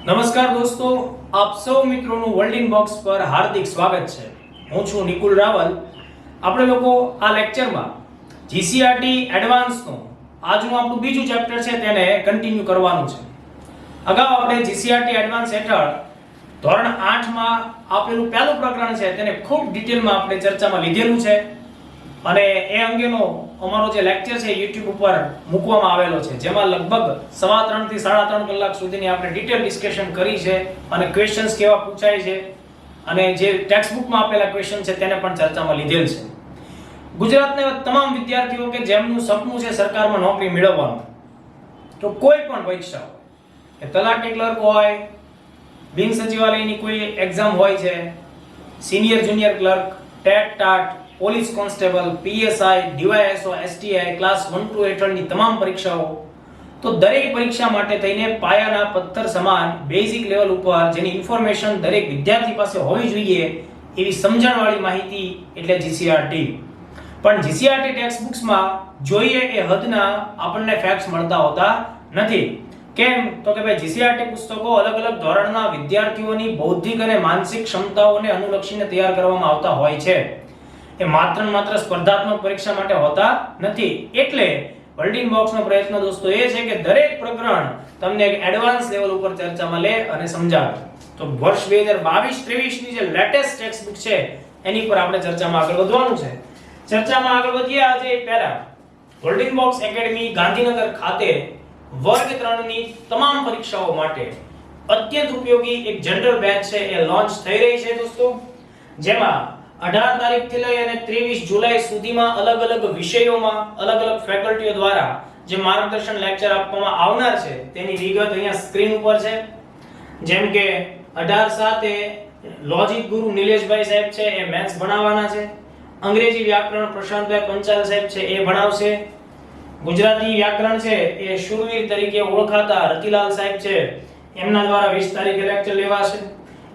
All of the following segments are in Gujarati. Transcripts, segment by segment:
નમસ્કાર દોસ્તો, આપ સૌ મિત્રોનું વર્લ્ડ ઇન બોક્સ પર હાર્દિક સ્વાગત છે. હું છું નિકુલ રાવલ. આપણે લોકો આ લેક્ચરમાં જીસીઆરટી એડવાન્સનો આજનું આપણું બીજું ચેપ્ટર છે તેને કન્ટિન્યુ કરવાનું છે. અગાઉ આપણે જીસીઆરટી એડવાન્સ હેઠળ ધોરણ 8 માં આપેલું પહેલું પ્રકરણ છે તેને ખૂબ ડિટેલમાં આપણે ચર્ચામાં લીધેલું છે અને એ અંગેનો અમારો જે લેક્ચર છે YouTube ઉપર મૂકવામાં આવેલો છે, જેમાં લગભગ 3.5 થી 3.5 કલાક સુધીની આપણે ડિટેલ ડિસ્કશન કરી છે અને ક્વેશ્ચન્સ કેવા પૂછાય છે અને જે ટેક્સ્ટ બુકમાં આપેલા ક્વેશ્ચન છે તેને પણ ચર્ચામાં લીધેલ છે. ગુજરાતના તમામ વિદ્યાર્થીઓ કે જેમનું સપનું છે સરકારમાં નોકરી મેળવવાનું, તો કોઈ પણ પરીક્ષા કે તલાટી ક્લર્ક હોય, બિન સચિવાલયની કોઈ એક્ઝામ હોય છે, senior junior clerk, TET TAT, police constable, PSI, DYSO, STI class 1 to 8 હેઠળની તમામ પરીક્ષાઓ, તો દરેક પરીક્ષા માટે થઈને પાયાના પથ્થર સમાન બેઝિક લેવલ ઉપર જેની ઇન્ફોર્મેશન દરેક વિદ્યાર્થી પાસે હોવી જોઈએ એવી સમજણવાળી માહિતી એટલે જીસીઆરટી. પણ જીસીઆરટી ટેક્સ્ટ બુક્સમાં જોઈએ એ હદના આપણને ફેક્ટ્સ મળતા હોતા નથી. કેમ? તો કે ભાઈ જીસીઆરટી પુસ્તકો અલગ અલગ ધોરણના વિદ્યાર્થીઓની બૌદ્ધિક અને માનસિક ક્ષમતાઓને અનુલક્ષીને તૈયાર કરવામાં આવતા હોય છે. એ માત્ર સ્પર્ધાત્મક પરીક્ષા માટે હોતા નથી. એટલે વર્લ્ડ ઇન બોક્સનો પ્રયત્ન દોસ્તો એ છે કે દરેક પ્રકરણ તમને એક એડવાન્સ લેવલ ઉપર ચર્ચામાં લે અને સમજાવે. તો વર્ષ 2022-23 ની જે લેટેસ્ટ ટેક્સ્ટ બુક છે એની પર આપણે ચર્ચામાં આગળ વધવાનું છે. ચર્ચામાં આગળ વધીએ આજે પહેલા world in box academy Gandhinagar ખાતે વર્ગ 3 ની તમામ પરીક્ષાઓ માટે અત્યંત ઉપયોગી એક જનરલ બેચ છે એ લોન્ચ થઈ રહી છે દોસ્તો, જેમાં 18 તારીખથી લઈ અને 23 જુલાઈ સુધીમાં અલગ અલગ વિષયોમાં અલગ અલગ ફેકલ્ટીઓ દ્વારા જે માર્ગદર્શન લેક્ચર આપવામાં આવનાર છે તેની વિગત અહીંયા સ્ક્રીન ઉપર છે. જેમ કે 18/7 લોજિક ગુરુ નિલેશભાઈ સાહેબ છે એ મેથ્સ ભણાવવાના છે. અંગ્રેજી વ્યાકરણ પ્રશાંતભાઈ પંચાલ સાહેબ છે એ ભણાવશે. ગુજરાતી વ્યાકરણ છે એ શુરવીર તરીકે ઓળખાતા રતિલાલ સાહેબ છે એમના દ્વારા 20 તારીખે લેક્ચર લેવાશે.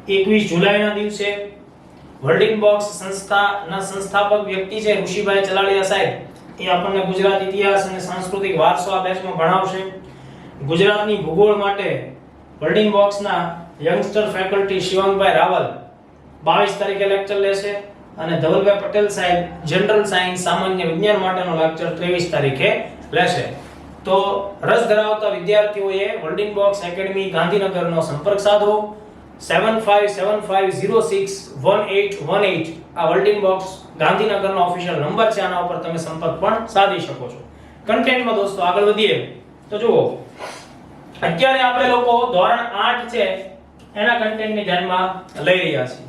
21 જુલાઈના દિવસે વર્લ્ડ ઇન બોક્સ સંસ્થાના સંસ્થાપક વ્યક્તિ છે ઋષિભાઈ ચલાળિયા સાહેબ, એ આપણને ગુજરાત ઇતિહાસ અને સાંસ્કૃતિક વારસો આ બેચમાં ભણાવશે. ગુજરાતની ભૂગોળ માટે world in બોક્સના youngster faculty શિવાંગભાઈ Raval 22 તારીખે લેક્ચર લેશે અને ધવલભાઈ પટેલ સાહેબ જનરલ સાયન્સ સામાન્ય વિજ્ઞાન માટેનો લેક્ચર 23 તારીખે લેશે. તો રસ ધરાવતા વિદ્યાર્થીઓએ વર્લ્ડ ઇન બોક્સ એકેડમી ગાંધીનગરનો સંપર્ક સાધો. 7575061818 આ વર્લ્ડ ઇન બોક્સ ગાંધીનગરનો ઓફિશિયલ નંબર છે. આના ઉપર તમે સંપર્ક પણ સાધી શકો છો. કન્ટેન્ટમાં દોસ્તો આગળ વધીએ તો જુઓ, અત્યારે આપણે લોકો ધોરણ 8 છે એના કન્ટેન્ટને ધ્યાનમાં લઈ રહ્યા છીએ.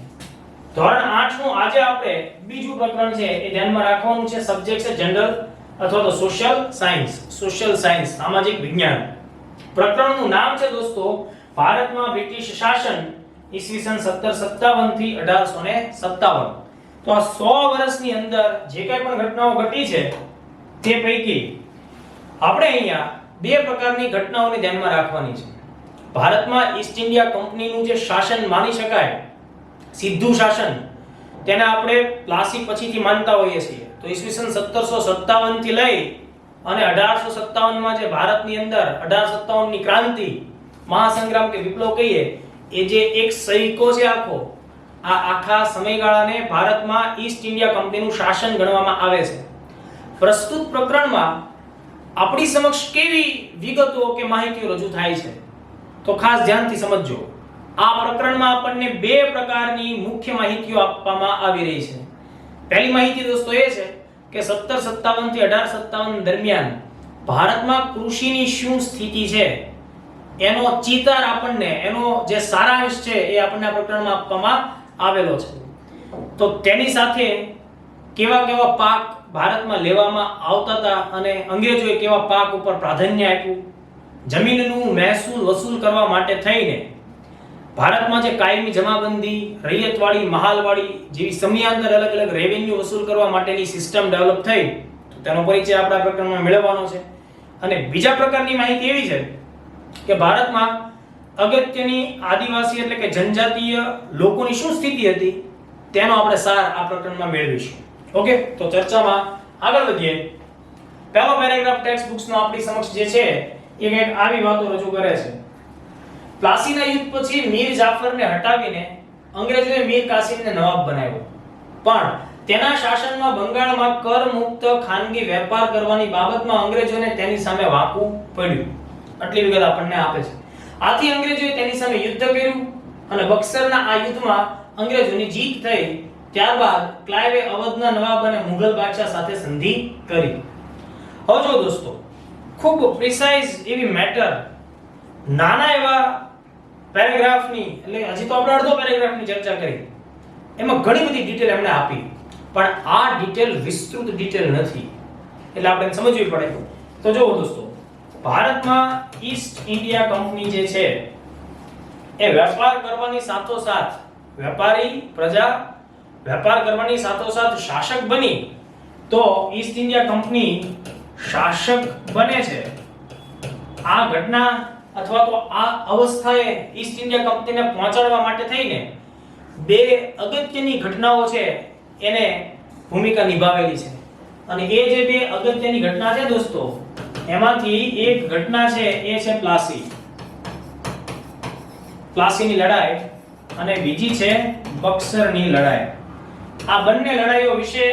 ધોરણ 8 નું આજે આપણે બીજું પ્રકરણ છે એ ધ્યાનમાં રાખવાનું છે. સબ્જેક્ટ છે જનરલ અથવા તો સોશિયલ સાયન્સ, સામાજિક વિજ્ઞાન. પ્રકરણનું નામ છે દોસ્તો ભારતમાં બ્રિટિશ શાસન ઈસવીસન 1757 થી 1857. તો આ 100 વર્ષની અંદર જે કંઈ પણ ઘટનાઓ ઘટી છે તે પૈકી આપણે અહીંયા બે પ્રકારની ઘટનાઓને ધ્યાનમાં રાખવાની છે. ભારતમાં ઈસ્ટ ઇન્ડિયા કંપનીનું જે શાસન માની શકાય, સીધું શાસન, તેને આપણે પ્લાસી પછીથી માનતા હોઈએ છીએ. તો ઈસવીસન 1757 થી લઈ અને 1857 માં જે ભારતની અંદર 1857 ની ક્રાંતિ, મહાસંગ્રામ કે વિપ્લવ કહીએ, એ જે એક સૈકો છે આખા સમયગાળાને ભારતમાં ઈસ્ટ ઇન્ડિયા કંપનીનું શાસન ગણવામાં આવે છે. પ્રસ્તુત પ્રકરણમાં આપણી સમક્ષ કેવી વિગતો કે માહિતીઓ રજૂ થાય છે તો ખાસ ધ્યાનથી સમજજો. આ પ્રકરણમાં આપણને બે પ્રકારની મુખ્ય માહિતીઓ આપવામાં આવી રહી છે. પહેલી માહિતી દોસ્તો એ છે કે 1757 થી 1857 દરમિયાન ભારતમાં કૃષિની શું સ્થિતિ છે એનો ચિતાર આપણને, એનો જે સારાંશ છે એ આપણને આ પ્રકરણમાં આપવામાં આવેલો છે. તો તેની સાથે કેવા પાક ભારતમાં લેવામાં આવતા હતા અને અંગ્રેજોએ કેવા પાક ઉપર પ્રાધાન્ય આપ્યું, જમીનનું મહેસૂલ વસૂલ કરવા માટે થઈને ભારતમાં જે કાયમી જમાબંધી, રૈયતવાડી, મહાલવાડી જેવી સમયાંતર અલગ અલગ રેવન્યુ વસૂલ કરવા માટેની સિસ્ટમ ડેવલપ થઈ, તો તેનો પરિચય આપણા પ્રકરણમાં મેળવવાનો છે. અને બીજા પ્રકારની માહિતી એવી છે કે ભારતમાં અગત્યની આદિવાસી એટલે કે જનજાતીય લોકોની શું સ્થિતિ હતી તેનો આપણે સાર આ પ્રકરણમાં મેળવીશું. ઓકે, તો ચર્ચામાં આગળ વધીએ. પહેલો પેરેગ્રાફ ટેક્સ્ટ બુક્સનો આપણી સમક્ષ જે છે એ કંઈક આવી વાતો રજૂ કરે છે. પ્લાસીના યુદ્ધ પછી મીર જાફરને હટાવીને અંગ્રેજોએ મીર કાસિમને નવાબ બનાવ્યો, પણ તેના શાસનમાં બંગાળમાં કર મુક્ત ખાનગી વેપાર કરવાની બાબતમાં અંગ્રેજોને તેની સામે વાંકવું પડ્યું. આટલી વિગત આપણને આપે છે. આથી અંગ્રેજોએ તેની સામે યુદ્ધ કર્યું અને બક્સરના આ યુદ્ધમાં અંગ્રેજોની જીત થઈ. ત્યારબાદ ક્લાઇવે અવધના નવાબ અને મુઘલ બાદશાહ સાથે સંધિ કરી. હવે જો દોસ્તો, ખૂબ પ્રિસાઇઝ એવી મેટર નાના એવા પેરેગ્રાફની, એટલે હજી તો આપણે અડધો પેરેગ્રાફની ચર્ચા કરી, એમાં ઘણી બધી ડિટેલ એમને આપી, પણ આ ડિટેલ વિસ્તૃત ડિટેલ નથી, એટલે આપણે સમજવી પડે. તો જો દોસ્તો, ભારતમાં ઈસ્ટ ઇન્ડિયા કંપની જે છે એ વેપાર કરવાની સાથોસાથ વેપારી પ્રજા વેપાર કરવાની સાથોસાથ શાસક બની, તો ઈસ્ટ ઇન્ડિયા કંપની શાસક બને છે. આ ઘટના અથવા તો આ અવસ્થાએ ઈસ્ટ ઇન્ડિયા કંપનીને પહોંચાડવા માટે થઈને બે અગત્યની ઘટનાઓ છે એને ભૂમિકા નિભાવેલી છે. અને એ જે બે અગત્યની ઘટના છે દોસ્તો, એમાંથી એક ઘટના છે એ છે પ્લાસીની લડાઈ અને બીજી છે બક્સરની લડાઈ. આ બંને લડાઈઓ વિશે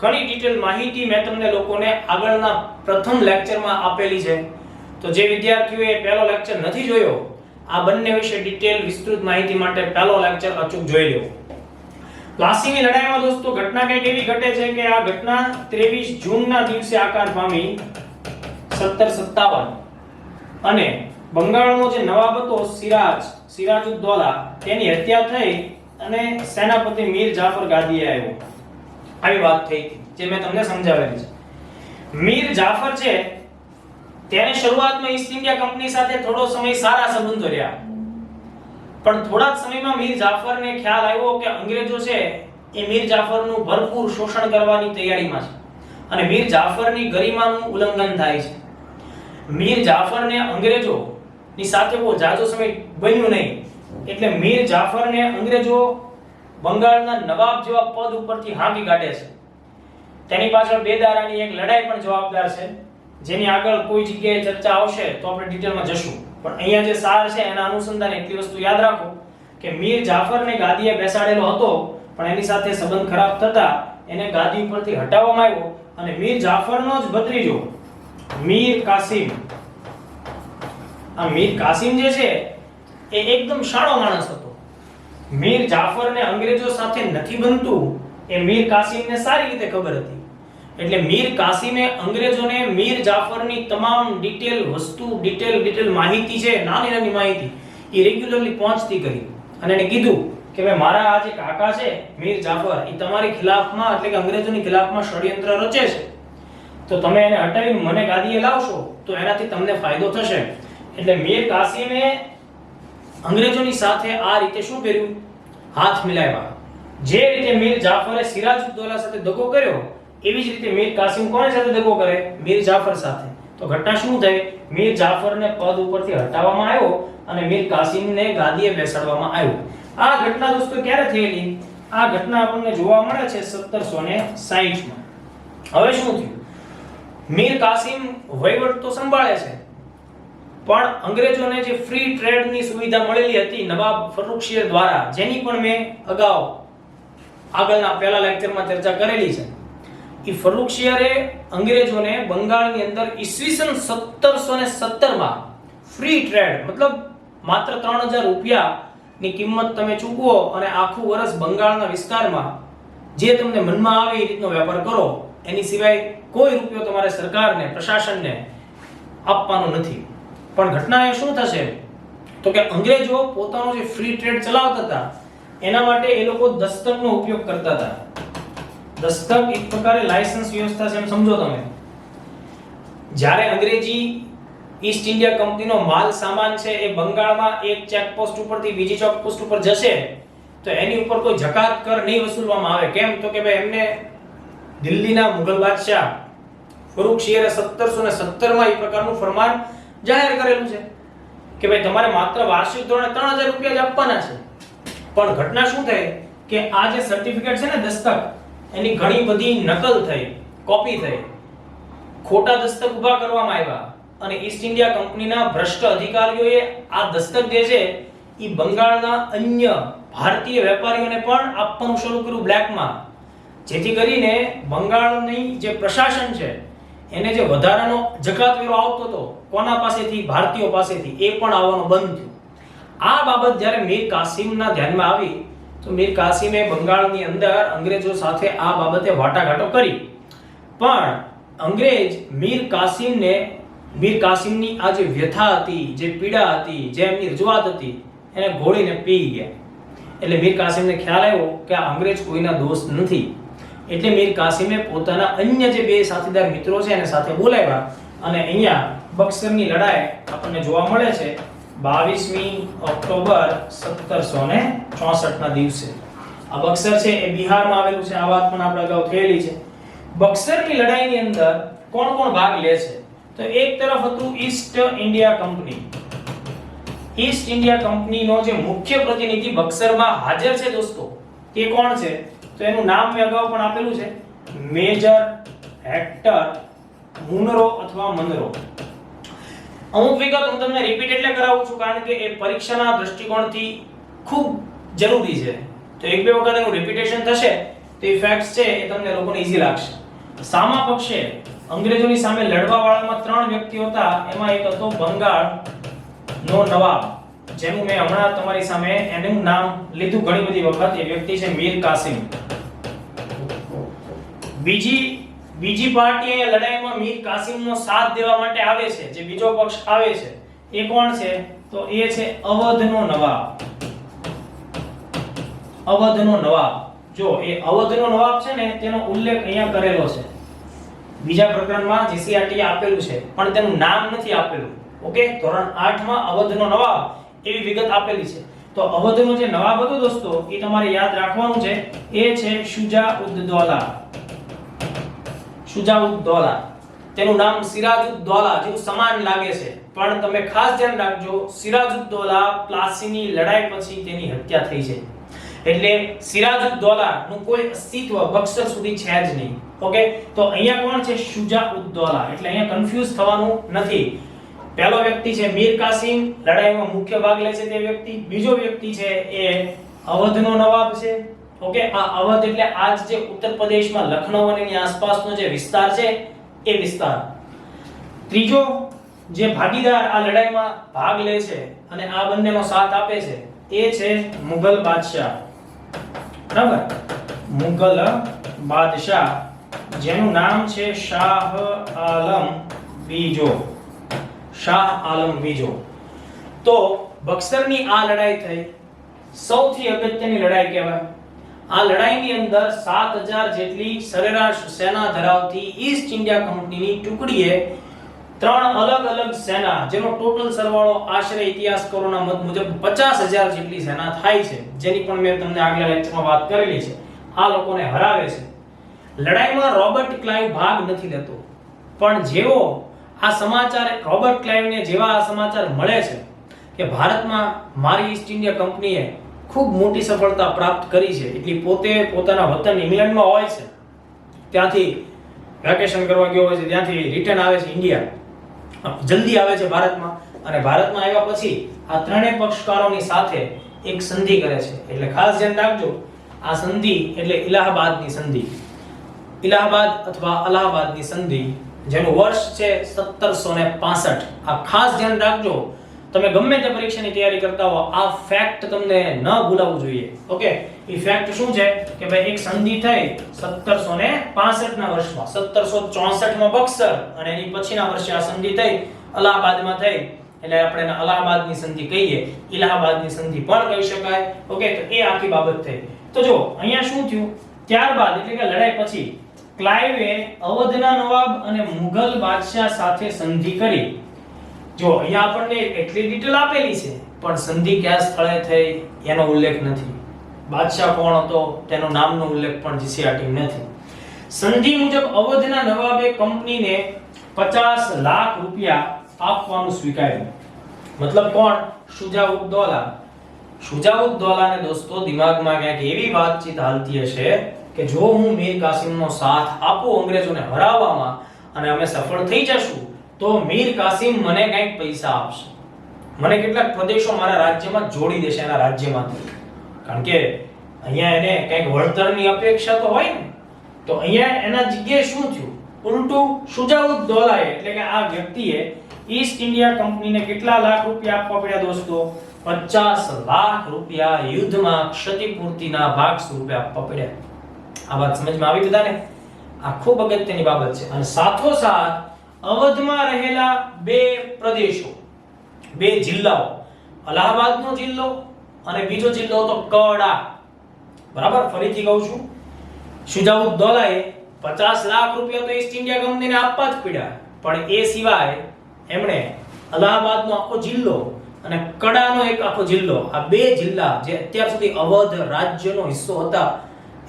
ઘણી ડિટેલ માહિતી મેં તમને લોકોને આગળના પ્રથમ લેક્ચરમાં આપેલી છે. તો જે વિદ્યાર્થીઓએ પહેલો લેક્ચર નથી જોયો, આ બંને વિશે ડિટેલ વિસ્તૃત માહિતી માટે પહેલો લેક્ચર અચૂક જોઈ લો. પ્લાસીની લડાઈમાં દોસ્તો ઘટના કંઈક એવી ઘટે છે કે આ ઘટના 23 જૂનના દિવસે આકાર પામી 1757, અને બંગાળનો જે નવાબ હતો સિરાજુદ્દૌલા, તેની હત્યા થઈ અને સેનાપતિ મીર જાફર ગાદીએ આવ્યો. આવી વાત થઈ જે મેં તમને સમજાવેલી છે. મીર જાફર છે તેને શરૂઆતમાં ઈસ્ટ ઇન્ડિયા કંપની સાથે થોડો સમય સારા સંબંધો રહ્યા, પણ થોડા જ સમયમાં મીર જાફરને ખ્યાલ આવ્યો કે અંગ્રેજો છે એ મીર જાફરનું ભરપૂર શોષણ કરવાની તૈયારીમાં છે અને મીર જાફરની ગરિમાનું ઉલ્લંઘન થાય છે. મીર જાફરને અંગ્રેજોની સાથે બહુ જાજો સમય બન્યું નહીં, એટલે મીર જાફરને અંગ્રેજો બંગાળના નવાબ જેવા પદ ઉપરથી હાંકી કાઢે છે. તેની પાછળ બે દારાની એક લડાઈ પણ જવાબદાર છે, જેની આગળ કોઈ જગ્યાએ ચર્ચા આવશે તો આપણે ડિટેલમાં જશું. પણ અહીંયા જે સાર છે એના અનુસંધાને એટલી વસ્તુ યાદ રાખો કે મીર જાફરને ગાદીએ બેસાડેલો હતો, પણ એની સાથે સંબંધ ખરાબ થતા એને ગાદી ઉપરથી હટાવવામાં આવ્યો અને મીર જાફરનો જ ભત્રીજો મીર કાસિમ, આ મીર કાસિમ જે છે એ એકદમ શાણો માણસ હતો. મીર જાફરને અંગ્રેજો સાથે નથી બનતું એ મીર કાસિમને સારી રીતે ખબર હતી, એટલે મીર કાસિમે અંગ્રેજોને મીર જાફરની તમામ ડિટેલ માહિતી છે, નાની માહિતી એ રેગ્યુલરલી પહોંચતી કરી અને એને કીધું કે ભાઈ મારા આ જે કાકા છે મીર જાફર, એ તમારી ખિલાફમાં એટલે કે અંગ્રેજોની ખિલાફમાં ષડયંત્ર રચે છે, તો તમે એને હટાવીને મને ગાદીએ લાવશો તો એનાથી તમને ફાયદો થશે. એટલે મીર કાસિમે અંગ્રેજોની સાથે આ રીતે શું કર્યું? હાથ મિલાવ્યા. જે રીતે મીર જાફરે સિરાજુદ્દૌલા સાથે દગો કર્યો, એવી જ રીતે મીર કાસિમ કોની સાથે દગો કરે? મીર જાફર સાથે. તો ઘટના શું થઈ? મીર જાફરને પદ ઉપરથી હટાવવામાં આવ્યો અને મીર કાસિમને ગાદીએ બેસાડવામાં આવ્યો. આ ઘટના દોસ્તો ક્યારે થયેલી? આ ઘટના આપણને જોવા મળે છે 1760 માં. હવે શું થયું? મીર કાસિમ વહીવટ તો સંભાળે છે, પણ અંગ્રેજોને જે ફ્રી ટ્રેડની સુવિધા મળેલી હતી નવાબ ફર્રુખશીર દ્વારા, જેની પણ મેં અગાઉ આગળના પહેલા લેક્ચરમાં ચર્ચા કરેલી છે, એ ફર્રુખશીરે અંગ્રેજોને બંગાળની અંદર ઈસવીસન 1717 માં ફ્રી ટ્રેડ, મતલબ માત્ર 3000 રૂપિયાની કિંમત તમે ચૂકવો અને આખું વર્ષ બંગાળના વિસ્તારમાં જે તમને મનમાં આવે એ રીતનો વેપાર કરો, એની સિવાય કોઈ રૂપિયો તમારે સરકારને, પ્રશાસનને આપવાનો નથી. પણ ઘટના એ શું થશે તો કે અંગ્રેજો પોતાનો જે ફ્રી ટ્રેડ ચલાવતા હતા એના માટે એ લોકો દસ્તકનો ઉપયોગ કરતા હતા. દસ્તક એક પ્રકારે લાયસન્સ વ્યવસ્થા છે, એમ સમજો તમે. જ્યારે અંગ્રેજી ઈસ્ટ ઇન્ડિયા કંપનીનો માલ સામાન છે એ બંગાળમાં એક ચેકપોસ્ટ ઉપરથી બીજી ચેકપોસ્ટ ઉપર જશે તો એની ઉપર કોઈ જકાત કર નહીં વસૂલવામાં આવે. કેમ? તો કે ભાઈ એમને દિલ્હીના મુઘલ બાદશાહ ફર્રુખશીરે 1717 માં એ પ્રકારનું ફરમાન જાહેર કરેલું છે કે ભાઈ તમારે માત્ર વાર્ષિક ધોરણે 3000 રૂપિયા જ આપવાના છે. પણ ઘટના શું થઈ કે આ જે સર્ટિફિકેટ છે ને દસ્તક, એની ઘણી બધી નકલ થઈ, કોપી થઈ, ખોટા દસ્તક ઊભા કરવામાં આવ્યા અને ઈસ્ટ ઇન્ડિયા કંપનીના ભ્રષ્ટ અધિકારીઓએ આ દસ્તક જે છે એ બંગાળના અન્ય ભારતીય વેપારીઓને પણ આપવાનું શરૂ કર્યું બ્લેકમાં, જેથી કરીને બંગાળની જે પ્રશાસન છે એને જે વધારાનો જકાત વેરો આવતો હતો કોના પાસેથી, ભારતીયો પાસેથી, એ પણ આવવાનું બંધ થયું. આ બાબત જ્યારે મીર કાસિમના ધ્યાનમાં આવી તો મીર કાસિમે બંગાળની અંદર અંગ્રેજો સાથે આ બાબતે વાટાઘાટો કરી, પણ અંગ્રેજ મીર કાસિમની આ જે વ્યથા હતી, જે પીડા હતી, જે એમની રજૂઆત હતી એને ઘોળીને પી ગયા. એટલે મીર કાસિમને ખ્યાલ આવ્યો કે આ અંગ્રેજ કોઈના દોસ્ત નથી. એટલે મીર કાસિમે પોતાના અન્ય જે બે સાથીદાર મિત્રો છે એને સાથે બોલાવ્યા અને અહીંયા બક્સરની લડાઈ આપણને જોવા મળે છે 22મી ઓક્ટોબર 1764 ના દિવસે. આ બક્સર છે એ બિહારમાં આવેલું છે. આ વાત પણ આપણે અગાઉ થયેલી છે. બક્સરની લડાઈની અંદર કોણ કોણ ભાગ લે છે? તો એક તરફ હતું East India company. East India કંપનીનો જે મુખ્ય પ્રતિનિધિ બક્સરમાં હાજર છે દોસ્તો, તે કોણ છે? તો એનું નામ મેં અગાઉ પણ આપેલું છે, મેજર હેક્ટર મુનરો અથવા મનરો. અમુક વિગત હું તમને રિપીટ એટલે કરાવું છું કારણ કે એ પરીક્ષાના દૃષ્ટિકોણથી ખૂબ જરૂરી છે. તો એક બે વખત એનું રિપીટેશન થશે તો એ ફેક્ટ્સ છે એ તમને લોકોને ઈઝી લાગશે. સામા પક્ષે અંગ્રેજોની સામે લડવા વાળામાં ત્રણ વ્યક્તિઓ હતા. એમાં એક હતો બંગાળનો નવાબ, જેનું મેં હમણાં તમારી સામે એનું નામ લીધું ઘણી બધી વખત. એ વ્યક્તિ છે મીર કાસિમ. બીજી પાર્ટી એ લડાઈમાં મીર કાસિમનો સાથ દેવા માટે આવે છે. જે બીજો પક્ષ આવે છે એ કોણ છે? તો એ છે અવધનો નવાબ. અવધનો નવાબ. જો એ અવધનો નવાબ છે ને તેનો ઉલ્લેખ અહીંયા કરેલો છે. બીજા પ્રકરણમાં જીસીઆરટી આપેલું છે પણ તેનું નામ નથી આપેલું. ઓકે, ધોરણ 8 માં અવધનો નવાબ એવી વિગત આપેલી છે. તો અવધનો જે નવાબ હતો દોસ્તો એ તમારે યાદ રાખવાનું છે. એ છે શુજા-ઉદ-દૌલા. શુજા-ઉદ-દૌલા. તેનું નામ સિરાજ-ઉદ-દૌલા જેવું સમાન લાગે છે, પણ તમે ખાસ ધ્યાન રાખજો, સિરાજ-ઉદ-દૌલા પ્લાસીની લડાઈ પછી તેની હત્યા થઈ છે. એટલે સિરાજ-ઉદ-દૌલા નું કોઈ અસ્તિત્વ બક્સર સુધી છે જ નહીં. ઓકે, તો અહીંયા કોણ છે? શુજા-ઉદ-દૌલા. એટલે અહીંયા કન્ફ્યુઝ થવાનું નથી. પહેલો વ્યક્તિ છે મીર કાસિમ, લડાઈમાં મુખ્ય ભાગ લે છે તે વ્યક્તિ. બીજો વ્યક્તિ છે એ અવધનો નવાબ છે. ઓકે, આ અવધ એટલે આજ જે ઉત્તર પ્રદેશમાં લખનઉ અને એની આસપાસનો જે વિસ્તાર છે એ વિસ્તાર. ત્રીજો જે ભાગીદાર આ લડાઈમાં ભાગ લે છે અને આ બંનેનો સાથ આપે છે એ છે મુગલ બાદશાહ. બરાબર, મુગલ બાદશાહ જેનું નામ છે શાહ આલમ બીજો. શાહ આલમ બીજો. તો બક્સરની આ લડાઈ થઈ, સૌથી અગત્યની લડાઈ કહેવાય. આ લડાઈની અંદર 7000 જેટલી સરેરાશ સેના ધરાવતી ઈસ્ટ ઇન્ડિયા કંપનીની ટુકડીએ ત્રણ અલગ અલગ સેના, જેનો ટોટલ સરવાળો આશરે ઇતિહાસકારોના મત મુજબ 50000 જેટલી સેના થાય છે, જેની પણ મેં તમને આગલા લેક્ચરમાં વાત કરેલી છે. આ લોકોને હરાવે છે. લડાઈમાં રોબર્ટ ક્લાઇવ ભાગ નથી લેતો, પણ જેવો આ સમાચાર રોબર્ટ ક્લાઇવને જેવા આ સમાચાર મળે છે કે ભારતમાં મારી ઈસ્ટ ઇન્ડિયા કંપનીએ ખૂબ મોટી સફળતા પ્રાપ્ત કરી છે, એટલે પોતે પોતાના વતન ઇંગ્લેન્ડમાં હોય છે, ત્યાંથી વેકેશન કરવા ગયો હોય છે, ત્યાંથી રિટર્ન આવે છે ઇન્ડિયા, જલ્દી આવે છે ભારતમાં, અને ભારતમાં આવ્યા પછી આ ત્રણેય પક્ષકારોની સાથે એક સંધિ કરે છે. એટલે ખાસ ધ્યાન રાખજો, આ સંધિ એટલે ઇલાહાબાદની સંધિ. ઇલાહાબાદ અથવા અલ્હાબાદની સંધિ, જેનું વર્ષ છે 1765. આ ખાસ ધ્યાન રાખજો. તમે ગમે તે પરીક્ષાની તૈયારી કરતા હો, આ ફેક્ટ તમને ન ભૂલાવવું જોઈએ. ઓકે, એ ફેક્ટ શું છે કે ભાઈ એક સંધિ થઈ 1765 ના વર્ષમાં, 1764 માં બક્સર, અને એની પછીના વર્ષે આ સંધિ થઈ અલ્હાબાદમાં થઈ, એટલે આપણે એને અલ્હાબાદની સંધિ કહીએ, ઇલાહાબાદની સંધિ પણ કહી શકાય. ઓકે, તો એ આખી બાબત થઈ. તો જો અહીંયા શું થયું, ત્યારબાદ એટલે કે લડાઈ પછી ક્લાઇવે અવધના નવાબ અને મુગલ બાદશાહ સાથે સંધિ કરી. જો અહીંયા આપણને એટલી ડિટેલ આપેલી છે, પણ સંધિ કયા સ્થળે થઈ એનો ઉલ્લેખ નથી. બાદશાહ કોણ હતો તેનો નામનો ઉલ્લેખ પણ જીસીઆરટી નથી. સંધિ મુજબ અવધના નવાબે કંપનીને 50 લાખ રૂપિયા આપવાનું સ્વીકાર્યું. મતલબ કોણ? શુજા-ઉદ-દૌલા. શુજા-ઉદ-દૌલાને દોસ્તો દિમાગમાં ક્યાંક એવી વાતચીત હાલતી હશે કે જો હું મીર કાસિમનો સાથ આપું અંગ્રેજોને હરાવવામાં અને અમે સફળ થઈ જશું તો મીર કાસિમ મને કંઈક પૈસા આપશે, મને કેટલાક પ્રદેશો મારા રાજ્યમાં જોડી દેશે એના રાજ્યમાંથી. કારણ કે અહીંયા એને કંઈક વળતરની અપેક્ષા તો હોય ને. તો અહીંયા એના જગ્યાએ શું થયું, ઉલટું શુજાઉદ્દૌલાએ એટલે કે આ વ્યક્તિએ ઈસ્ટ ઇન્ડિયા કંપનીને કેટલા લાખ રૂપિયા આપવા પડ્યા દોસ્તો? 50 લાખ રૂપિયા યુદ્ધમાં ક્ષતિપૂર્તિના ભાગ સ્વરૂપે આપવા પડ્યા. આ વાત સમજમાં આવી બધાને? આ ખૂબ અગત્યની બાબત છે. અને સાથોસાથ અવધમાં રહેલા બે પ્રદેશો, બે જિલ્લાઓ, અલ્હાબાદનો જિલ્લો અને બીજો જિલ્લો હતો કડા. બરાબર, ફરીથી કહું છું, શુજાઉદ્દૌલાએ 50 લાખ રૂપિયા તો ઈસ્ટ ઇન્ડિયા કંપનીને આપવા જ પડ્યા, પણ એ સિવાય એમણે અલ્હાબાદનો આખો જિલ્લો અને કડાનો એક આખો જિલ્લો, આ બે જિલ્લા જે અત્યાર સુધી અવધ રાજ્યનો હિસ્સો હતા,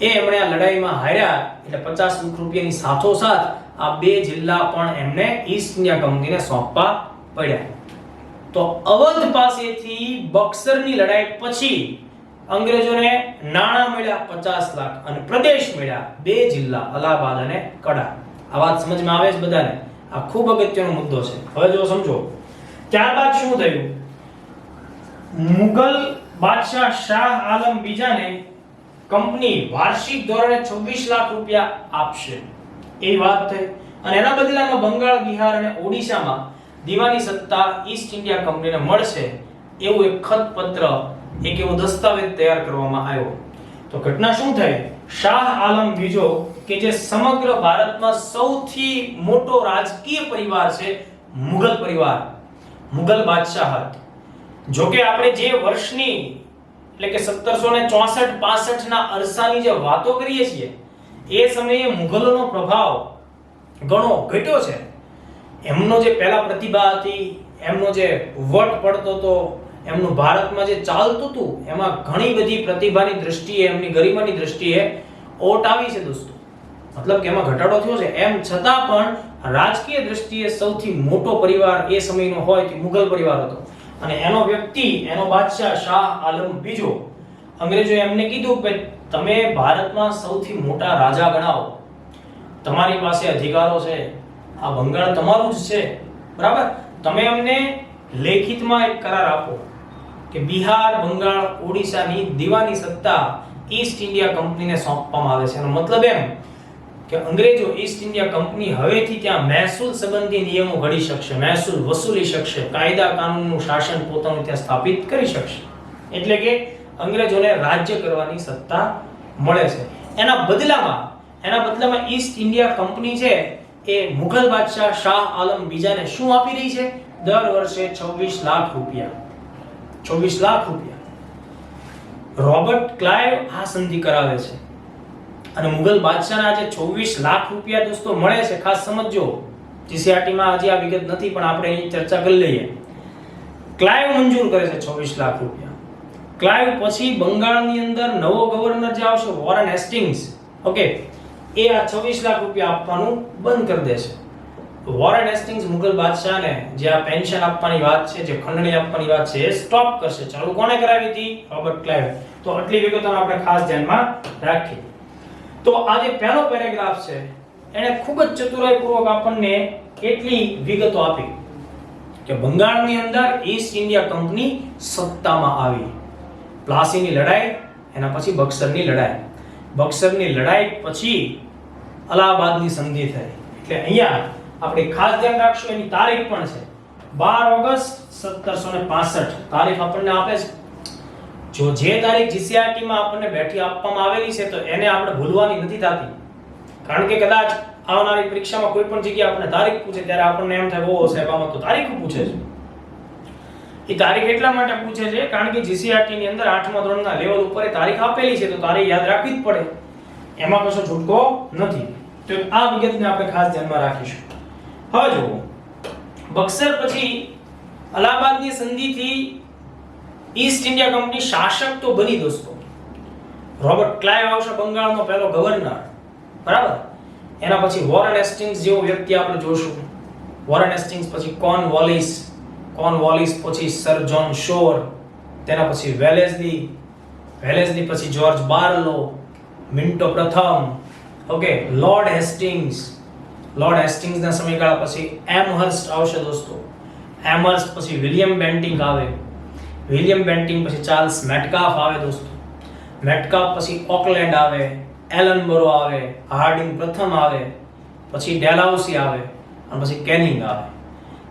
એ એમણે આ લડાઈમાં હાર્યા. એટલે 50 લાખ રૂપિયાની સાથોસાથ આ બે જિલ્લા પણ એમને ઈસ્ટ ઇન્ડિયા કંપનીને સોંપવા પડ્યા. તો અવધ પાસેથી બક્સરની લડાઈ પછી અંગ્રેજોને નાણાં મળ્યા 50 લાખ અને પ્રદેશ મળ્યા બે જિલ્લા અલ્હાબાદ અને કડા. આ વાત સમજમાં આવે છે બધાને? આ ખૂબ અગત્યનો મુદ્દો છે. હવે જો સમજો, ત્યારબાદ શું થયું? મુગલ બાદશાહ શાહ આલમ બીજાને કંપની વાર્ષિક ધોરણે 26 લાખ રૂપિયા આપશે એ વાત થઈ. અને એના બદલામાં બંગાળ, બિહાર અને ઓડિશામાં દીવાની સત્તા ઈસ્ટ ઇન્ડિયા કંપનીને મળશે એવું એક ખતપત્ર, એક એવો દસ્તાવેજ તૈયાર કરવામાં આવ્યો. તો ઘટના શું થઈ? શાહ આલમ બીજો કે જે સમગ્ર ભારતમાં સૌથી મોટો રાજકીય પરિવાર છે, મુગલ પરિવાર, મુગલ બાદશાહત. જો કે આપણે જે વર્ષની એટલે કે 1764-65 ના અરસાની જે વાતો કરીએ છીએ, એ સમયે મુગલોનો પ્રભાવ ઘણો ઘટ્યો છે. એમનો જે પહેલા પ્રતિભા હતી, એમનો જે વટ પડતો હતો, એમનું ભારતમાં જે ચાલતું હતું, એમાં ઘણી બધી પ્રતિભાની દ્રષ્ટિએ, એમની ગરિમાની દ્રષ્ટિએ ઓટ આવી છે દોસ્તો. મતલબ કે એમાં ઘટાડો થયો છે. એમ છતાં પણ રાજકીય દ્રષ્ટિએ સૌથી મોટો પરિવાર એ સમયનો હોય તે મુગલ પરિવાર હતો. અને એનો વ્યક્તિ, એનો બાદશાહ શાહ આલમ બીજો, અંગ્રેજોએ એમને કીધું કે તમે ભારતમાં સૌથી મોટા રાજા ગણાવો, તમારી પાસે અધિકારો છે, આ બંગાળ તમારું જ છે, બરાબર? તમે અમને લેખિતમાં એક કરાર આપો કે બિહાર, બંગાળ, ઓડિશાની દીવાની સત્તા ઈસ્ટ ઇન્ડિયા કંપનીને સોંપવામાં આવે છે. એનો મતલબ એમ કે અંગ્રેજો ઈસ્ટ ઇન્ડિયા કંપની હવેથી ત્યાં મહેસૂલ સંબંધી નિયમો ઘડી શકશે, મહેસૂલ વસૂલી શકશે, કાયદા કાનૂનનું શાસન પોતાનું ત્યાં સ્થાપિત કરી શકશે. એટલે કે અંગ્રેજોને રાજ્ય કરવાની સત્તા મળે છે. એના બદલામાં ઈસ્ટ ઇન્ડિયા કંપની છે એ મુગલ બાદશાહ શાહ આલમ બીજાને શું આપી રહી છે? દર વર્ષે 26 લાખ રૂપિયા. 24 લાખ રૂપિયા. રોબર્ટ ક્લાઇવ આ સંધિ કરાવે છે. અને મુગલ બાદશાહના જે 26 લાખ રૂપિયા દોસ્તો મળે છે, ખાસ સમજો, જીસીઆરટી માં હજી આ વિગત નથી પણ આપણે એની ચર્ચા કરી લઈએ. ક્લાઇવ મંજૂર કરે છે 26 લાખ રૂપિયા. ક્લાઇવ પછી બંગાળની અંદર નવો ગવર્નર જે આવશે, વોરન હેસ્ટિંગ્સ, ઓકે, એ આ 26 લાખ રૂપિયા આપવાનું બંધ કરી દેશે. વોરન હેસ્ટિંગ્સ મુગલ બાદશાહને જે આ પેન્શન આપવાની વાત છે, જે ખંડણી આપવાની વાત છે, એ સ્ટોપ કરશે. ચાલુ કોણે કરાવી હતી? Robert Clive. તો આટલી વિગતો આપણે ખાસ ધ્યાનમાં રાખીએ. તો આ જે પહેલો પેરેગ્રાફ છે, એને ખૂબ જ ચતુરાઈપૂર્વક આપણને કેટલી વિગતો આપી કે બંગાળની અંદર ઈસ્ટ ઇન્ડિયા કંપની સત્તામાં આવી. પ્લાસીની લડાઈ, એના પછી બક્સરની લડાઈ. બક્સરની લડાઈ પછી અલ્હાબાદની સંધિ થઈ. એટલે અહીંયા આપણે ખાસ ધ્યાન રાખશું, એની તારીખ પણ છે 12 ઓગસ્ટ 1765 તારીખ આપણને આપે છે. જો જે તારીખ જીસીઆરટી માં આપણને બેઠી આપવામાં આવેલી છે, તો એને આપણે ભૂલવાની નથી થતી. કારણ કે કદાચ આવનારી પરીક્ષામાં કોઈ પણ જગ્યાએ આપણને તારીખ પૂછે ત્યારે આપણને એમ થાય, ઓ સાહેબ આમાં તો તારીખ પૂછે છે. એ તારીખ એટલા માટે પૂછે છે કારણ કે જીસીઆરટી ની અંદર 8મા ધોરણના લેવલ ઉપર એ તારીખ આપેલી છે, તો તારીખ યાદ રાખવી જ પડે. એમાં કશો છૂટકો નથી. તો આ વિગતને આપણે ખાસ ધ્યાનમાં રાખીશું. હવે જુઓ, બક્સર પછી અલ્હાબાદની સંધિથી ઈસ્ટ ઇન્ડિયા કંપની શાસક તો બની દોસ્તો. રોબર્ટ ક્લાઇવ આવશે, બંગાળનો પહેલો ગવર્નર, બરાબર? એના પછી વોરન હેસ્ટિંગ્સ જેવો વ્યક્તિ આપણે જોશું. વોરન હેસ્ટિંગ્સ પછી કોર્નવોલિસ પછી સર જ્હોન શોર, તેના પછી વેલેસ્લી પછી જોર્જ બાર્લો, મિન્ટો પ્રથમ, ઓકે, લોર્ડ હેસ્ટિંગ્સ, લોર્ડ હેસ્ટિંગ્સના સમયગાળા પછી એમહર્સ્ટ આવશે દોસ્તો. એમહર્સ્ટ પછી વિલિયમ બેન્ટિંક આવે. વિલિયમ બેન્ટિંક પછી ચાર્લ્સ મેટકાફ આવે દોસ્તો. મેટકાફ પછી ઓકલેન્ડ આવે, એલનબરો આવે, હાર્ડિંગ પ્રથમ આવે, પછી ડેલહાઉસી આવે અને પછી કેનિંગ આવે.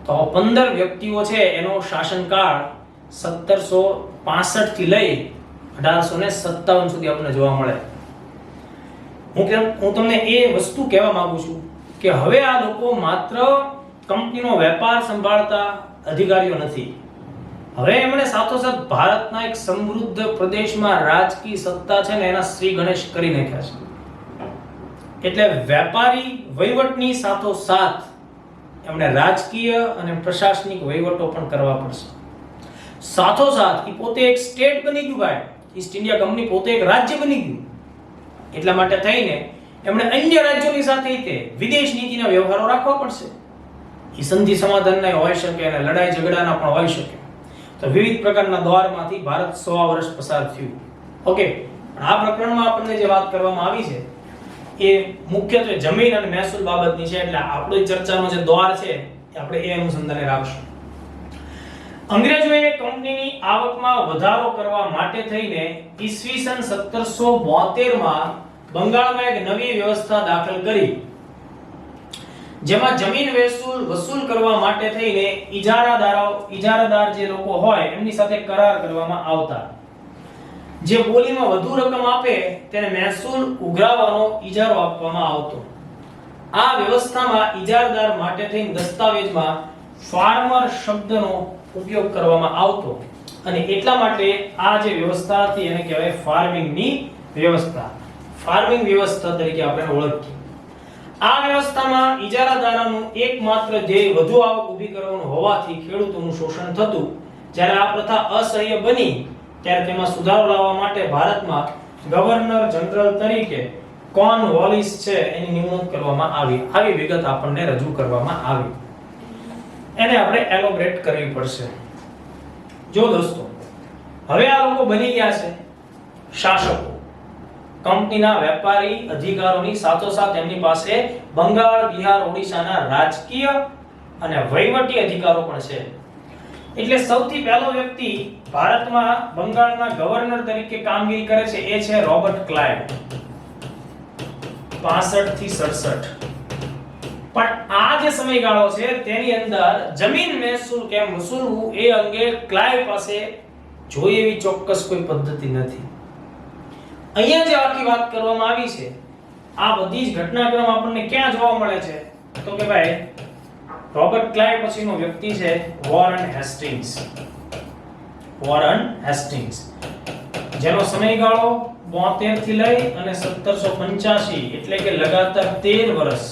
તો 15 વ્યક્તિઓ છે એનો શાસનકાળ 1765 થી લઈ 1857 સુધી આપણને જોવા મળે. હું તમને એ વસ્તુ કહેવા માંગુ છું કે હવે આ લોકો માત્ર કંપનીનો વેપાર સંભાળતા અધિકારીઓ નથી. હવે એમણે સાથોસાથ ભારતના એક સમૃદ્ધ પ્રદેશમાં રાજકીય સત્તા છે ને એના શ્રી ગણેશ કરી નાખ્યા છે. એટલે વેપારી વહીવટની સાથોસાથ એમણે રાજકીય અને પ્રશાસનિક વહીવટો પણ કરવા પડશે. સાથોસાથ એ પોતે એક સ્ટેટ બની ગયું ભાઈ. ઈસ્ટ ઇન્ડિયા કંપની પોતે એક રાજ્ય બની ગયું. એટલા માટે થઈને એમણે અન્ય રાજ્યોની સાથે વિદેશ નીતિના વ્યવહારો રાખવા પડશે. એ સંધિ સમાધાનના હોઈ શકે અને લડાઈ ઝઘડાના પણ હોઈ શકે. તો વિવિધ પ્રકારના દ્વારમાંથી ભારત 100 વર્ષ પસાર થયું. ઓકે, આ પ્રકરણમાં આપણને જે વાત કરવામાં આવી છે એ મુખ્યત્વે જમીન અને મહેસૂલ બાબતની છે. એટલે આપણી ચર્ચાનો જે દ્વાર છે એ આપણે એ અનુસંધાને રાખશું. અંગ્રેજોએ કંપનીની આવકમાં વધારો કરવા માટે થઈને ઈસવીસન 1772 માં બંગાળમાં એક નવી વ્યવસ્થા દાખલ કરી, જેમાં જમીન વસૂલ કરવા માટે થઈને ઈજારાદાર જે લોકો હોય એમની સાથે કરાર કરવામાં આવતા. જે બોલીમાં વધુ રકમ આપે તેને મહેસૂલ ઉઘરાવવાનો ઈજારો આપવામાં આવતો. આ વ્યવસ્થામાં ઈજારદાર માટે થઈને દસ્તાવેજમાં ફાર્મર શબ્દનો ઉપયોગ કરવામાં આવતો અને એટલા માટે આ જે વ્યવસ્થા હતી એને કહેવાય ફાર્મિંગની વ્યવસ્થા. ફાર્મિંગ વ્યવસ્થા તરીકે આપણે ઓળખીએ. આ વ્યવસ્થામાં ઈજારાદારનું એકમાત્ર ધ્યેય વધુ આવક ઊભી કરવાનું હોવાથી ખેડૂતોનું શોષણ થતું. જ્યારે આ પ્રથા અસહ્ય બની ત્યારે તેમાં સુધારો લાવવા માટે ભારતમાં ગવર્નર જનરલ તરીકે કોર્નવોલિસ છે એની નિમણૂક કરવામાં આવી. આવી વિગત આપણને રજૂ કરવામાં આવી. એને આપણે એલોબરેટ કરવી પડશે. જો દોસ્તો, હવે આ લોકો બની ગયા છે શાસકો. કંપનીના વેપારી અધિકારોની સાથોસાથ એમની પાસે બંગાળ, બિહાર, ઓડિશાના રાજકીય અને વહીવટી અધિકારો પણ છે. એટલે સૌથી પહેલો વ્યક્તિ ભારતમાં બંગાળના ગવર્નર તરીકે કામગીરી કરે છે એ છે રોબર્ટ ક્લાઇવ 65 થી 67. પણ આ જે સમયગાળો છે તેની અંદર જમીન મહેસૂલ કેમ વસૂલવું એ અંગે ક્લાઇવ પાસે જોઈએ એવી ચોક્કસ કોઈ પદ્ધતિ નથી. અહીંયા જે આખી વાત કરવામાં આવી છે આ બધી જ ઘટનાક્રમ આપણને ક્યાં જોવા મળે છે તો કે ભાઈ રોબર્ટ ક્લાઇવ પછીનો વ્યક્તિ છે વોરન હેસ્ટિંગ્સ. વોરન હેસ્ટિંગ્સ જેનો સમયગાળો 72 થી લઈ અને 1785 એટલે કે લગાતાર 13 વર્ષ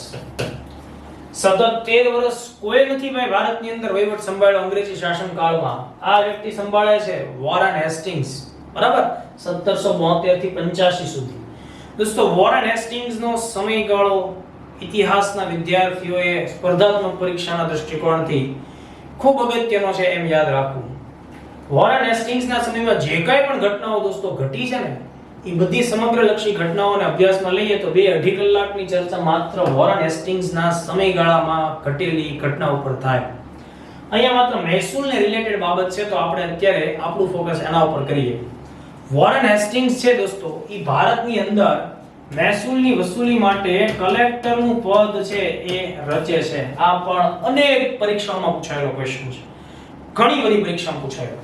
સતત 13 વર્ષ કોઈ નથી ભાઈ ભારતની અંદર વહીવટ સંભાળ્યો અંગ્રેજી શાસનકાળમાં. આ વ્યક્તિ સંભાળે છે વોરન હેસ્ટિંગ્સ, બરાબર, 1772 થી 85 સુધી. દોસ્તો, વોરન હેસ્ટિંગ્સનો સમયગાળો ઇતિહાસના વિદ્યાર્થીઓએ સ્પર્ધાત્મક પરીક્ષાના દૃષ્ટિકોણથી ખૂબ અગત્યનો છે એમ યાદ રાખવું. વોરન હેસ્ટિંગ્સના સમયમાં જે કંઈ પણ ઘટનાઓ દોસ્તો ઘટી છે ને એ બધી સમગ્રલક્ષી ઘટનાઓને અભ્યાસમાં લઈએ તો 2-2.5 કલાકની ચર્ચા માત્ર વોરન હેસ્ટિંગ્સના સમયગાળામાં ઘટેલી ઘટના ઉપર થાય. અહીંયા માત્ર મહેસૂલને રિલેટેડ બાબત છે તો આપણે અત્યારે આપણું ફોકસ એના ઉપર કરીએ. વોરન હેસ્ટિંગ્સ છે દોસ્તો એ ભારતની અંદર મહેસૂલની વસૂલી માટે કલેક્ટરનું પદ છે એ રચે છે. આ પણ અનેક પરીક્ષાઓમાં પૂછાયેલો ક્વેશ્ચન છે. ઘણી બધી પરીક્ષામાં પૂછાયેલો.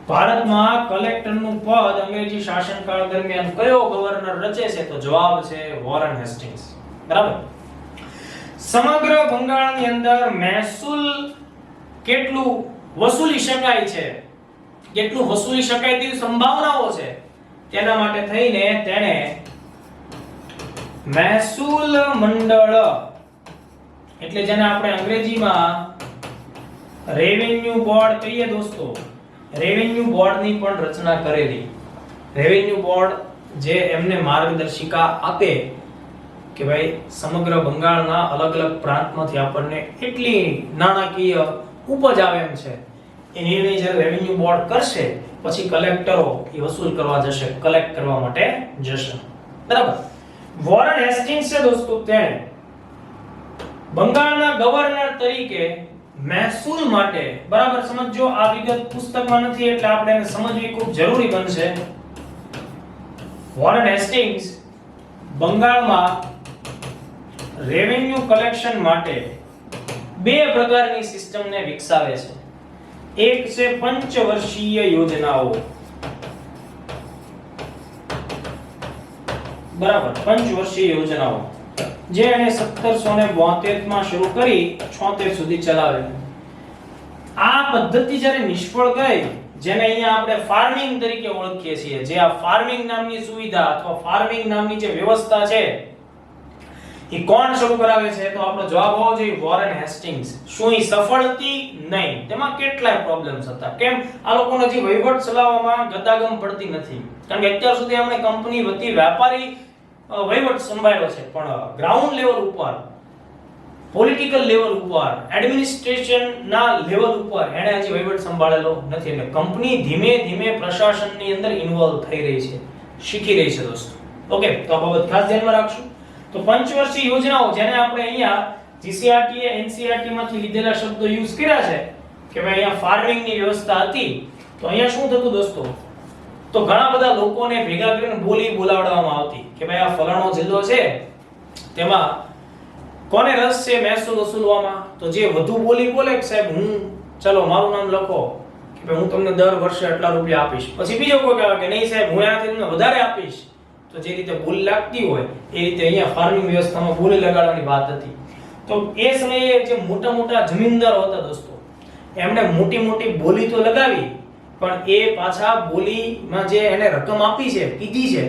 ભારતમાં કલેક્ટરનું પદ અંગ્રેજી શાસનકાળ દરમિયાન કયો ગવર્નર રચે છે તો જવાબ છે વોરન હેસ્ટિંગ્સ. બરાબર. સમગ્ર બંગાળની અંદર મહેસૂલ કેટલું વસૂલી શકાય છે, કેટલું વસૂલી શકાય તેવી સંભાવનાઓ છે તેના માટે થઈને તેણે મહેસૂલ મંડળ એટલે જેને આપણે અંગ્રેજીમાં રેવન્યુ બોર્ડ કહીએ દોસ્તો, રેવન્યુ બોર્ડની પણ રચના કરેલી. રેવન્યુ બોર્ડ જે એમને માર્ગદર્શિકા આપે કે ભાઈ સમગ્ર બંગાળના અલગ અલગ પ્રાંતમાંથી આપણને એટલી નાણાકીય ઉપજ આવે એમ છે એ નિર્ણય જ્યારે રેવન્યુ બોર્ડ કરશે પછી કલેક્ટરો એ વસૂલ કરવા જશે, કલેક્ટ કરવા માટે જશે. બરાબર. વોરન હેસ્ટિંગ્સ છે દોસ્તો તેણે બંગાળના ગવર્નર તરીકે મહેસૂલ માટે, બરાબર સમજો, આ વિગત પુસ્તકમાં નથી એટલે આપણે એને સમજવી ખૂબ જરૂરી બનશે. વોરેન હેસ્ટિંગ્સ બંગાળમાં રેવન્યુ કલેક્શન માટે બે પ્રકારની સિસ્ટમને વિકસાવે છે. એક છે પંચવર્ષીય યોજનાઓ, બરાબર, પંચવર્ષીય યોજનાઓ જે એને 1772 માં શરૂ કરી 76 સુધી ચલાવે. આ પદ્ધતિ જ્યારે નિષ્ફળ ગઈ, જેને અહીંયા આપણે ફાર્મિંગ તરીકે ઓળખીએ છીએ, જે આ ફાર્મિંગ નામની સુવિધા અથવા ફાર્મિંગ નામની જે વ્યવસ્થા છે એ કોણ શરૂ કરાવે છે? તો આપણો જવાબ હોવો જોઈએ વોરેન હેસ્ટિંગ્સ. શું એ સફળ હતી? નહીં. તેમાં કેટલાય પ્રોબ્લેમ્સ હતા. કેમ? આ લોકોને જે વહીવટ ચલાવવામાં ગતાગમ પડતી નથી, કારણ કે અત્યાર સુધી આપણે કંપની વતી વ્યાપારી વહીવટ સંભાળ્યો છે, પણ ગ્રાઉન્ડ લેવલ ઉપર, પોલિટિકલ લેવલ ઉપર, એડમિનિસ્ટ્રેશન ના લેવલ ઉપર એને હજી વહીવટ સંભાળેલો નથી. એટલે કંપની ધીમે ધીમે પ્રશાસનની અંદર ઇન્વોલ્વ થઈ રહી છે, શીખી રહી છે દોસ્તો. ઓકે, તો આ બાબત ખાસ ધ્યાનમાં રાખશું. તો પંચવર્ષીય યોજનાઓ, જેને આપણે અહીંયા જીસીઆરટી એનસીઆરટી માંથી લીધેલા શબ્દો યુઝ કર્યા છે કે ભાઈ અહીંયા ફાર્મિંગ ની વ્યવસ્થા હતી, તો અહીંયા શું થતું દોસ્તો? તો ઘણા બધા લોકોને ભેગા કરીને બોલી બોલાવવામાં આવતી કે ભાઈ આ ફલાણો જિલ્લો છે, તેમાં કોને રસ છે મહેસૂલ વસૂલવામાં? તો જે વધુ બોલી બોલે કે સાહેબ હું, ચલો મારું નામ લખો કે ભાઈ હું તમને દર વર્ષે આટલા રૂપિયા આપીશ. પછી બીજો કોઈ કહેવા કે નહીં સાહેબ હું આનાથી તમને વધારે આપીશ. તો જે રીતે બોલી લાગતી હોય એ રીતે અહીંયા ફાર્મિંગ વ્યવસ્થામાં બોલી લગાડવાની વાત હતી. તો એ સમયે જે મોટા મોટા જમીનદારો હતા દોસ્તો, એમણે મોટી મોટી બોલી તો લગાવી, પણ એ પાછા બોલીમાં જે એને રકમ આપી છે, કીધી છે,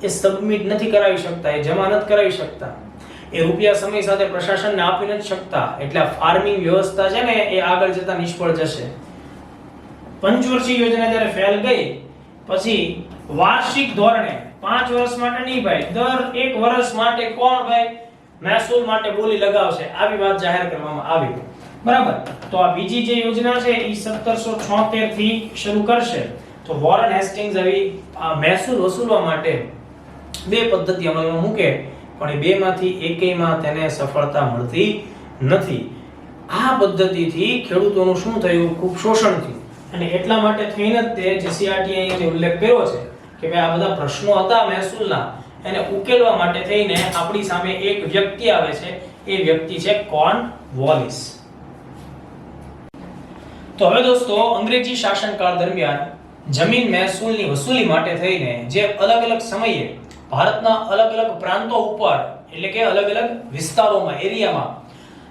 એ સબમિટ નથી કરાવી શકતા, એ જમા નથી કરાવી શકતા, એ રૂપિયા સમય સાથે પ્રશાસનને આપી નથી શકતા. એટલે આ ફાર્મિંગ વ્યવસ્થા છે ને એ આગળ જતા નિષ્ફળ જશે. પંચવર્ષીય યોજના જ્યારે ફેલ ગઈ, પછી વાર્ષિક ધોરણે 5 વર્ષ માટે નહીં ભાઈ, દર 1 વર્ષ માટે કોણ ભાઈ મહેસૂલ માટે બોલી લગાવશે, આવી વાત જાહેર કરવામાં આવી. બરાબર. તો આ બીજી જે યોજના છે એ 1776 થી શરૂ કરશે. તો વોરેન હેસ્ટિંગ્સ આવી આ મહેસૂલ વસૂલવા માટે બે પદ્ધતિ અમલમાં મૂકે, પણ એ બેમાંથી એકયમાં તેને સફળતા મળતી નથી. આ પદ્ધતિથી ખેડૂતોનું શું થયું? ખૂબ શોષણ થયું. અને એટલા માટે થઈને જ તે જીસીઆરટી અહીંયા જે ઉલ્લેખ કર્યો છે કે ભાઈ આ બધા પ્રશ્નો હતા મહેસૂલના, એને ઉકેલવા માટે થઈને આપણી સામે એક વ્યક્તિ આવે છે. એ વ્યક્તિ છે કોર્નવોલિસ. તો હવે દોસ્તો, અંગ્રેજી શાસનકાળ દરમિયાન જમીન મહેસૂલની વસૂલી માટે થઈને જે અલગ અલગ સમયે ભારતના અલગ અલગ પ્રાંતો ઉપર, એટલે કે અલગ અલગ વિસ્તારોમાં, એરિયામાં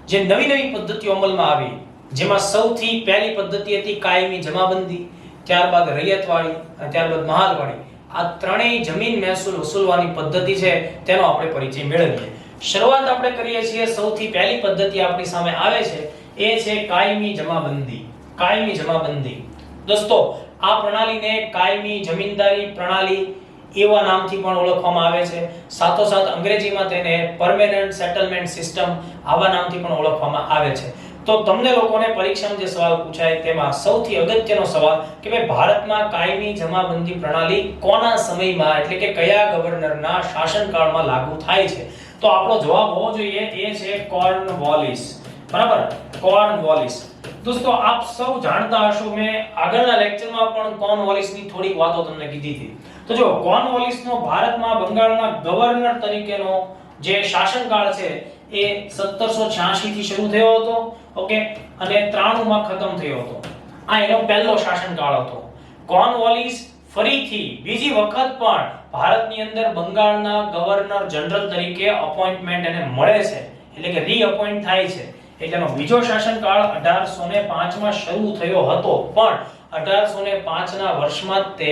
જે નવી નવી પદ્ધતિઓ અમલમાં આવી, જેમાં સૌથી પહેલી પદ્ધતિ હતી કાયમી જમાબંધી, ત્યારબાદ રૈયતવાળી અને ત્યારબાદ મહાલવાળી. આ ત્રણેય જમીન મહેસૂલ વસૂલવાની પદ્ધતિ છે, તેનો આપણે પરિચય મેળવીએ. શરૂઆત આપણે કરીએ છીએ, સૌથી પહેલી પદ્ધતિ આપણી સામે આવે છે એ છે કાયમી જમાબંધી. કાયમી જમાબંધી દોસ્તો, આ પ્રણાલીને કાયમી જમીનદારી પ્રણાલી એવા નામથી પણ ઓળખવામાં આવે છે. સાથોસાથ અંગ્રેજીમાં તેને પરમેનન્ટ સેટલમેન્ટ સિસ્ટમ આવા નામથી પણ ઓળખવામાં આવે છે. તો તમને લોકોને પરીક્ષામાં જે સવાલ પૂછાય તેમાં સૌથી અગત્યનો સવાલ કે ભાઈ ભારતમાં કાયમી જમાબંધી પ્રણાલી કોના સમયમાં, એટલે કે કયા ગવર્નરના શાસનકાળમાં લાગુ થાય છે? તો આપણો જવાબ હોવો જોઈએ એ છે કોર્નવોલિસ. બરાબર, કોર્નવોલિસ. દોસ્તો, આપ સૌ જાણતા હશો, મેં આગળના લેક્ચરમાં પણ કોર્નવોલિસની થોડીક વાતો તમને કીધી હતી. તો જો કોર્નવોલિસનો ભારતમાં બંગાળના ગવર્નર તરીકેનો જે શાસનકાળ છે એ 1786 થી શરૂ થયો હતો, ઓકે, અને 93 માં ખતમ થયો હતો. આ એનો પહેલો શાસનકાળ હતો. કોર્નવોલિસ ફરીથી બીજી વખત પણ ભારતની અંદર બંગાળના ગવર્નર જનરલ તરીકે અપોઇન્ટમેન્ટ એને મળે છે, એટલે કે રીઅપોઇન્ટ થાય છે. એટલેનો બીજો શાસનકાળ 1805 માં શરૂ થયો હતો, પણ 1805 ના વર્ષમાં તે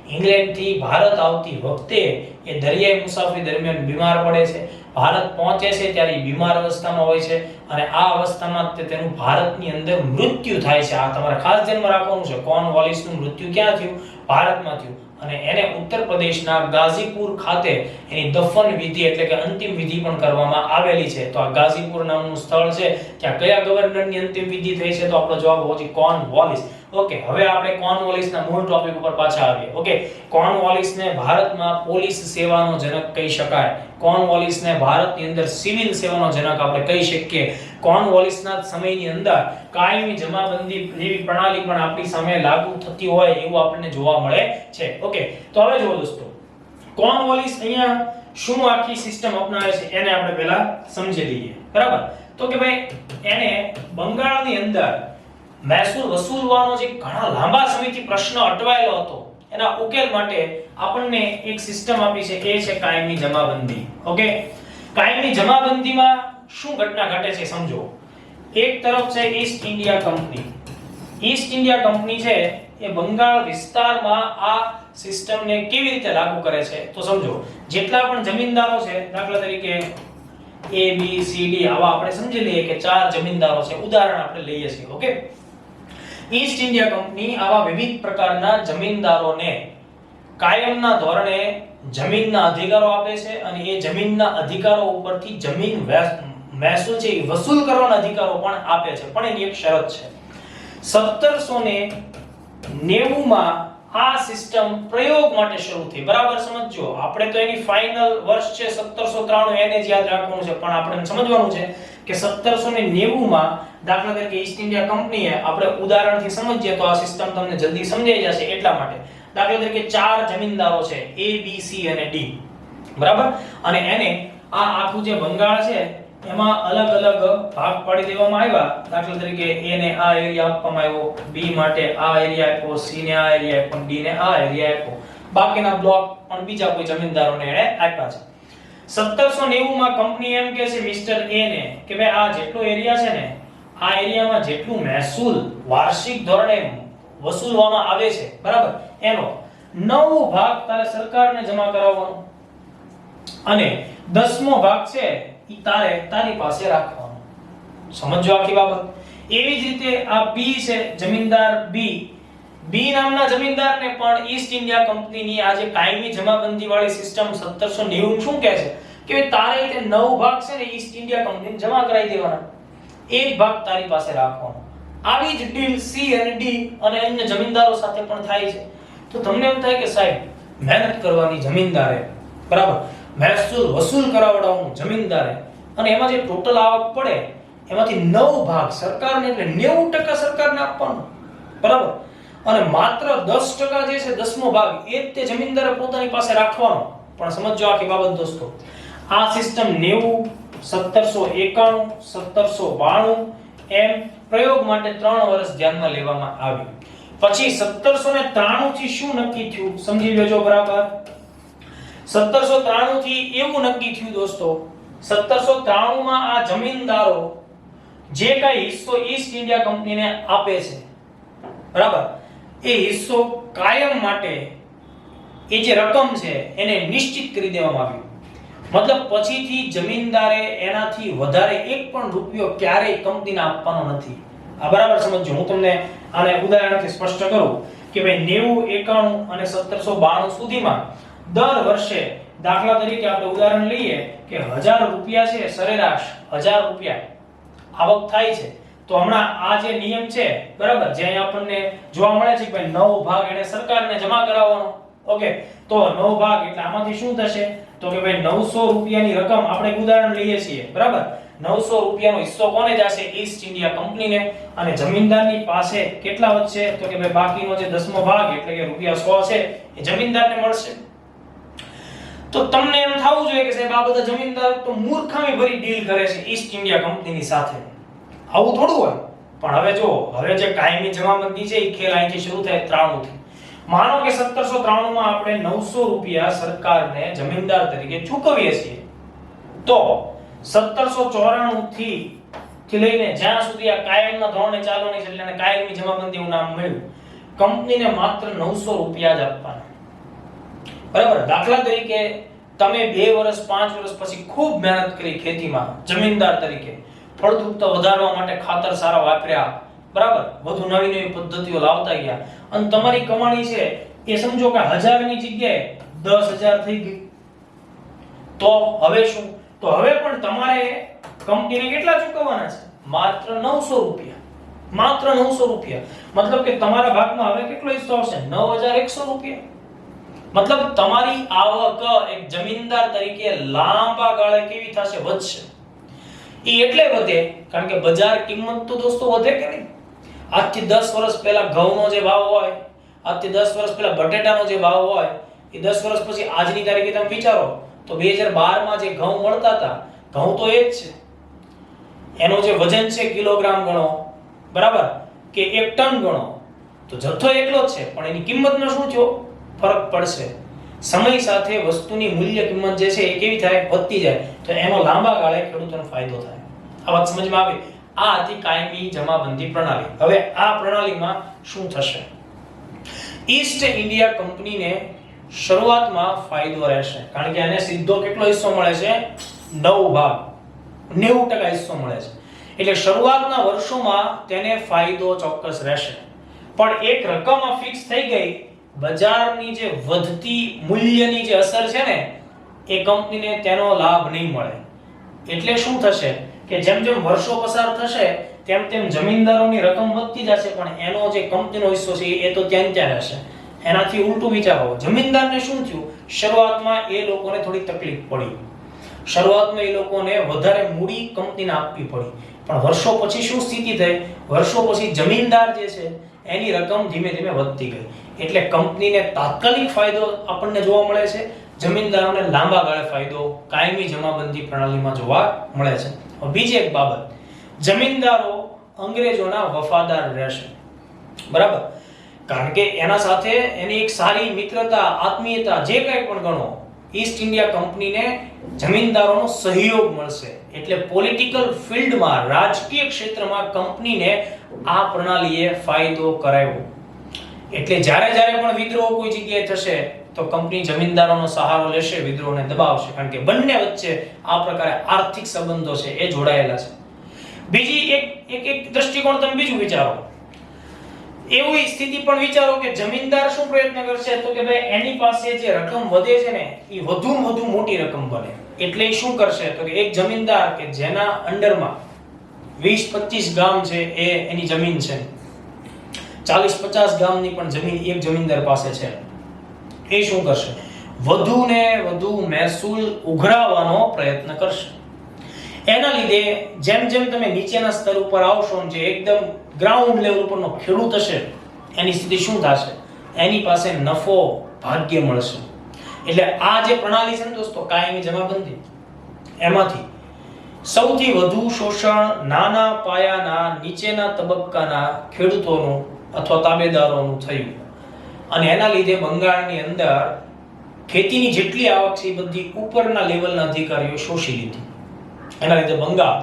ઇંગ્લેન્ડથી ભારત આવતી વખતે એ દરિયાઈ મુસાફરી દરમિયાન બીમાર પડે છે. ભારત પહોંચે છે ત્યારે બીમાર અવસ્થામાં હોય છે અને આ અવસ્થામાં તેનું ભારતની અંદર મૃત્યુ થાય છે. આ તમારે ખાસ ધ્યાનમાં રાખવાનું છે. કોર્નવોલિસનું મૃત્યુ ક્યાં થયું? ભારતમાં થયું. અને એને ઉત્તર પ્રદેશના ગાઝીપુર ખાતે એની દફન વિધિ એટલે કે અંતિમ વિધિ પણ કરવામાં આવેલી છે. તો આ ગાઝીપુર નામનું સ્થળ છે ત્યાં કયા ગવર્નરની અંતિમ વિધિ થઈ છે? તો આપણો જવાબ હોવો જોઈએ કોર્નવાલિસ. ઓકે, હવે આપણે કોર્નવાલિસના મૂળ ટોપિક ઉપર પાછા આવીએ. ઓકે, કોર્નવાલિસને ભારતમાં પોલીસ સેવાનો જનક કહી શકાય. કોર્નવાલિસને ભારતની અંદર સિવિલ સેવાનો જનક આપણે કહી શકીએ. કોર્નવાલિસના સમયની અંદર કાયમી જમાબંધી જેવી પ્રણાલી પણ આપણી સામે લાગુ થતી હોય એવું આપણને જોવા મળે છે. ઓકે, તો હવે જુઓ દોસ્તો, કોર્નવાલિસ અહીંયા શું આખી સિસ્ટમ અપનાવે છે એને આપણે પહેલા સમજી લઈએ. બરાબર? તો કે ભાઈ એને બંગાળની અંદર મહેસૂલ વસૂલવાનો જે ઘણા લાંબા સમયથી પ્રશ્ન અટવાયેલો હતો એના ઉકેલ માટે આપણને એક સિસ્ટમ આપી છે, એ છે કાયમી જમાબંધી. ઓકે, કાયમી જમાબંધીમાં શું ઘટના ઘટે છે સમજો. એક તરફ છે East India company. East India company છે એ બંગાળ વિસ્તારમાં આ સિસ્ટમને કેવી રીતે લાગુ કરે છે તો સમજો. જેટલા પણ જમીનદારો છે, દાખલા તરીકે A B C D આવા આપણે સમજી લઈએ કે 4 જમીનદારો છે, ઉદાહરણ આપણે લઈએ છીએ. ઓકે, ઈસ્ટ ઇન્ડિયા કંપની આવા વિવિધ પ્રકારના જમીનદારોને કાયમના ધોરણે જમીનના અધિકારો આપે છે અને એ જમીનના અધિકારો ઉપરથી જમીન મહેસૂલ છે એ વસૂલ કરવાના અધિકારો પણ આપે છે. પણ એની એક શરત છે. 1790 માં આ સિસ્ટમ પ્રયોગ માટે શરૂ થઈ. બરાબર સમજજો, આપણે તો એની ફાઇનલ વર્ષ છે 1793 એને જ યાદ રાખવાનું છે, પણ આપણે સમજવાનું છે કે 1790 માં દાખલા તરીકે ઈસ્ટ ઇન્ડિયા કંપનીએ, આપણે ઉદાહરણથી સમજીએ તો આ સિસ્ટમ તમને જલ્દી સમજાઈ જશે એટલા માટે. દાખલા તરીકે 4 જમીનદારો છે A B C અને D. બરાબર? અને એને આ આખું જે બંગાળ છે એમાં અલગ અલગ ભાગ પાડી દેવામાં આવ્યા. દાખલા તરીકે A ને આ એરિયા આપવામાં આવ્યો, B માટે આ એરિયા આપ્યો, C ને આ એરિયા આપ્યો, D ને આ એરિયા આપ્યો. બાકીના બ્લોક પણ બીજા કોઈ જમીનદારોને એને આપ્યા છે. 1790 માં કંપની એમ કહે છે મિસ્ટર A ને કે ભાઈ આ જેટલો એરિયા છે ને, આ એરિયામાં જેટલું મહેસૂલ વાર્ષિક ધોરણે વસૂલવામાં આવે છે, બરાબર, એનો 9 ભાગ તારે સરકારને જમા કરાવવાનો અને 10મો ભાગ છે ઈ તારી પાસે રાખવાનો. સમજો આખી બાબત. એવી જ રીતે આ B છે, જમીનદાર B નામના જમીનદારને પણ ઈસ્ટ ઇન્ડિયા કંપનીની આ જે કાયમી જમાબંધી વાળી સિસ્ટમ 1790 શું કહે છે કે તારે તે 9 ભાગ છે ને ઈસ્ટ ઇન્ડિયા કંપનીને જમા કરાવી દેવાના, એક ભાગ તારી પાસે રાખવાનો. આવી જ ડીલ C અને D અને અન્ય જમીનદારો સાથે પણ થાય છે. તો તમને એમ થાય કે સાહેબ મહેનત કરવાની જમીનદારે, બરાબર, મહેસૂલ વસૂલ કરાવડાવવાનું જમીનદારે, અને એમાં જે ટોટલ આવક પડે એમાંથી 9 ભાગ સરકારને એટલે 90% સરકારને આપવાનો, બરાબર, અને માત્ર 10% જે છે 10મો ભાગ એ જ તે જમીનદારે પોતાની પાસે રાખવાનો. પણ સમજો આખી બાબત દોસ્તો, આ સિસ્ટમ 90, 1791, 1792 એમ પ્રયોગ માટે 3 વર્ષ ધ્યાનમાં લેવામાં આવી. પછી 1793 થી શું નક્કી થયું સમજી લેજો. બરાબર, 1793 થી એવું નક્કી થયું દોસ્તો, 1793 માં આ જમીનદારો જે કઈ હિસ્સો ઈસ્ટ ઇન્ડિયા કંપનીને આપે છે, બરાબર, એ હિસ્સો કાયમ માટે એ જે રકમ છે એને નિશ્ચિત કરી દેવામાં આવી. મતલબ પછીથી જમીનદારે એનાથી વધારે એક પણ રૂપિયો ક્યારેય કંપનીને આપવાનો નથી. આ બરાબર સમજો. હું તમને આને ઉદાહરણથી સ્પષ્ટ કરું કે ભાઈ 90, 91 અને 1792 સુધીમાં દર વર્ષે દાખલા તરીકે આપણે ઉદાહરણ લઈએ કે 1000 રૂપિયા છે, સરેરાશ 1000 રૂપિયા આવક થાય છે. તો હમણાં આ જે નિયમ છે, બરાબર, જે અહીંયા આપણને જોવા મળે છે કે ભાઈ 9 ભાગ એને સરકારને જમા કરાવવાનો. ઓકે, તો 9 ભાગ એટલે આમાંથી શું થશે તો કે ભાઈ 900 રૂપિયાની રકમ આપણે એક ઉદાહરણ લઈએ છીએ, બરાબર, 900 રૂપિયાનો હિસ્સો કોને જશે? ઈસ્ટ ઇન્ડિયા કંપનીને. અને જમીનદારની પાસે કેટલા વધશે તો કે ભાઈ બાકીનો જે 10મો ભાગ એટલે કે રૂપિયા 100 છે એ જમીનદારને મળશે. તો તમને એમ થવું જોઈએ કે સાહેબ આ બધા જમીનદાર તો મૂર્ખામી ભરી ડીલ કરે છે ઈસ્ટ ઇન્ડિયા કંપનીની સાથે. આવું થોડું હોય. પણ હવે જો, હવે જે કાયમી જમાબંધી છે એ ખેલ અહીંથી શરૂ થાય 93 થી. માનો કે 1793 માં આપણે 900 રૂપિયા સરકારને જમીનદાર તરીકે ચૂકવીએ છીએ, તો 1794 થી લઈને જ્યાં સુધી આ કાયમના ધોરણે ચાલવાની છે એટલે કાયમી જમાબંધીનું નામ મળ્યું, કંપનીને માત્ર 900 રૂપિયા જ આપવાના. બરાબર, દાખલા તરીકે તમે 2 વર્ષ 5 વર્ષ પછી ખૂબ મહેનત કરી ખેતીમાં જમીનદાર તરીકે, ફળદ્રુપતા વધારવા માટે ખાતર સારા વાપર્યા, બરાબર, વધુ નવી નવી પદ્ધતિઓ લાવતા ગયા અને તમારી કમાણી છે એ સમજો કે 1000 ની જગ્યાએ 10000 થઈ ગઈ. તો હવે શું? તો હવે પણ તમારે કંપનીને કેટલા ચૂકવવાના છે? માત્ર 900 રૂપિયા. માત્ર 900 રૂપિયા. મતલબ કે તમારા ભાગમાં હવે કેટલો હિસ્સો આવશે? 9100 રૂપિયા. મતલબ તમારી આવક એક જમીનદાર તરીકે લાંબા ગાળે કેવી થશે? વધશે. એ એટલે વધે કારણ કે બજાર કિંમત તો દોસ્તો વધે કે નહીં? આજથી 10 વર્ષ પહેલા ઘઉંનો જે ભાવ હોય, આજથી 10 વર્ષ પહેલા બટેટાનો જે ભાવ હોય, એ 10 વર્ષ પછી આજની તારીખે તમે વિચારો તો 2012 માં જે ઘઉં મળતા હતા, ઘઉં તો એ જ છે. એનો જે વજન છે કિલોગ્રામ ગણો, બરાબર, કે 1 ટન ગણો, તો જથ્થો એટલો જ છે, પણ એની કિંમતમાં શું થયો? ફરક પડશે. સમય સાથે વસ્તુની મૂલ્ય કિંમત જે છે એ કેવી થાય? વધતી જાય. તો એનો લાંબા ગાળે ખેડૂતોને ફાયદો થાય. આ વાત સમજમાં આવી? આ હતી કાયમી જમાબંધી પ્રણાલી. હવે આ પ્રણાલીમાં શું થશે? ઈસ્ટ ઇન્ડિયા કંપનીને શરૂઆતમાં ફાયદો રહેશે કારણ કે એને સીધો કેટલો હિસ્સો મળે છે? 9 ભાગ, 90% હિસ્સો મળે છે. એટલે શરૂઆતના વર્ષોમાં તેને ફાયદો ચોક્કસ રહેશે. પણ એક રકમ ફિક્સ થઈ ગઈ, બજારની જે વધતી મૂલ્યની જે અસર છે ને, એ કંપનીને તેનો લાભ નહીં મળે. એટલે શું થશે કે જેમ જેમ વર્ષો પસાર થશે તેમ તેમ જમીનદારોની રકમ વધતી જશે, પણ એનો જે કંપનીનો હિસ્સો છે એ તો ત્યાં ત્યાં રહેશે. એનાથી ઉલટું વિચારો, જમીનદારને શું થયું? શરૂઆતમાં એ લોકોને થોડી તકલીફ પડી. શરૂઆતમાં એ લોકોને વધારે મૂડી કંપનીને આપવી પડી. પણ વર્ષો પછી શું સ્થિતિ થઈ? વર્ષો પછી જમીનદાર જે છે એની રકમ ધીમે ધીમે વધતી ગઈ. એટલે કંપનીને તાત્કાલિક ફાયદો આપણને જોવા મળે છે, જમીનદારોને લાંબા ગાળે ફાયદો કાયમી જમાબંધી પ્રણાલીમાં જોવા મળે છે. હવે બીજી એક બાબત, જમીનદારો અંગ્રેજોના વફાદાર રહેશે. બરાબર, કારણ કે એના સાથે એની એક સારી મિત્રતા, આત્મીયતા, જે કંઈ પણ ગણો, ઈસ્ટ ઇન્ડિયા કંપનીને જમીનદારોનો સહયોગ મળશે. એટલે પોલિટિકલ ફિલ્ડમાં, રાજકીય ક્ષેત્રમાં કંપનીને આ પ્રણાલીએ ફાયદો કરાવ્યો. એટલે જ્યારે જ્યારે પણ વિદ્રોહ કોઈ જગ્યાએ થશે તો કંપની જમીનદારોનો સહારો લેશે, વિદ્રોહને દબાવશે, કારણ કે બંને વચ્ચે આ પ્રકારે આર્થિક સંબંધો છે એ જોડાયેલા છે. બીજી એક દ્રષ્ટિકોણ તમે બીજું વિચારો, એવી સ્થિતિ પણ વિચારો કે જમીનદાર શું પ્રયત્ન કરશે? તો કે ભાઈ એની પાસે જે રકમ વધે છે ને એ વધુમાં વધુ મોટી રકમ બને. એટલે એ શું કરશે? તો કે એક જમીનદાર કે જેના અંડરમાં 20-25 ગામ છે એ એની જમીન છે, 40-50 ગામની પણ જમીન એક જમીનદાર પાસે છે, એ શું કરશે? વધુ ને વધુ મહેસૂલ ઉઘરાવવાનો પ્રયત્ન કરશે. એના લીધે જેમ જેમ તમે નીચેના સ્તર ઉપર આવશો, જે એકદમ ગ્રાઉન્ડ લેવલ ઉપરનો ખેડૂત હશે, એની સ્થિતિ શું થશે? એની પાસે નફો ભાગ્ય મળશે. એટલે આ જે પ્રણાલી છે ને દોસ્તો, કાયમી જમાબંધી, એમાંથી સૌથી વધુ શોષણ નાના પાયાના નીચેના તબક્કાના ખેડૂતોનું અથવા તાબેદારોનું થયું. અને એના લીધે બંગાળની અંદર ખેતીની જેટલી આવક છે એ બધી ઉપરના લેવલના અધિકારીઓ શોષી લીધી. એના લીધે બંગાળ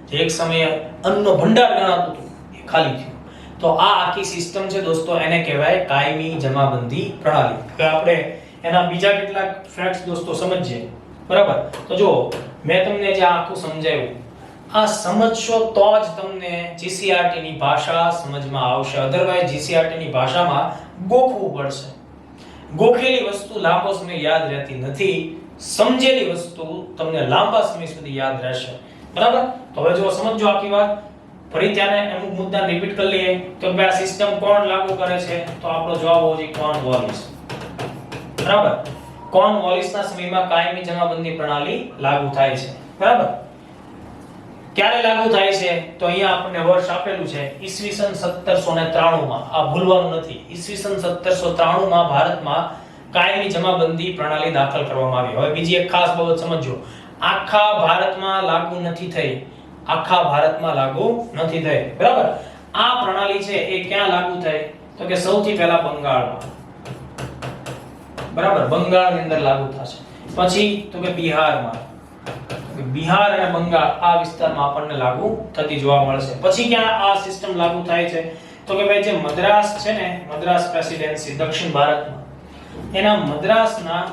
જે એક સમયે અન્નનો ભંડાર ગણાતું હતું એ ખાલી થયું. તો આ આખી સિસ્ટમ છે દોસ્તો, એને કહેવાય કાયમી જમાબંધી પ્રણાલી. હવે આપણે એના બીજા કેટલાક ફેક્ટ્સ દોસ્તો સમજીએ. બરાબર, તો જો મેં તમને જે આખું સમજાવ્યું, આ સમજશો તો જ તમને જીસીઆરટી ની ભાષા સમજમાં આવશે. અધરવાઇઝ જીસીઆરટી ની ભાષામાં ગોખવું પડશે. ગોખેલી વસ્તુ લાંબો સમય યાદ રહેતી નથી, સમજેલી વસ્તુ તમને લાંબા સમય સુધી યાદ રહેશે. બરાબર, તો હવે જો સમજો આખી વાત. ફરી ત્યાંને અમુક મુદ્દા રિપીટ કરી લઈએ. તો આ સિસ્ટમ કોણ લાગુ કરે છે? તો આપણો જવાબ હોવો જોઈએ કોર્નવોલિસ. બરાબર, કોર્નવોલિસના સમયમાં કાયમી જમાબંધી પ્રણાલી લાગુ થાય છે. બરાબર, ક્યારે લાગુ થાય છે? તો અહીંયા આપણને વર્ષ આપેલું છે ઈસવીસન 1793 માં. આ ભૂલવાનું નથી. ઈસવીસન 1793 માં ભારતમાં કાયમી જમાબંધી પ્રણાલી દાખલ કરવામાં આવી. હવે બીજી એક ખાસ બાબત સમજો, આખા ભારતમાં લાગુ નથી થઈ. આખા ભારતમાં લાગુ નથી થઈ. બરાબર, આ પ્રણાલી છે એ ક્યાં લાગુ થઈ? તો કે સૌથી પહેલા બંગાળમાં. બરાબર, બંગાળની અંદર લાગુ થશે. પછી તો કે બિહારમાં. બિહાર અને બંગાળ આ વિસ્તારમાં આપણને લાગુ થતી જોવા મળશે. પછી ક્યાં આ સિસ્ટમ લાગુ થાય છે? તો કે ભાઈ જે મદ્રાસ છે ને, મદ્રાસ પ્રેસિડેન્સી દક્ષિણ ભારતમાં, એના મદ્રાસના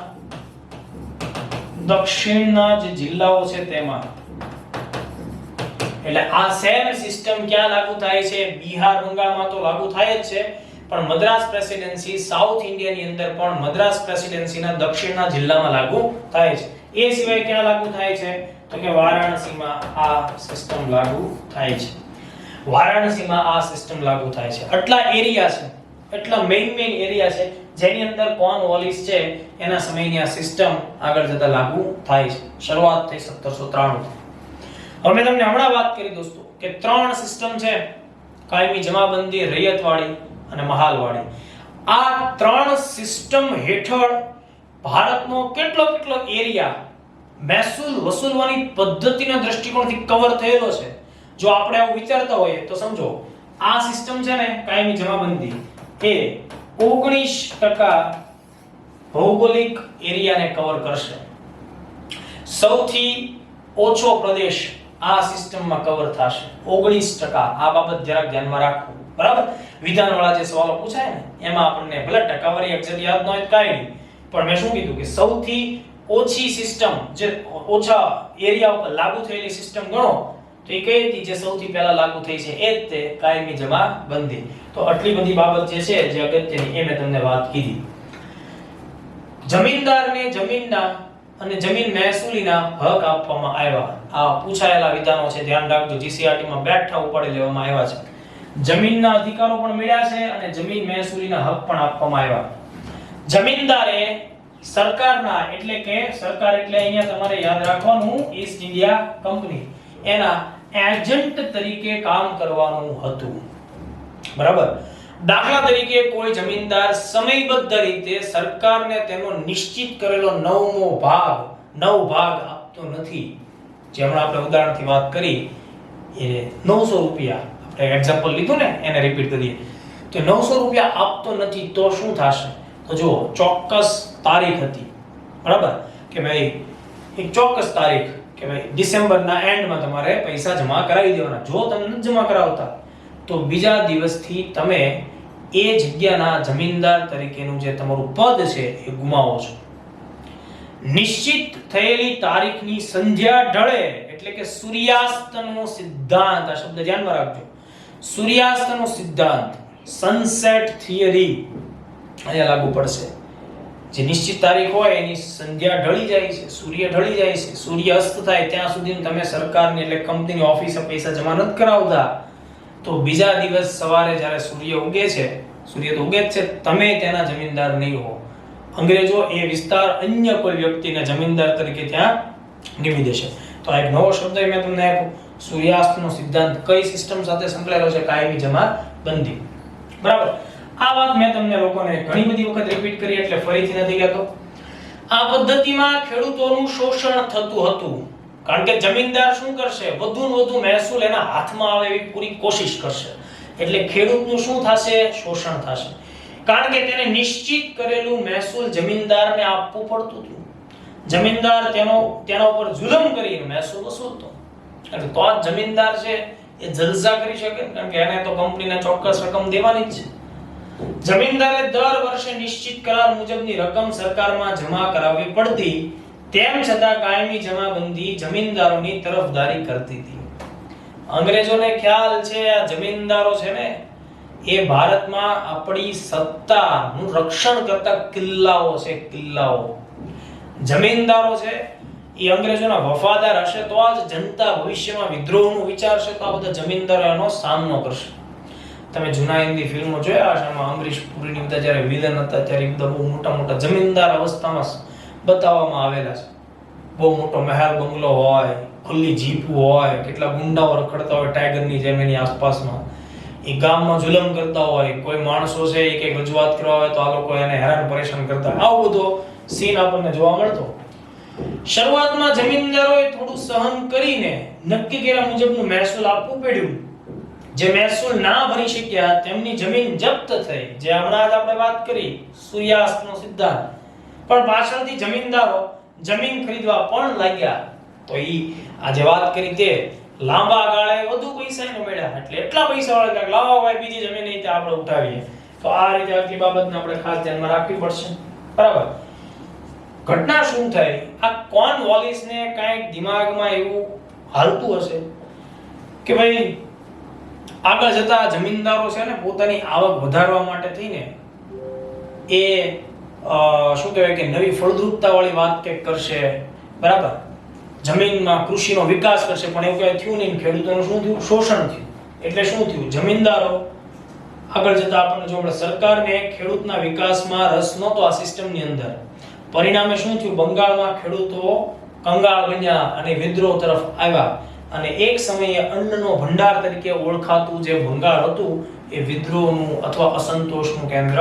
દક્ષિણના જે જિલ્લાઓ છે તેમાં. એટલે આ સેમ સિસ્ટમ ક્યાં લાગુ થાય છે? બિહાર બંગાળમાં તો લાગુ થાય જ છે, પણ મદ્રાસ પ્રેસિડેન્સી સાઉથ ઇન્ડિયાની અંદર પણ મદ્રાસ પ્રેસિડેન્સીના દક્ષિણના જિલ્લામાં લાગુ થાય છે. એ સિવાય ક્યાં લાગુ થાય છે તો કે વારાણસીમાં આ સિસ્ટમ લાગુ થાય છે. વારાણસીમાં આ સિસ્ટમ લાગુ થાય છે. આટલા એરિયા છે, એટલા મેઇન એરિયા છે જેની અંદર કોર્નવોલિસ છે એના સમયની આ સિસ્ટમ આગળ જતા લાગુ થાય છે. શરૂઆત થઈ 1793 થી. હવે મેં તમને હમણાં વાત કરી દોસ્તો કે ત્રણ સિસ્ટમ છે, કાયમી જમાબંધી, રૈયતવાડી અને મહાલવાડી. આ ત્રણ સિસ્ટમ હેઠળ ભારતનો કેટલો એરિયા મહેસૂલ વસૂલવાની પદ્ધતિના દૃષ્ટિકોણથી કવર થયેલો છે. જો આપણે આવું વિચારતા હોઈએ તો સમજો આ સિસ્ટમ છે ને કાયમી જમાબંધી એ 19% ભૌગોલિક એરિયાને કવર કરશે. સૌથી ઓછો પ્રદેશ આ સિસ્ટમમાં કવર થશે 19%. આ બાબત જરાક ધ્યાનમાં રાખવું, બરાબર? વિધાનવાળા જે સવાલો પૂછાય ને એમાં આપણને ભલે ટકાવારી એક્ઝેક્ટ યાદ ન હોય કાઈ નહીં, પણ મેં શું કીધું કે સૌથી ઓછી સિસ્ટમ જે ઓછા એરિયા ઉપર લાગુ થયેલી સિસ્ટમ ગણો તો એ કઈ હતી જે સૌથી પહેલા લાગુ થઈ છે? એ જ તે કાયમી જમાબંધી. તો આટલી બધી બાબત જે છે જે અગત્યની એ મેં તમને વાત કીધી. જમીનદારને જમીનના અને જમીન મહેસૂલીના હક આપવામાં આવ્યા. આ પૂછાયેલા વિધાનો છે, ધ્યાન રાખજો. જીસીઆરટી માં બેઠા ઉપાડી લેવામાં આવ્યા છે. જમીનના અધિકારો પણ મળ્યા છે અને જમીન મહેસૂલીના હક પણ આપવામાં આવ્યા. જમીનદારે સરકારના એટલે કે સરકાર એટલે અહીંયા તમારે યાદ રાખવાનું ઈસ્ટ ઇન્ડિયા કંપની એના એજન્ટ તરીકે કામ કરવાનું હતું, બરાબર? દાખલા તરીકે કોઈ જમીનદાર સમયબદ્ધ રીતે સરકારને તેનો નિશ્ચિત કરેલો 9મો ભાગ આપતો નથી. જે હમણાં આપણે ઉદાહરણથી વાત કરી એ 900 રૂપિયા આપણે એક્ઝામ્પલ લીધું ને એને રિપીટ કરીએ તો 900 રૂપિયા આપતો નથી તો શું થશે? તો જો ચોક્કસ તારીખ હતી, બરાબર? કે ભાઈ એક ચોક્કસ તારીખ કે ભાઈ ડિસેમ્બરના એન્ડમાં તમારે પૈસા જમા કરાવી દેવાના. જો તમે ન જમા કરાવતા તો બીજા દિવસથી તમે એ જગ્યાના જમીનદાર તરીકેનું જે તમારું પદ છે એ ગુમાવો છો. નિશ્ચિત થયેલી તારીખની સંધ્યા ઢળે એટલે કે સૂર્યાસ્તનો સિદ્ધાંત, આ શબ્દ ધ્યાનમાં રાખજો. સૂર્યાસ્તનો સિદ્ધાંત, સનસેટ થિયરી અહીંયા લાગુ પડશે. જે નિશ્ચિત તારીખ હોય એની સંધ્યા ઢળી જાય છે, સૂર્ય ઢળી જાય છે, સૂર્ય અસ્ત થાય ત્યાં સુધી તમે સરકારની એટલે કંપનીની ઓફિસે પૈસા જમા નથી કરાવતા તો બીજા દિવસ સવારે જ્યારે સૂર્ય ઉગે છે, સૂર્ય તો ઉગે જ છે, તમે તેના જમીનદાર નહીં હો. અંગ્રેજો એ વિસ્તાર અન્ય કોઈ વ્યક્તિને જમીનદાર તરીકે ત્યાં નિમી દેશે. તો આ એક નવો શબ્દ મેં તમને આપ્યો. સૂર્યાસ્તનો સિદ્ધાંત કઈ સિસ્ટમ સાથે સંકળાયેલો છે? કાયમી જમાબંધી, બરાબર? આ વાત મેં તમને લોકોને ઘણી બધી વખત રિપીટ કરી એટલે ફરીથી નથી કહેતો. આ પદ્ધતિમાં ખેડૂતોનું શોષણ થતું હતું કારણ કે જમીનદાર શું કરશે? વધુ મહેસૂલ એના હાથમાં આવે એવી પૂરી કોશિશ કરશે. એટલે ખેડૂતનું શું થશે? શોષણ થશે. કારણ કે તેને નિશ્ચિત કરેલું મહેસૂલ જમીનદારને આપવું પડતું હતું. જમીનદાર તેના ઉપર જુલમ કરીને મહેસૂલ વસૂલતો. એટલે તો આ જમીનદાર છે એ જલસા કરી શકે કારણ કે એને તો કંપનીને ચોક્કસ રકમ દેવાની જ છે. જમીનદારે દર વર્ષે નિશ્ચિત કરાર મુજબની રકમ સરકારમાં જમા કરાવવી પડતી. તેમ છતાં કાયમી જમાબંધી જમીનદારોની તરફદારી કરતી હતી. અંગ્રેજોને ખ્યાલ છે આ જમીનદારો છે ને એ ભારતમાં આપણી સત્તાનું રક્ષણ કરતા કિલ્લાઓ છે, કિલ્લાઓ. જમીનદારો છે એ અંગ્રેજોના વફાદાર હશે તો આ જનતા ભવિષ્યમાં વિદ્રોહનું વિચારશે તો આ બધા જમીનદારો એનો સામનો કરશે. તમે જૂના હિન્દી ફિલ્મો જોયા હશે, એમાં અમરીશ પુરીની બધા જ્યારે વિલન હતા ત્યારે બધા બહુ મોટા જમીનદાર અવસ્થામાં બતાવવામાં આવેલા છે. બહુ મોટો મહેલ બંગલો હોય, ખુલ્લી જીપો હોય, કેટલા ગુંડાઓ રખડતા હોય ટાઈગરની જેમ એની આસપાસમાં. એ ગામમાં જુલમ કરતા હોય, કોઈ માણસો છે એ કંઈક રજૂઆત કરવા હોય તો આ લોકો એને હેરાન પરેશાન કરતા. આવો બધો સીન આપણને જોવા મળતો. શરૂઆતમાં જમીનદારોએ થોડું સહન કરીને નક્કી કર્યા મુજબનું મહેસૂલ આપવું પડ્યું. જે મહેસૂલ ના ભરી શક્યા તેમની જમીન જપ્ત થઈ. જે હમણાં જ આપણે વાત કરી સૂર્યાસ્તનો સિદ્ધાંત. પણ પાછળથી જમીનદારો જમીન ખરીદવા પણ લાગ્યા. તો આ જે વાત કરી તે લાંબા ગાળે વધુ પૈસા એને મળ્યા. એટલે એટલા પૈસા વાળા કે લાવો ભાઈ બીજી જમીન નહીં આપણે ઉઠાવીએ. તો આ રીતે આટલી બાબતને આપણે ખાસ ધ્યાનમાં રાખવી પડશે, બરાબર? ઘટના શું થઈ? આ કોર્નવોલિસને કાંઈક દિમાગમાં એવું હાલતું હશે કે ભાઈ આગળ જતા જમીનદારો છે ને પોતાની આવક વધારવા માટે થઈને એ શું કહેવાય કે નવી ફળદ્રુપતા વાળી વાત કંઈક કરશે, બરાબર, જમીનમાં કૃષિનો વિકાસ કરશે, પણ એવું કઈ થયું નહીં. ખેડૂતોનું શું થયું? શોષણ થયું. એટલે શું થયું? જમીનદારો આગળ જતા આપણને જો આપણે સરકારને ખેડૂતના વિકાસમાં રસ નહોતો આ સિસ્ટમની અંદર. પરિણામે શું થયું? બંગાળમાં ખેડૂતો કંગાળ બન્યા અને વિદ્રોહ તરફ આવ્યા અને એક સમયે અન્નનો ભંડાર તરીકે ઓળખાતું જે બંગાળ હતું એ વિદ્રોહનું અથવા અસંતોષનું કેન્દ્ર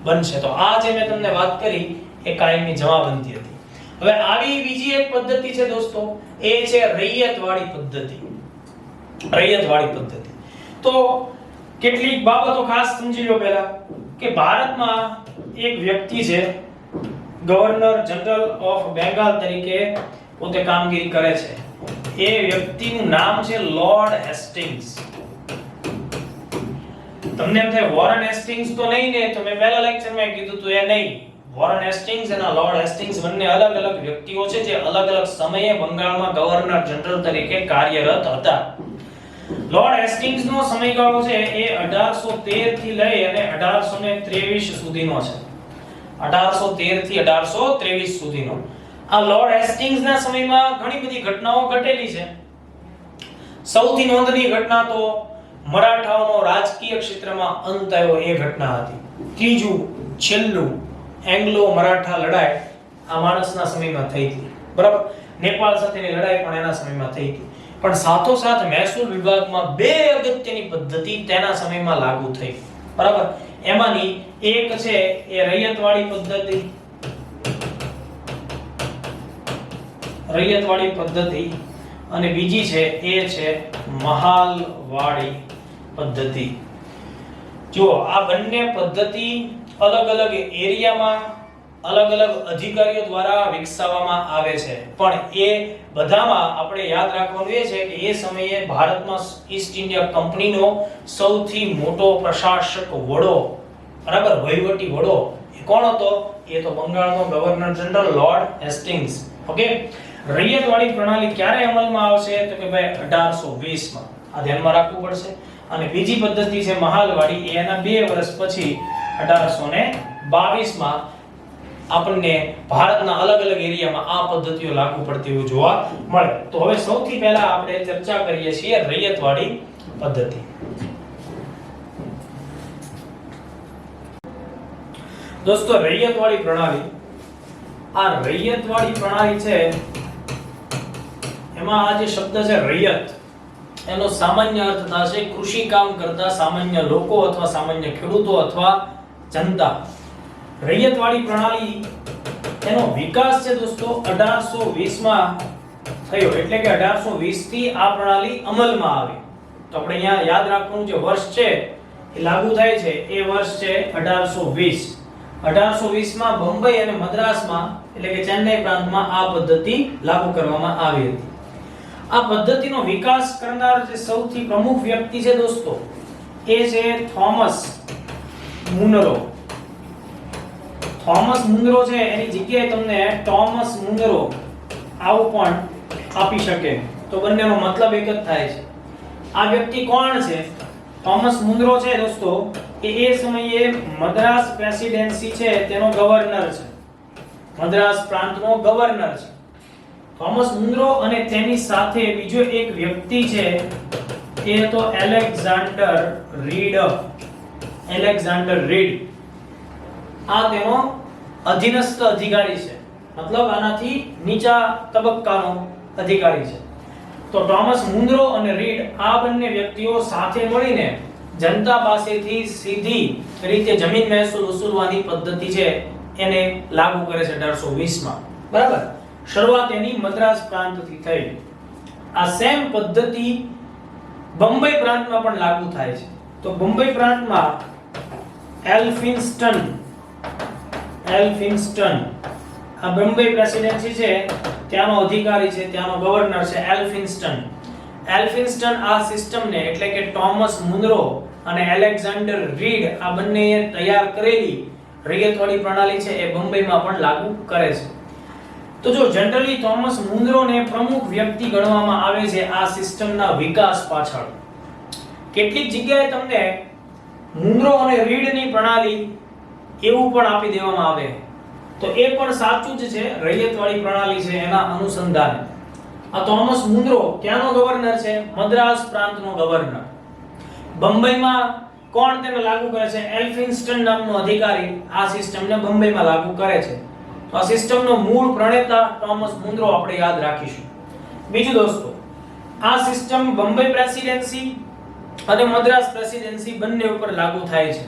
બનશે. તો આ જે મેં તમને વાત કરી એ કાયમી જમાબંધી હતી. હવે આવી બીજી એક પદ્ધતિ છે દોસ્તો, એ છે રૈયતવાળી પદ્ધતિ. રૈયતવાળી પદ્ધતિ. તો કેટલીક બાબતો ખાસ સમજી લો પહેલા કે ભારતમાં એક વ્યક્તિ છે ગવર્નર જનરલ ઓફ બેંગાલ તરીકે પોતે કામગીરી કરે છે. એ વ્યક્તિનું નામ છે લોર્ડ હેસ્ટિંગ્સ. તમને એમ થાય વોરન હેસ્ટિંગ્સ તો નહીં ને, તો મેં પહેલા લેક્ચરમાં કીધું તો એ નહીં. વોરન હેસ્ટિંગ્સ અને લોર્ડ હેસ્ટિંગ્સ બંને અલગ અલગ વ્યક્તિઓ છે જે અલગ અલગ સમયે બંગાળમાં ગવર્નર જનરલ તરીકે કાર્યરત હતા. લોર્ડ હેસ્ટિંગ્સ નો સમયગાળો છે એ 1813 થી લઈ અને 1823 સુધીનો છે. 1813 થી 1823 સુધીનો. આ લોર્ડ હેસ્ટિંગ્સ ના સમયમાં ઘણી બધી ઘટનાઓ ઘટેલી છે. સૌથી નોંધનીય ઘટના તો મરાઠાઓનો રાજકીય ક્ષેત્રમાં અંત આવ્યો એ ઘટના હતી. ત્રીજું છેલ્લું એંગ્લો મરાઠા લડાઈ આ માણસના સમયમાં થઈ હતી, બરાબર. નેપાળ સાથેની લડાઈ પણ એના સમયમાં થઈ હતી. પણ સાથોસાથ મહેસૂલ વિભાગમાં બે અગત્યની પદ્ધતિ તેના સમયમાં લાગુ થઈ, બરાબર. એમાંની એક છે એ રૈયતવાળી પદ્ધતિ. રૈયતવાળી પદ્ધતિ અને બીજી છે એ છે મહાલવાળી પદ્ધતિ. જો આ બંને પદ્ધતિ અલગ અલગ એરિયામાં અલગ અલગ અધિકારીઓ દ્વારા વિકસાવવામાં આવે છે, પણ એ બધામાં આપણે યાદ રાખવાનું એ છે કે એ સમયે ભારતમાં ઈસ્ટ ઇન્ડિયા કંપનીનો સૌથી મોટો પ્રશાસક વડો, બરાબર, વહીવટી વડો એ કોણ હતો? એ તો બંગાળનો governor general lord Hastings. Okay. રૈયતવાળી પ્રણાલી ક્યારે અમલમાં આવશે? તો કે ભાઈ 1820 માં. આ ધ્યાનમાં રાખવું પડશે. અને બીજી પદ્ધતિ છે મહાલવાળી, એના 2 વર્ષ પછી 1822 માં આપણને ભારતના અલગ અલગ એરિયામાં આ પદ્ધતિઓ લાગુ પડતી હોય જોવા મળે. તો હવે સૌથી પહેલા આપણે ચર્ચા કરીએ છીએ રૈયતવાળી પદ્ધતિ. દોસ્તો, રૈયતવાળી પ્રણાલી, આ રૈયતવાળી પ્રણાલી છે એમાં આ જે શબ્દ છે રૈયત, એનો સામાન્ય અર્થ થશે કૃષિ કામ કરતા સામાન્ય લોકો અથવા સામાન્ય ખેડૂતો અથવા જનતા. રૈયતવાળી પ્રણાલી એનો વિકાસ છે દોસ્તો 1820 માં થયો, એટલે કે 1820 થી આ પ્રણાલી અમલમાં આવી. તો આપણે અહીંયા યાદ રાખવાનું જે વર્ષ છે એ લાગુ થાય છે એ વર્ષ છે 1820. 1820 માં બોમ્બે અને મદ્રાસમાં એટલે કે ચેન્નઈ પ્રાંતમાં આ પદ્ધતિ લાગુ કરવામાં આવી હતી. આ પદ્ધતિનો વિકાસ કરનાર જે સૌથી પ્રમુખ વ્યક્તિ છે દોસ્તો એ છે થોમસ મુનરો. થોમસ મુનરો છે, એની જગ્યાએ તમને ટોમસ મુનરો આવું પણ આપી શકે, તો બંનેનો મતલબ એક જ થાય છે. આ વ્યક્તિ કોણ છે? ટોમસ મુનરો છે દોસ્તો એ સમયે મદ્રાસ પ્રેસિડેન્સી છે તેનો ગવર્નર છે. મદ્રાસ પ્રાંતનો ગવર્નર છે થોમસ મુનરો. અને તેની સાથે બીજો એક વ્યક્તિ છે એ તો એલેક્ઝાન્ડર રીડ. એલેક્ઝાન્ડર રીડ આ તેનો અધીનસ્થ અધિકારી છે, મતલબ આનાથી નીચા તબક્કાનો અધિકારી છે. તો ટોમસ મુનરો અને રીડ આ બંને વ્યક્તિઓ સાથે મળીને જનતા પાસેથી સીધી રીતે જમીન મહેસૂલ વસૂલવાની પદ્ધતિ છે એને લાગુ કરે છે 1820 માં, બરાબર. શરૂઆત એની મદ્રાસ પ્રાંતથી થઈ. આ સેમ પદ્ધતિ બોમ્બે પ્રાંતમાં પણ લાગુ થાય છે. તો બોમ્બે પ્રાંતમાં એલ્ફિન્સ્ટન આ બોમ્બે પ્રેસિડેન્સી છે ત્યાંનો અધિકારી છે, ત્યાંનો ગવર્નર છે એલ્ફિન્સ્ટન આ સિસ્ટમને એટલે કે ટોમસ મુનરો અને એલેક્ઝાન્ડર રીડ આ બંનેએ તૈયાર કરેલી રૈયતવાળી પ્રણાલી છે એ બોમ્બેમાં પણ લાગુ કરે છે. તો જો જનરલી થોમસ મુનરોને પ્રમુખ વ્યક્તિ ગણવામાં આવે છે આ સિસ્ટમના વિકાસ પાછળ, કેટલીક જગ્યાએ તમને મુંદ્રો અને રીડની પ્રણાલી એવું પણ આપી દેવામાં આવે, તો એ પણ સાચું જ છે, રૈયતવાળી પ્રણાલી છે એના અનુસંધાને. આ થોમસ મુંદ્રો ક્યાંનો ગવર્નર છે? મદ્રાસ પ્રાંતનો ગવર્નર. બંબઈમાં કોણ તેને લાગુ કરે છે? એલ્ફિન્સ્ટન નામનો અધિકારી આ સિસ્ટમને બંબઈમાં લાગુ કરે છે. તો આ સિસ્ટમનો મૂળ પ્રણેતા થોમસ મુંદ્રો આપણે યાદ રાખીશું. બીજું દોસ્તો, આ સિસ્ટમ બંબઈ પ્રેસિડેન્સી અને મદ્રાસ પ્રેસિડેન્સી બંને ઉપર લાગુ થાય છે.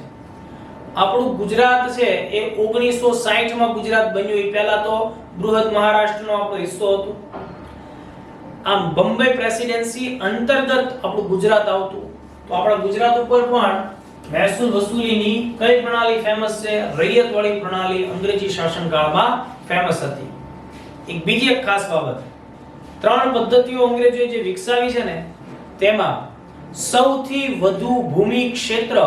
આપણું ગુજરાત છે એ 1960 માં ગુજરાત બન્યું. એ પહેલા તો બૃહદ મહારાષ્ટ્રનો આપણો હિસ્સો હતો. આમ બંબઈ પ્રેસિડેન્સી અંતર્ગત આપણું ગુજરાત આવતું. તો આપણા ગુજરાત ઉપર પણ મહેસૂલ વસૂલીની કઈ પ્રણાલી ફેમસ છે? રૈયતવાળી પ્રણાલી અંગ્રેજી શાસનકાળમાં ફેમસ હતી. એક બીજી એક ખાસ બાબત, 3 પદ્ધતિઓ અંગ્રેજોએ જે વિકસાવી છે ને, તેમાં સૌથી વધુ ભૂમિ ક્ષેત્ર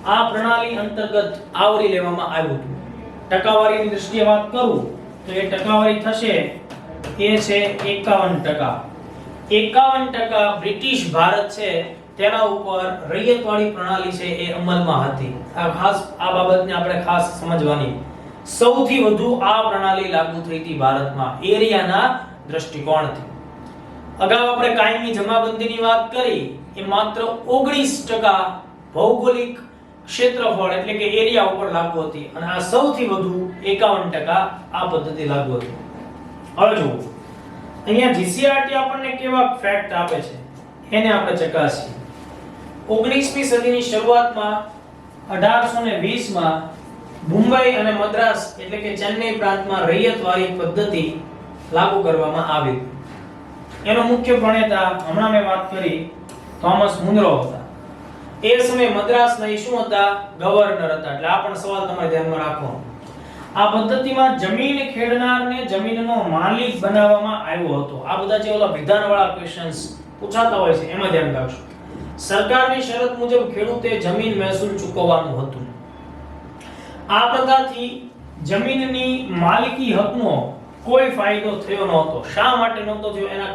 આ પ્રણાલી અંતર્ગત આવરી લેવામાં આવ્યું હતું. ટકાવારીની દ્રષ્ટિએ વાત કરું તો એ ટકાવારી થશે એ છે 51%. 51% બ્રિટિશ ભારત છે તેના ઉપર રૈયતવાળી પ્રણાલી છે એ અમલમાં હતી. આ બાબતને આપણે ખાસ સમજવાની. સૌથી વધુ આ પ્રણાલી લાગુ થઈ હતી ભારતમાં એરિયાના દ્રષ્ટિકોણથી. અગાઉ આપણે કાયમી જમાબંધીની વાત કરી, એ માત્ર 19% ભૌગોલિક ક્ષેત્રફળ એટલે કે એરિયા ઉપર લાગુ હતી, અને આ સૌથી વધુ 51% આ પદ્ધતિ લાગુ હતી. હવે જુઓ, અહીંયા જીસીઆરટી આપણને કેવા ફેક્ટ આપે છે એને આપણે ચકાસીએ. 19મી સદીની શરૂઆતમાં 1820 માં મુંબઈ અને મદ્રાસ એટલે કે ચેન્નઈ પ્રાંતમાં રૈયતવાળી પદ્ધતિ લાગુ કરવામાં આવી. એનો મુખ્ય પ્રણેતા હમણાં મેં વાત કરી થોમસ મુંદ્રો હતા. એ સમયે મદ્રાસના શું હતા? ગવર્નર હતા. એટલે આ પણ સવાલ તમારે ધ્યાનમાં રાખવાનો. આ પદ્ધતિમાં જમીન ખેડનારને જમીનનો માલિક બનાવવામાં આવ્યો હતો. આ બધા જે ઓલા વિધાનવાળા ક્વેશ્ચન્સ પૂછાતા હોય છે એમાં ધ્યાન રાખજો. સરકારની શરત મુજબ ખેડૂતે જમીન મહેસૂલ ચૂકવવાનું હતું. આ પ્રથાથી જમીનની માલિકી હકનો કોઈ ફાયદો થયો નહોતો. શા માટે નહોતો થયો? એના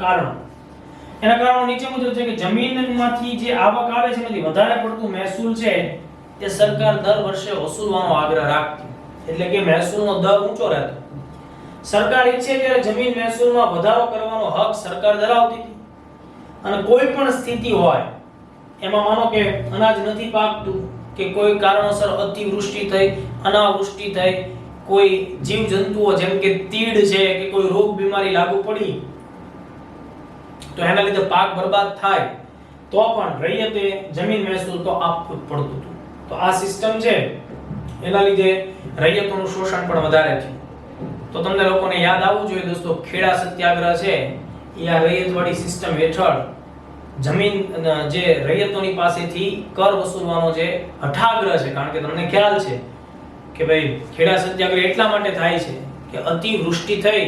કારણો નીચે મુજબ છે કે જમીનમાંથી જે આવક આવે છે એમાંથી વધારે પડતું મહેસૂલ છે તે સરકાર દર વર્ષે વસૂલવાનો આગ્રહ રાખતી. એટલે કે મહેસૂલનો દર ઊંચો રહેતો. સરકાર ઈચ્છે ત્યારે જમીન મહેસૂલમાં વધારો કરવાનો હક સરકાર ધરાવતી હતી. અને કોઈ પણ સ્થિતિ હોય એમાં માનો કે અનાજ નથી પાકતું કે કોઈ કારણોસર અતિવૃષ્ટિ થઈ, અનાવૃષ્ટિ થઈ, કોઈ જીવજંતુઓ જેમ કે તીડ છે કે કોઈ રોગ બીમારી લાગુ પડી તો એના લીધે પાક બરબાદ થાય તો પણ રૈયતે જમીન મહેસૂલ તો આપવું જ પડતું હતું. તો આ સિસ્ટમ છે એના લીધે રૈયતોનું શોષણ પણ વધારે થયું. તો તમને લોકોને યાદ આવવું જોઈએ દોસ્તો, ખેડા સત્યાગ્રહ છે એ આ રૈયતવાળી સિસ્ટમ હેઠળ જમીન જે રૈયતોની પાસેથી કર વસૂલવાનો જે હઠાગ્રહ છે. કારણ કે તમને ખ્યાલ છે કે ભાઈ ખેડા સત્યાગ્રહ એટલા માટે થાય છે કે અતિવૃષ્ટિ થઈ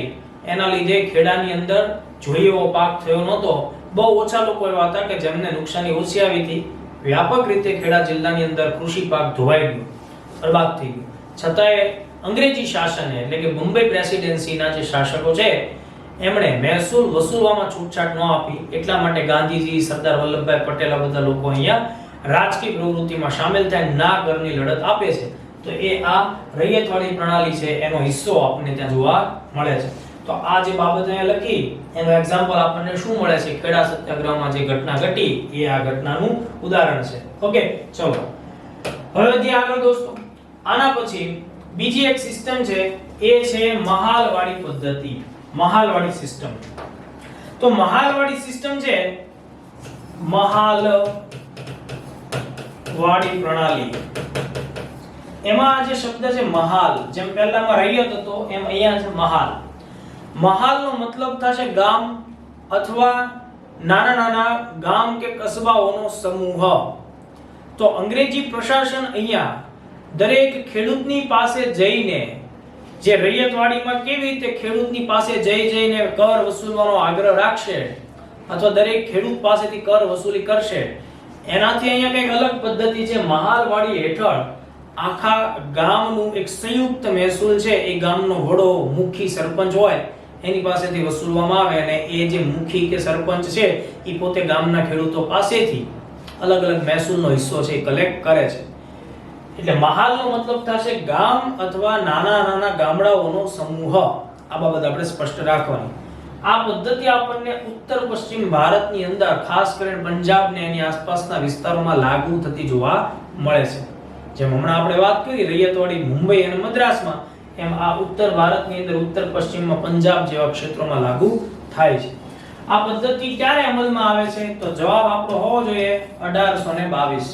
એના લીધે ખેડાની અંદર જોઈએ એવો પાક થયો નહોતો. બહુ ઓછા લોકો એવા હતા કે જેમને નુકસાની ઓછી આવી હતી. વ્યાપક રીતે ખેડા જિલ્લાની અંદર કૃષિ પાક ધોવાઈ ગયો, બરબાદ થઈ ગયો. છતાંય અંગ્રેજી શાસને એટલે કે મુંબઈ પ્રેસિડેન્સીના જે શાસકો છે એમણે મહેસૂલ વસૂલવામાં છૂટછાટ ન આપી. એટલા માટે ગાંધીજી, સરદાર વલ્લભભાઈ પટેલ આ બધા લોકો અહીંયા રાજકીય પ્રવૃત્તિમાં સામેલ થાય ના કરની લડત આપે છે. તો એ આ રૈયતવાળી પ્રણાલી છે એનો હિસ્સો આપણને ત્યાં જોવા મળે છે. તો આ જે બાબત અહીંયા લખી એનો એક્ઝામ્પલ આપણને શું મળે છે? ખેડા સત્યાગ્રહમાં જે ઘટના ઘટી એ આ ઘટનાનું ઉદાહરણ છે. ઓકે, ચલો હવે વધીએ આગળ દોસ્તો. આના પછી બીજી એક સિસ્ટમ છે એ છે મહાલવાડી પદ્ધતિ. મહાલવાડી સિસ્ટમ. તો મહાલવાડી સિસ્ટમ છે મહાલવાડી પ્રણાલી. એમાં જે શબ્દ છે મહાલ, જેમ પહેલામાં રૈયત હતો એમ અહીંયા છે મહાલ. મહાલનો મતલબ થશે ગામ અથવા નાના નાના ગામ કે કસ્બાઓનો સમૂહ. તો અંગ્રેજી પ્રશાસન અહીંયા દરેક ખેડૂતની પાસે જઈને જે રૈયતવાડીમાં કેવી રીતે ખેડૂતની પાસે જઈને કર વસૂલવાનો આગ્રહ રાખશે અથવા દરેક ખેડૂત પાસેથી કર વસૂલી કરશે, એનાથી અહીંયા કંઈક અલગ પદ્ધતિ છે. મહાલવાડી હેઠળ આખા ગામનું એક સંયુક્ત મહેસૂલ છે એ ગામનો વડો, મુખી, સરપંચ હોય એની પાસેથી વસૂલવામાં આવે અને એ જે મુખી કે સરપંચ છે એ પોતે ગામના ખેડૂતો પાસેથી અલગ અલગ મહેસૂલનો હિસ્સો છે એ કલેક્ટ કરે છે. એટલે મહાલનો મતલબ થશે ગામ અથવા નાના નાના ગામડાઓનો સમૂહ. આ બાબત આપણે સ્પષ્ટ રાખવાની. આ પદ્ધતિ આપણને ઉત્તર પશ્ચિમ ભારતની અંદર ખાસ કરીને પંજાબ ને એની આસપાસના વિસ્તારોમાં લાગુ થતી જોવા મળે છે. જેમ હમણાં આપણે વાત કરી રૈયતવાડી મુંબઈ અને મદ્રાસમાં, એમ આ ઉત્તર ભારતની અંદર ઉત્તર પશ્ચિમમાં પંજાબ જેવા ક્ષેત્રોમાં લાગુ થાય છે. આ પદ્ધતિ ક્યારે અમલમાં આવે છે? તો જવાબ આપણો હોવો જોઈએ 1822.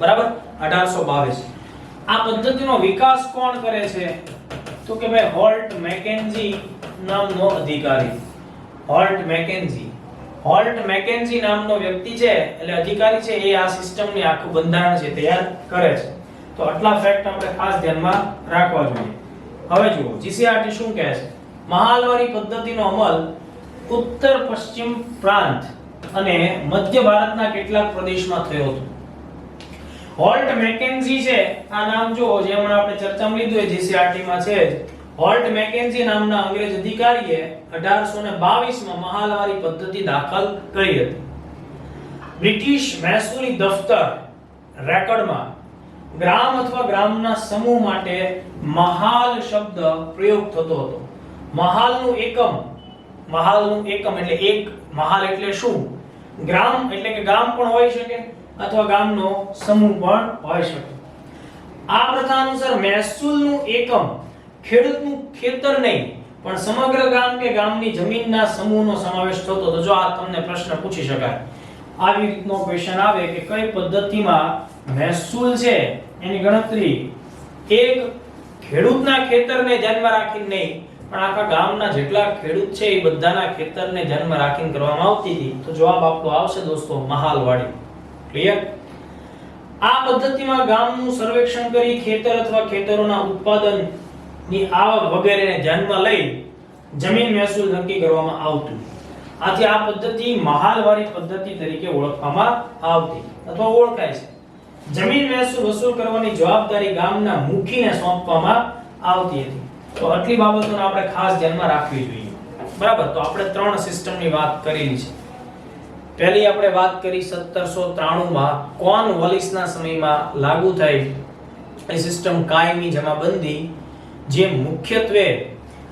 બરાબર, 1822. આ પદ્ધતિનો વિકાસ કોણ કરે છે? તો કે ભાઈ હોલ્ટ મેકેન્ઝી નામનો અધિકારી. હોલ્ટ મેકેન્ઝી નામનો વ્યક્તિ છે, એટલે અધિકારી છે, એ આ સિસ્ટમની આખું બંધારણ છે તૈયાર કરે છે. તો આટલા ફેક્ટ આપણે ખાસ ધ્યાનમાં રાખવા જોઈએ. હવે જુઓ જીસીઆરટી શું કહે છે. મહાલવારી પદ્ધતિનો અમલ ઉત્તર પશ્ચિમ પ્રાંત અને મધ્ય ભારતના કેટલાક પ્રદેશમાં થયો હતો. હોલ્ટ મેકેન્ઝી છે, આ નામ જો જે હમણાં આપણે ચર્ચામાં લીધું એ જીસીઆરટી માં છે. હોલ્ટ મેકેન્ઝી નામના અંગ્રેજ અધિકારીએ 1822 માં મહાલવારી પદ્ધતિ દાખલ કરી હતી. બ્રિટિશ મહેસૂલી દફતર રેકોર્ડમાં ગ્રામ અથવા ગ્રામના સમૂહ માટે મહાલ શબ્દ પ્રયોગ થતો હતો. મહાલનું એકમ એટલે એક મહાલ એટલે શું? ગ્રામ એટલે કે ગામ પણ હોઈ શકે અથવા ગામનો સમૂહ પણ હોઈ શકે. આ પ્રથા અનુસાર મહેસૂલનું એકમ ખેડૂતનું ખેતર નહીં પણ સમગ્ર ગામ કે ગામની જમીનના સમૂહનો સમાવેશ થતો હતો. જો આ તમને પ્રશ્ન પૂછી શકાય, આવી રીતનો ક્વેશ્ચન આવે કે કઈ પદ્ધતિમાં મહેસૂલ છે એની ગણતરી એક ખેડૂતના ખેતરને ધ્યાનમાં રાખીને નહીં પણ આખા ગામના જેટલા ખેડૂત છે એ બધાના ખેતરને ધ્યાનમાં રાખીને કરવામાં આવતી હતી. તો જવાબ આપણો આવશે દોસ્તો મહાલવાડી. ક્લિયર? આ પદ્ધતિમાં ગામનું સર્વેક્ષણ કરી ખેતર અથવા ખેતરોના ઉત્પાદનની આવક વગેરેને ધ્યાનમાં લઈ જમીન મહેસૂલ નક્કી કરવામાં આવતું. આથી આ પદ્ધતિ મહાલવારી પદ્ધતિ તરીકે ઓળખવામાં આવતી અથવા ઓળખાય છે. જમીન મહેસૂલ વસૂલ કરવાની જવાબદારી ગામના મુખીને સોંપવામાં આવતી હતી. તો આટલી બાબતોને આપણે ખાસ ધ્યાનમાં રાખવી જોઈએ. બરાબર, તો આપણે ત્રણ સિસ્ટમની વાત કરેલી છે. પહેલી આપણે વાત કરી 1793 માં કોર્નવાલિસના સમયમાં લાગુ થઈ એ સિસ્ટમ કાયમી જમાબંધી, જે મુખ્યત્વે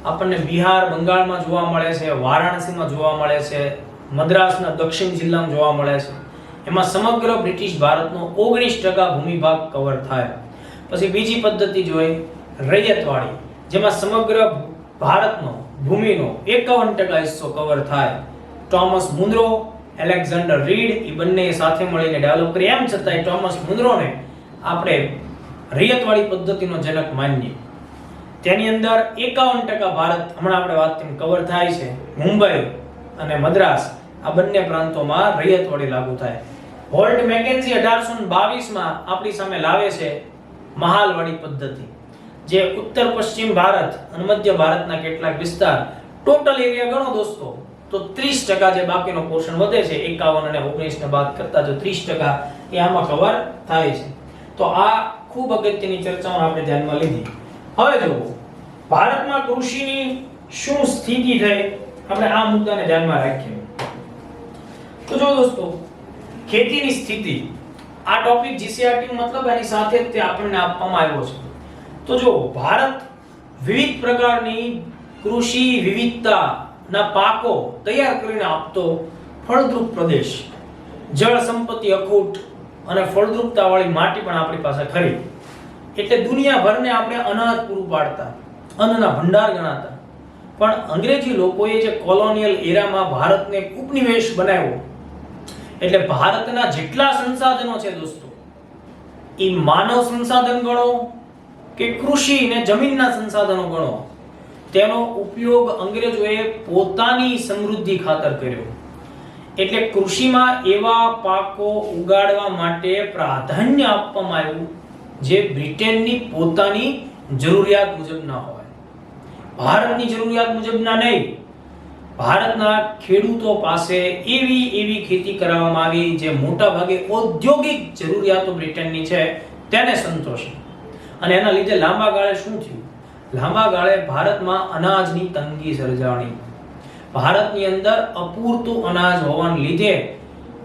આપણને બિહાર બંગાળમાં જોવા મળે છે, વારાણસીમાં જોવા મળે છે, મદ્રાસના દક્ષિણ જિલ્લામાં જોવા મળે છે. એમાં સમગ્ર બ્રિટિશ ભારતનો 19% ભૂમિભાગ કવર થાય. પછી બીજી પદ્ધતિ જોઈ રૈયતવાડી, જેમાં સમગ્ર ભારતનો ભૂમિનો 51% હિસ્સો કવર થાય. ટોમસ મુનરો, એલેક્ઝાન્ડર રીડ એ બંને સાથે મળીને ડેવલપ કરી. એમ છતાંય ટોમસ મુનરોને આપણે રૈયતવાડી પદ્ધતિનો જનક માનીએ. તેની અંદર 51% ભારત હમણાં આપણે વાત કરી કવર થાય છે. મુંબઈ અને મદ્રાસ આ બંને પ્રાંતોમાં રૈયતવાડી લાગુ થાય. હોલ્ટ મેકેન્ઝી 1822 માં આપણી સામે લાવે છે મહાલવાડી પદ્ધતિ, જે ઉત્તર પશ્ચિમ ભારત અને મધ્ય ભારતના કેટલાક વિસ્તાર, ટોટલ એરિયા ગણો દોસ્તો તો 30% જે બાકીનો પોર્શન વધે છે 51 અને 19 ને બાદ કરતા જો 30% એ આમાં કવર થાય છે. તો આ ખૂબ અગત્યની ચર્ચાઓ આપણે ધ્યાનમાં લીધી. હવે જો ભારતમાં કૃષિની શું સ્થિતિ થઈ, આપણે આ મુદ્દાને ધ્યાનમાં રાખીએ. તો જો દોસ્તો ખેતીની સ્થિતિ, આ ટોપિક જીસીઆરટી મતલબ એની સાથે જ તે આપણને આપવામાં આવ્યો છે. તો જો ભારત વિવિધ પ્રકારની કૃષિ વિવિધતાના પાકો તૈયાર કરીને આપતો ફળદ્રુપ પ્રદેશ, જળ સંપત્તિ અખૂટ અને ફળદ્રુપતાવાળી માટી પણ આપણી પાસે ખરી. એટલે દુનિયાભરને આપણે અનાજ પૂરું પાડતા, અન્નના ભંડાર ગણાતા. પણ અંગ્રેજી લોકોએ જે કોલોનિયલ એરામાં ભારતને ઉપનિવેશ બનાવ્યો, એટલે ભારતના જેટલા સંસાધનો છે દોસ્તો, એ માનવ સંસાધન ગણો કે કૃષિ ને જમીનના સંસાધનો ગણો, તેનો ઉપયોગ અંગ્રેજોએ પોતાની સમૃદ્ધિ ખાતર કર્યો. એટલે કૃષિમાં એવા પાકો ઉગાડવા માટે પ્રાધાન્ય આપવામાં આવ્યું જે બ્રિટનની પોતાની જરૂરિયાત મુજબના હોય, ભારતની જરૂરિયાત મુજબના નહીં. ભારતના ખેડૂતો પાસે એવી ખેતી કરાવવામાં આવી જે મોટા ભાગે ઔદ્યોગિક જરૂરિયાતો બ્રિટનની છે તેને સંતોષે. અને એના લીધે લાંબા ગાળે શું થયું? લાંબા ગાળે ભારતમાં અનાજની તંગી સર્જાણી. ભારતની અંદર અપૂરતું અનાજ હોવાને લીધે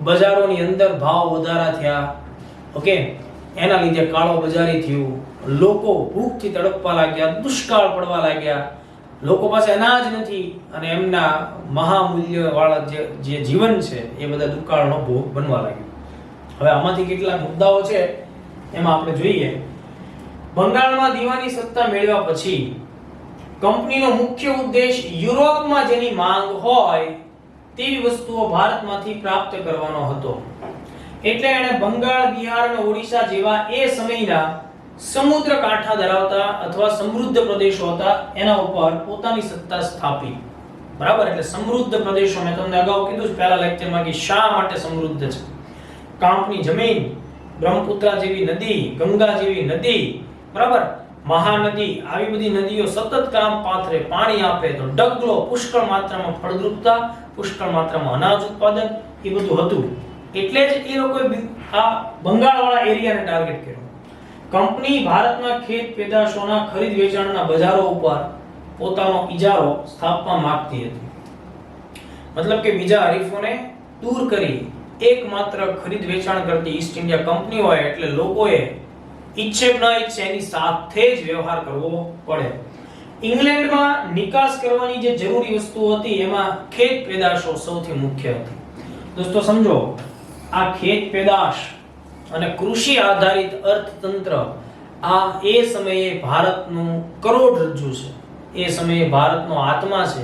બજારોની અંદર ભાવ વધારા થયા, ઓકે, એના લીધે કાળો બજારી થયું, લોકો ભૂખથી તડપવા લાગ્યા, દુષ્કાળ પડવા લાગ્યા, લોકો પાસે અનાજ નથી અને એમના મહામૂલ્ય વાળા જે જીવન છે એ બધા દુષ્કાળનો ભોગ બનવા લાગ્યો. હવે આમાંથી કેટલાક મુદ્દાઓ છે એમાં આપણે જોઈએ. બંગાળમાં દીવાની સત્તા મેળવ્યા પછી કંપનીનો મુખ્ય ઉદ્દેશ યુરોપમાં જેની માંગ હોય તેવી વસ્તુઓ ભારતમાંથી પ્રાપ્ત કરવાનો હતો. એટલે એણે બંગાળ, બિહાર અને ઓડિશા જેવા એ સમયના સમુદ્ર કાંઠા ધરાવતા અથવા સમૃદ્ધ પ્રદેશો હતા એના ઉપર પોતાની સત્તા સ્થાપી. બરાબર, એટલે સમૃદ્ધ પ્રદેશો મેં તમને અગાઉ કીધું છે પહેલા લેક્ચરમાં કે શા માટે સમૃદ્ધ છે. કાંપની જમીન, બ્રહ્મપુત્રા જેવી નદી, ગંગા જેવી નદી, બરાબર, મહાનદી, આવી બધી નદીઓ સતત કામ પાથરે, પાણી આપે તો ડગલો, પુષ્કળ માત્રામાં ફળદ્રુપતા, પુષ્કળ માત્રામાં અનાજ ઉત્પાદન, એ બધું હતું. એટલે જ એ લોકોએ આ બંગાળવાળા એરિયાને ટાર્ગેટ કર્યો. કંપની ભારતના ખેત પેદાશોના ખરીદ વેચાણના બજારો ઉપર પોતાનો ઇજારો સ્થાપવા માંગતી હતી. મતલબ કે બીજા હરીફોને દૂર કરી એકમાત્ર ખરીદ વેચાણ કરતી ઈસ્ટ ઇન્ડિયા કંપની હોય એટલે લોકોએ ઈચ્છે ન ઈચ્છે એની સાથે જ વ્યવહાર કરવો પડે. ઇંગ્લેન્ડમાં નિકાસ કરવાની જે જરૂરી વસ્તુઓ હતી એમાં ખેત પેદાશો સૌથી મુખ્ય હતી. દોસ્તો સમજો, આ ખેત પેદાશ અને કૃષિ આધારિત અર્થતંત્ર આ એ સમયે ભારતનું કરોડરજ્જુ છે, એ સમયે ભારતનો આત્મા છે,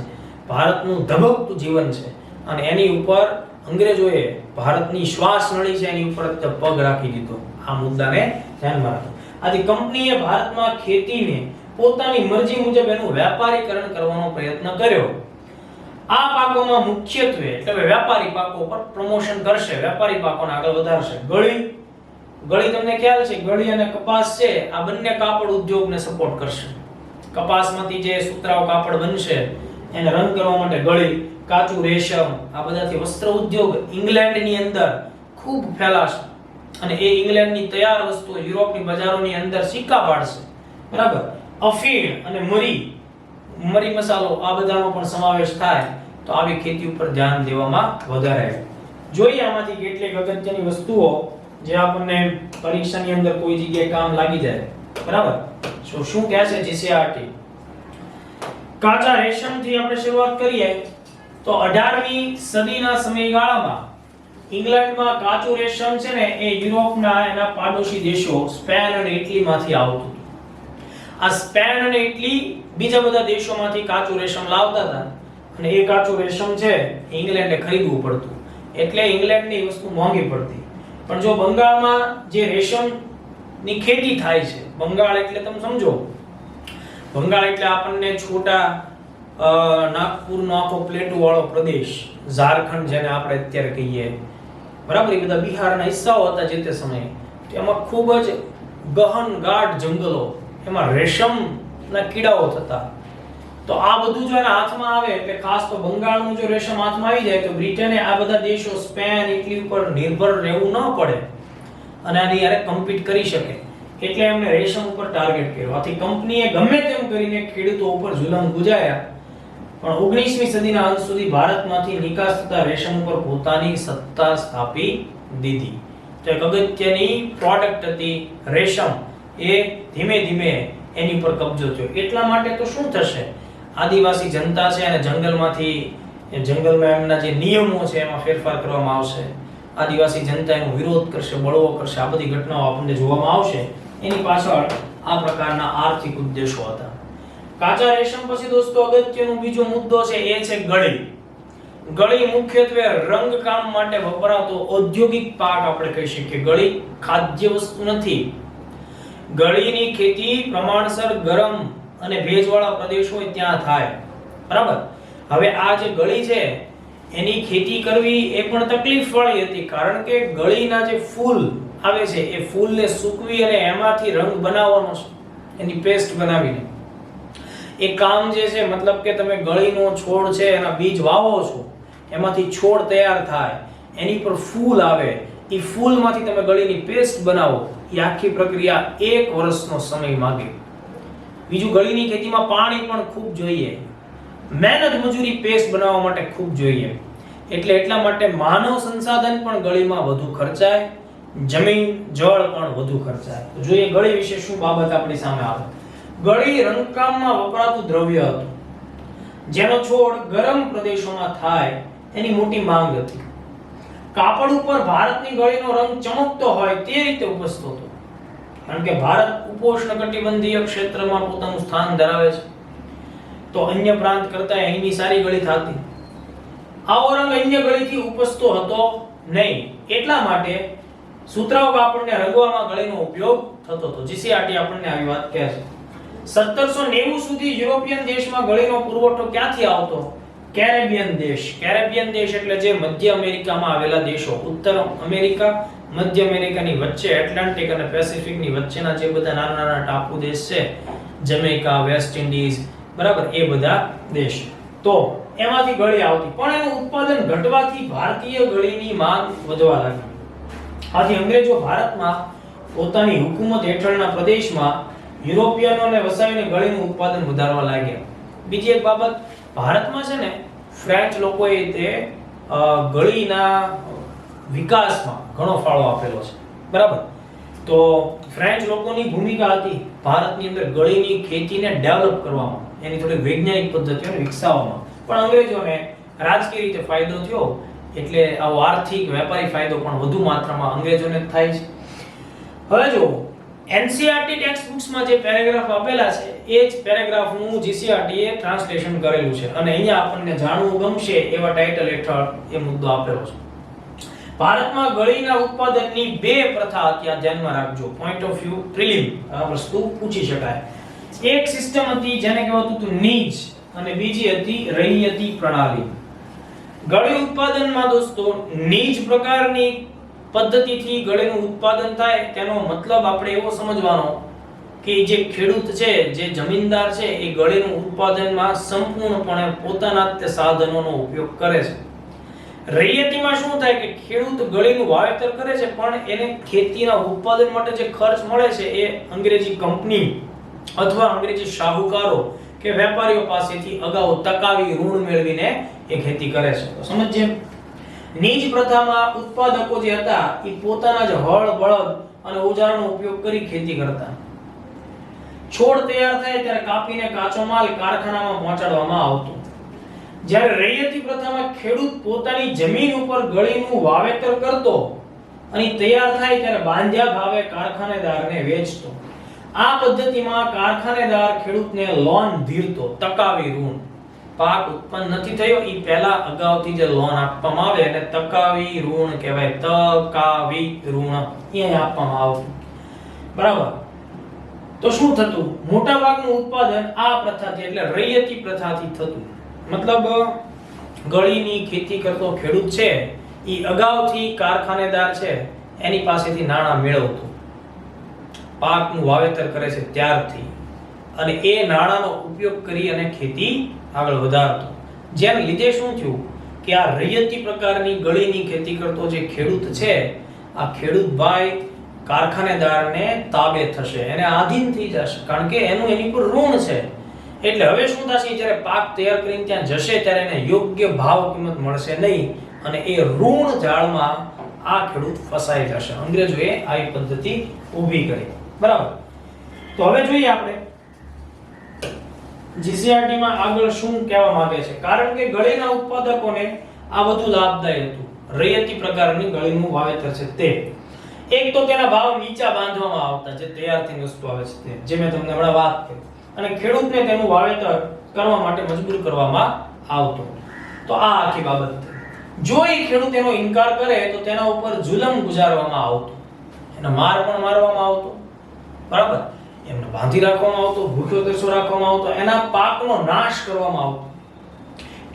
ભારતનું ધબકતું જીવન છે અને એની ઉપર અંગ્રેજોએ ભારતની શ્વાસ નળી છે એની ઉપર પગ રાખી દીધો. આ મુદ્દાને ધ્યાનમાં રાખો. આથી કંપનીએ ભારતમાં ખેતીને પોતાની મરજી મુજબ એનું વ્યાપારીકરણ કરવાનો પ્રયત્ન કર્યો. આ પાકોમાં મુખ્યત્વે એટલે વ્યાપારી પાકો પર પ્રમોશન કરશે, વ્યાપારી પાકોને આગળ વધારશે. ગળી તમને ખ્યાલ છે, ગળી અને કપાસ છે, આ બંને કાપડ ઉદ્યોગને સપોર્ટ કરશે. કપાસમાંથી જે સુતરાઉ કાપડ બનશે એને રંગ કરવા માટે ગળી, કાચું રેશમ, આ બધાથી વસ્ત્ર ઉદ્યોગ ઇંગ્લેન્ડની અંદર ખૂબ ફેલાશે અને એ ઇંગ્લેન્ડની તૈયાર વસ્તુઓ યુરોપની બજારોની અંદર સિક્કા પાડશે. બરાબર, અફીણ અને મરી મસાલો આ બધાનો પણ સમાવેશ થાય તો આવી ખેતી ઉપર ધ્યાન દેવામાં વધારે આવે. જોઈએ આમાંથી કેટલીક અગત્યની વસ્તુઓ જે આપણને પરીક્ષાની અંદર કોઈ જગ્યાએ કામ લાગી જાય. બરાબર, શું કહે છે જીસીઆરટી? કાચા રેશમથી આપણે શરૂઆત કરીએ તો 18મી સદીના સમયગાળામાં ઇંગ્લેન્ડમાં કાચું રેશમ છે ને એ યુરોપના એના પાડોશી દેશો સ્પેન અને ઇટલીમાંથી આવતું. આ સ્પેન અને ઇટલી બીજા બધા દેશોમાંથી કાચું રેશમ લાવતા હતા અને એ કાચું રેશમ છે ઇંગ્લેન્ડે ખરીદવું પડતું, એટલે ઇંગ્લેન્ડની વસ્તુ મોંઘી પડતી. પણ જો બંગાળમાં જે રેશમની ખેતી થાય છે, બંગાળ એટલે તમે સમજો, બંગાળ એટલે આપણને છોટા નાગપુરનો આખો પ્લેટુ વાળો પ્રદેશ, ઝારખંડ જેને આપણે અત્યારે કહીએ, બરાબર, એ બધા બિહારના હિસ્સાઓ હતા જે તે સમયે. એમાં ખૂબ જ ગહન ગાઢ જંગલો, એમાં રેશમના કીડાઓ થતા. તો આ બધું જો એના હાથમાં આવે એટલે ખાસ તો બંગાળનું જો રેશમ હાથમાં આવી જાય તો બ્રિટને આ બધા દેશો સ્પેન, ઇટલી ઉપર નિર્ભર રહેવું ન પડે અને આની યારે કમ્પીટ કરી શકે, એટલે એમણે રેશમ ઉપર ટાર્ગેટ કર્યો. આથી કંપનીએ ગમે તેમ કરીને ખેડૂતો ઉપર જુલમ ગુજાર્યા પણ 19મી સદીના અંત સુધી ભારતમાંથી નિકાસ થતા રેશમ ઉપર પોતાની સત્તા સ્થાપી દીધી. તો એક અગત્યની પ્રોડક્ટ હતી રેશમ, એ ધીમે ધીમે એની પર કબજો થયો. એટલા માટે તો શું થશે, આદિવાસી જનતા છે અને જંગલમાં એમના જે નિયમો છે એમાં ફેરફાર કરવામાં આવશે. આદિવાસી જનતા એનો વિરોધ કરશે, બળવો કરશે. આ બધી ઘટનાઓ આપણને જોવામાં આવશે. એની પાછળ આ પ્રકારના આર્થિક ઉદ્દેશો હતા. કાચા રેશમ પછી દોસ્તો અગત્યનો બીજો મુદ્દો છે એ છે ગળી. ગળી મુખ્યત્વે રંગકામ માટે વપરાતો ઔદ્યોગિક પાક આપણે કહી શકીએ. ગળી ખાદ્ય વસ્તુ નથી. ગળીની ખેતી પ્રમાણસર ગરમ અને ભેજવાળા પ્રદેશ હોય ત્યાં થાય. બરાબર, હવે આ જે ગળી છે એની ખેતી કરવી એ પણ તકલીફ વાળી હતી, કારણ કે ગળીના જે ફૂલ આવે છે એ ફૂલને સૂકવી અને એમાંથી રંગ બનાવવાનો છે, એની પેસ્ટ બનાવીને. એ કામ જે છે, મતલબ કે તમે ગળીનો છોડ છે એના બીજ વાવો છો, એમાંથી છોડ તૈયાર થાય, એની પર ફૂલ આવે, એ ફૂલમાંથી તમે ગળીની પેસ્ટ બનાવો, એ આખી પ્રક્રિયા 1 વર્ષનો સમય માંગે. બીજું, ગળીની ખેતીમાં પાણી પણ ખૂબ જોઈએ, મહેનત મજૂરી પેસ્ટ બનાવવા માટે ખૂબ જોઈએ. એટલે એટલા માટે માનવ સંસાધન પણ ગળીમાં વધુ ખર્ચાય, જમીન જળ પણ વધુ ખર્ચાય. તો જોઈએ ગળી વિશે શું બાબત આપણી સામે આવે. ગળી રંગકામમાં વપરાતું દ્રવ્ય હતું જેનો છોડ ગરમ પ્રદેશોમાં થાય એની મોટી માંગ હતી. કાપડ ઉપર ભારતની ગળીનો રંગ ચમકતો હોય તે રીતે ઉપસતો હતો, કારણ કે ભારત ઉપોષ્ણકટિબંધીય ક્ષેત્રમાં પોતાનું સ્થાન ધરાવે છે, તો અન્ય પ્રાંત કરતા અહીંની સારી ગળી થતી. આવો રંગ અન્ય ગળીથી ઉપસતો હતો નહીં, એટલા માટે સુતરાઉ કાપડને રંગવામાં ગળીનો ઉપયોગ થતો હતો. જીસીઆરટી આપણને આવી વાત કહે છે. 1790 સુધી યુરોપિયન દેશમાં ગળીનો પુરવઠો ક્યાંથી આવતો? કેરેબિયન દેશ. કેરેબિયન દેશ એટલે જે મધ્ય અમેરિકામાં આવેલા દેશો, ઉત્તર અમેરિકા, મધ્ય અમેરિકાની વચ્ચે એટલાન્ટિક અને પેસિફિકની વચ્ચેના જે બધા નાના નાના ટાપુ દેશ છે, જમૈકા, વેસ્ટ ઇન્ડીઝ, બરાબર, એ બધા દેશ, તો એમાંથી ગળી આવતી. પણ એનું ઉત્પાદન ઘટવાથી ભારતીય ગળીની માંગ વધવા લાગી. આથી અંગ્રેજો ભારતમાં પોતાની હુકુમત હેઠળના પ્રદેશમાં યુરોપિયનોને વસાવીને ગળીનું ઉત્પાદન વધારવા લાગ્યા. બીજી એક બાબત, ભારતમાં છે ને ફ્રેન્ચ લોકોએ તે ગળીના વિકાસમાં ઘણો ફાળો આપેલો છે, બરાબર. તો ફ્રેન્ચ લોકોની ભૂમિકા હતી ભારતની અંદર ગળીની ખેતીને ડેવલપ કરવામાં, એની થોડી વૈજ્ઞાનિક પદ્ધતિઓને વિકસાવવામાં. પણ અંગ્રેજોને રાજકીય રીતે ફાયદો થયો, એટલે આવો આર્થિક વેપારી ફાયદો પણ વધુ માત્રામાં અંગ્રેજોને થાય છે. હવે જો એનસીઈઆરટી ટેક્સ્ટ બુક્સમાં જે પેરેગ્રાફ આપેલા છે એ જ પેરેગ્રાફનું જીસીઆરટી એ ટ્રાન્સલેશન કરેલું છે, અને અહીંયા આપણને જાણવું ગમશે એવા ટાઇટલ હેઠળ એ મુદ્દો આપેલો છે. ભારતમાં ગળીના ઉત્પાદનની બે પ્રથા હતી, આ ધ્યાનમાં રાખજો. પોઈન્ટ ઓફ વ્યૂ પ્રિલિમ આ વસ્તુ પૂછી શકાય. એક સિસ્ટમ હતી જેને કહેવાતું હતું નીજ, અને બીજી હતી રૈયતી પ્રણાલી. ગળી ઉત્પાદનમાં દોસ્તો નીજ પ્રકારની પદ્ધતિથી ગળીનું ઉત્પાદન થાય તેનો મતલબ આપણે એવો સમજવાનો કે જે ખેડૂત છે, જે જમીનદાર છે, એ ગળીનું ઉત્પાદનમાં સંપૂર્ણપણે પોતાના જ સાધનોનો ઉપયોગ કરે છે. રૈયતીમાં શું થાય કે ખેડૂત ગળીનું વાવેતર કરે છે, પણ એને ખેતીના ઉત્પાદન માટે જે ખર્ચ મળે છે એ અંગ્રેજી કંપની અથવા અંગ્રેજી શાહુકારો કે વેપારીઓ પાસેથી અગાઉ ટકાવી ઋણ મેળવીને એ ખેતી કરે છે. તો સમજીએ, નીજ પ્રથામાં ઉત્પાદકો જે હતા એ પોતાના જ હળ, બળદ અને ઓજારનો ઉપયોગ કરી ખેતી કરતા. છોડ તૈયાર થાય ત્યારે કાપીને કાચો માલ કારખાનામાં પહોંચાડવામાં આવતો. જ્યારે રૈયતી પ્રથામાં ખેડૂત પોતાની જમીન ઉપર ગળીનું વાવેતર કરતો અને તૈયાર થાય ત્યારે બાંધ્યા ભાવે કારખાનેદારને વેચતો. આ પદ્ધતિમાં કારખાનેદાર ખેડૂતને લોન ધીરતો, ટકાવી ઋણ. પાક ઉત્પન્ન નથી થયો એ પહેલા અગાઉથી જે લોન આપવામાં આવે એને ટકાવી ઋણ કહેવાય. ટકાવી ઋણ અહીંયા આપવામાં આવતું, બરાબર. તો શું થતું? મોટાભાગનું ઉત્પાદન આ પ્રથાથી એટલે રૈયતી પ્રથાથી થતું. મતલબ ગળીની ખેતી કરતો ખેડૂત છે એ અગાઉથી કારખાનેદાર છે એની પાસેથી નાણાં મેળવતો, પાકનું વાવેતર કરે છે ત્યારથી, અને એ નાણાંનો ઉપયોગ કરી અને ખેતી આગળ વધારતો. જેને લીધે શું થયું કે આ રૈયતી પ્રકારની ગળીની ખેતી કરતો જે ખેડૂત છે, આ ખેડૂત ભાઈ કારખાનેદારને તાબે થશે, એને આધીન થઈ જશે, કારણ કે એનું એની પર ઋણ છે. એટલે હવે શું થશે, જ્યારે પાક તૈયાર કરીને ત્યાં જશે ત્યારે એને યોગ્ય ભાવ કિંમત મળશે નહીં, અને એ ઋણ જાળમાં આ ખેડૂત ફસાઈ જશે. અંગ્રેજોએ આવી પદ્ધતિ ઊભી કરી, બરાબર. તો હવે જોઈએ આપણે જીસીઆરટી માં આગળ શું કહેવા માંગે છે. કારણ કે ગળીના ઉત્પાદકોને આ બધું લાભદાયી હતું, રૈયતી પ્રકારની ગળીનું વાવેતર છે તે. એક તો તેના ભાવ નીચા બાંધવામાં આવતા, જે તૈયાર થઈને વસ્તુ આવે છે તે, જે મેં તમને હમણાં વાત કરી, અને ખેડૂતને તેનું વાવેતર કરવા માટે મજબૂર કરવામાં આવતો. તો આ આખી બાબત થઈ. જો એ ખેડૂત એનો ઇનકાર કરે તો તેના ઉપર જુલમ ગુજારવામાં આવતો, એને માર પણ મારવામાં આવતો, બરાબર, એમને બાંધી રાખવામાં આવતો, ભૂખ્યો તરસો રાખવામાં આવતો, એના પાકનો નાશ કરવામાં આવતો.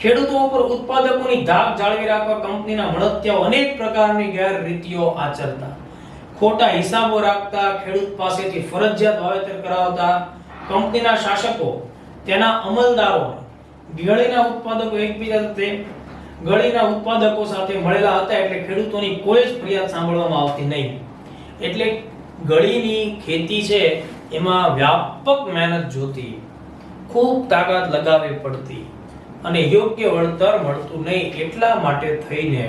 ખેડૂતો ઉપર ઉત્પાદકોની ધાક જાળવી રાખવા કંપનીના મળતિયાઓ અનેક પ્રકારની ગેરરીતિઓ આચરતા, ખોટા હિસાબો રાખતા, ખેડૂત પાસેથી ફરજિયાત વાવેતર કરાવતા. કંપનીના શાસકો તેના અમલદારો ગળીના ઉત્પાદકો એકબીજા સાથે ગળીના ઉત્પાદકો સાથે મળેલા હતા, એટલે ખેડૂતોની કોઈ જ ફરિયાદ સાંભળવામાં આવતી નહીં. એટલે ગળીની ખેતી છે એમાં વ્યાપક મહેનત જોતી, ખૂબ તાકાત લગાવવી પડતી, અને યોગ્ય વળતર મળતું નહીં, એટલા માટે થઈને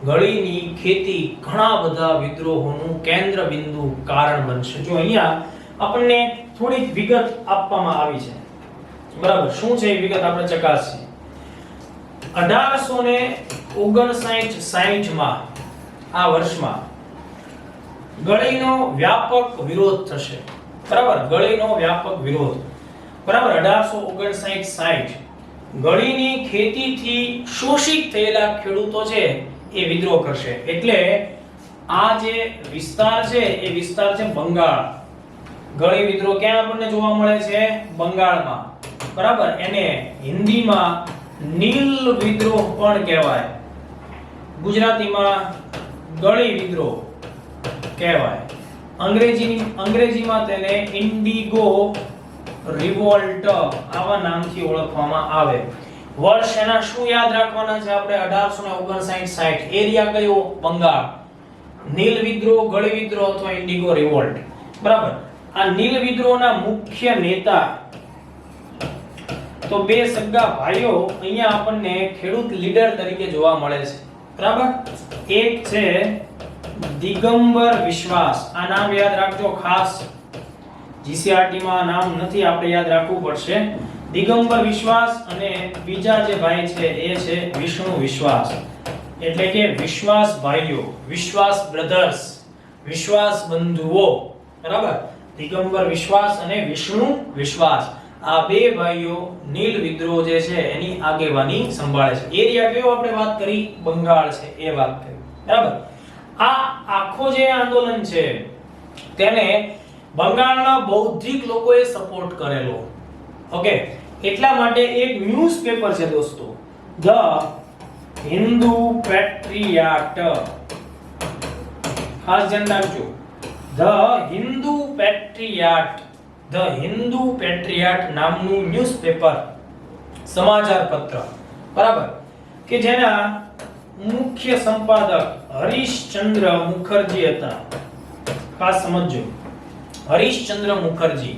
ગળીની ખેતી ઘણા બધા વિદ્રોહોનું કેન્દ્ર બિંદુ કારણ બનશે. જો અહીંયા આપણને થોડીક વિગત આપવામાં આવી છે, બરાબર. શું છે એ વિગત આપણે ચકાસીએ. 1859-60 માં આ વર્ષમાં ગળીનો વ્યાપક વિરોધ થશે, બરાબર. ગળીનો વ્યાપક વિરોધ, બરાબર. 1859-60 ગળીની ખેતીથી શોષિત થયેલા ખેડૂતો છે એ વિદ્રોહ કરશે. એટલે આ જે વિસ્તાર છે એ વિસ્તાર છે બંગાળ. ગળી વિદ્રોહ ક્યાં આપણને જોવા મળે છે? બંગાળમાં, બરાબર. એને હિન્દીમાં નીલ વિદ્રોહ પણ કહેવાય, ગુજરાતીમાં ગળી વિદ્રોહ કહેવાય, અંગ્રેજીમાં તેને ઇન્ડિગો રિવોલ્ટ આવા નામથી ઓળખવામાં આવે. વર્ષ એના શું યાદ રાખવાના છે આપણે? 1859-60. એરિયા કયો? બંગાળ. નીલ વિદ્રોહ, ગળી વિદ્રોહ અથવા ઇન્ડિગો રિવોલ્ટ, બરાબર. આ નીલ વિદ્રોહના મુખ્ય નેતા તો બે સગા ભાઈઓ અહીંયા આપણને ખેડૂત લીડર તરીકે જોવા મળે છે, બરાબર. એક છે દિગંબર વિશ્વાસ. આ નામ યાદ રાખજો ખાસ, જીસીઆરટી માં નામ નથી, આપણે યાદ રાખવું પડશે. દિગંબર વિશ્વાસ અને બીજા જે ભાઈ છે એ છે વિષ્ણુ વિશ્વાસ. એટલે કે વિશ્વાસ ભાઈઓ, વિશ્વાસ બ્રધર્સ, વિશ્વાસ બંધુઓ, બરાબર. દિગંબર વિશ્વાસ અને વિષ્ણુ વિશ્વાસ, આ બે ભાઈઓ નીલ વિદ્રોહ જે છે એની આગેવાની સંભાળે છે. એરિયા કયો આપણે વાત કરી? બંગાળ છે એ વાત કરી, બરાબર. આ આખો જે આંદોલન છે તેને બંગાળના બૌદ્ધિક લોકોએ સપોર્ટ કરેલો. ઓકે, એટલા માટે એક ન્યૂઝપેપર છે દોસ્તો, ધ હિન્દુ પેટ્રિયાટ. ખાસ ધ્યાન રાખજો, ધ હિન્દુ પેટ્રિયાટ. ધ હિન્દુ પેટ્રિયાટ નામનું ન્યૂઝપેપર, સમાચાર પત્ર, બરાબર, કે જેના મુખ્ય સંપાદક હરીશચંદ્ર મુખર્જી હતા. ખાસ સમજજો, હરીશચંદ્ર મુખર્જી.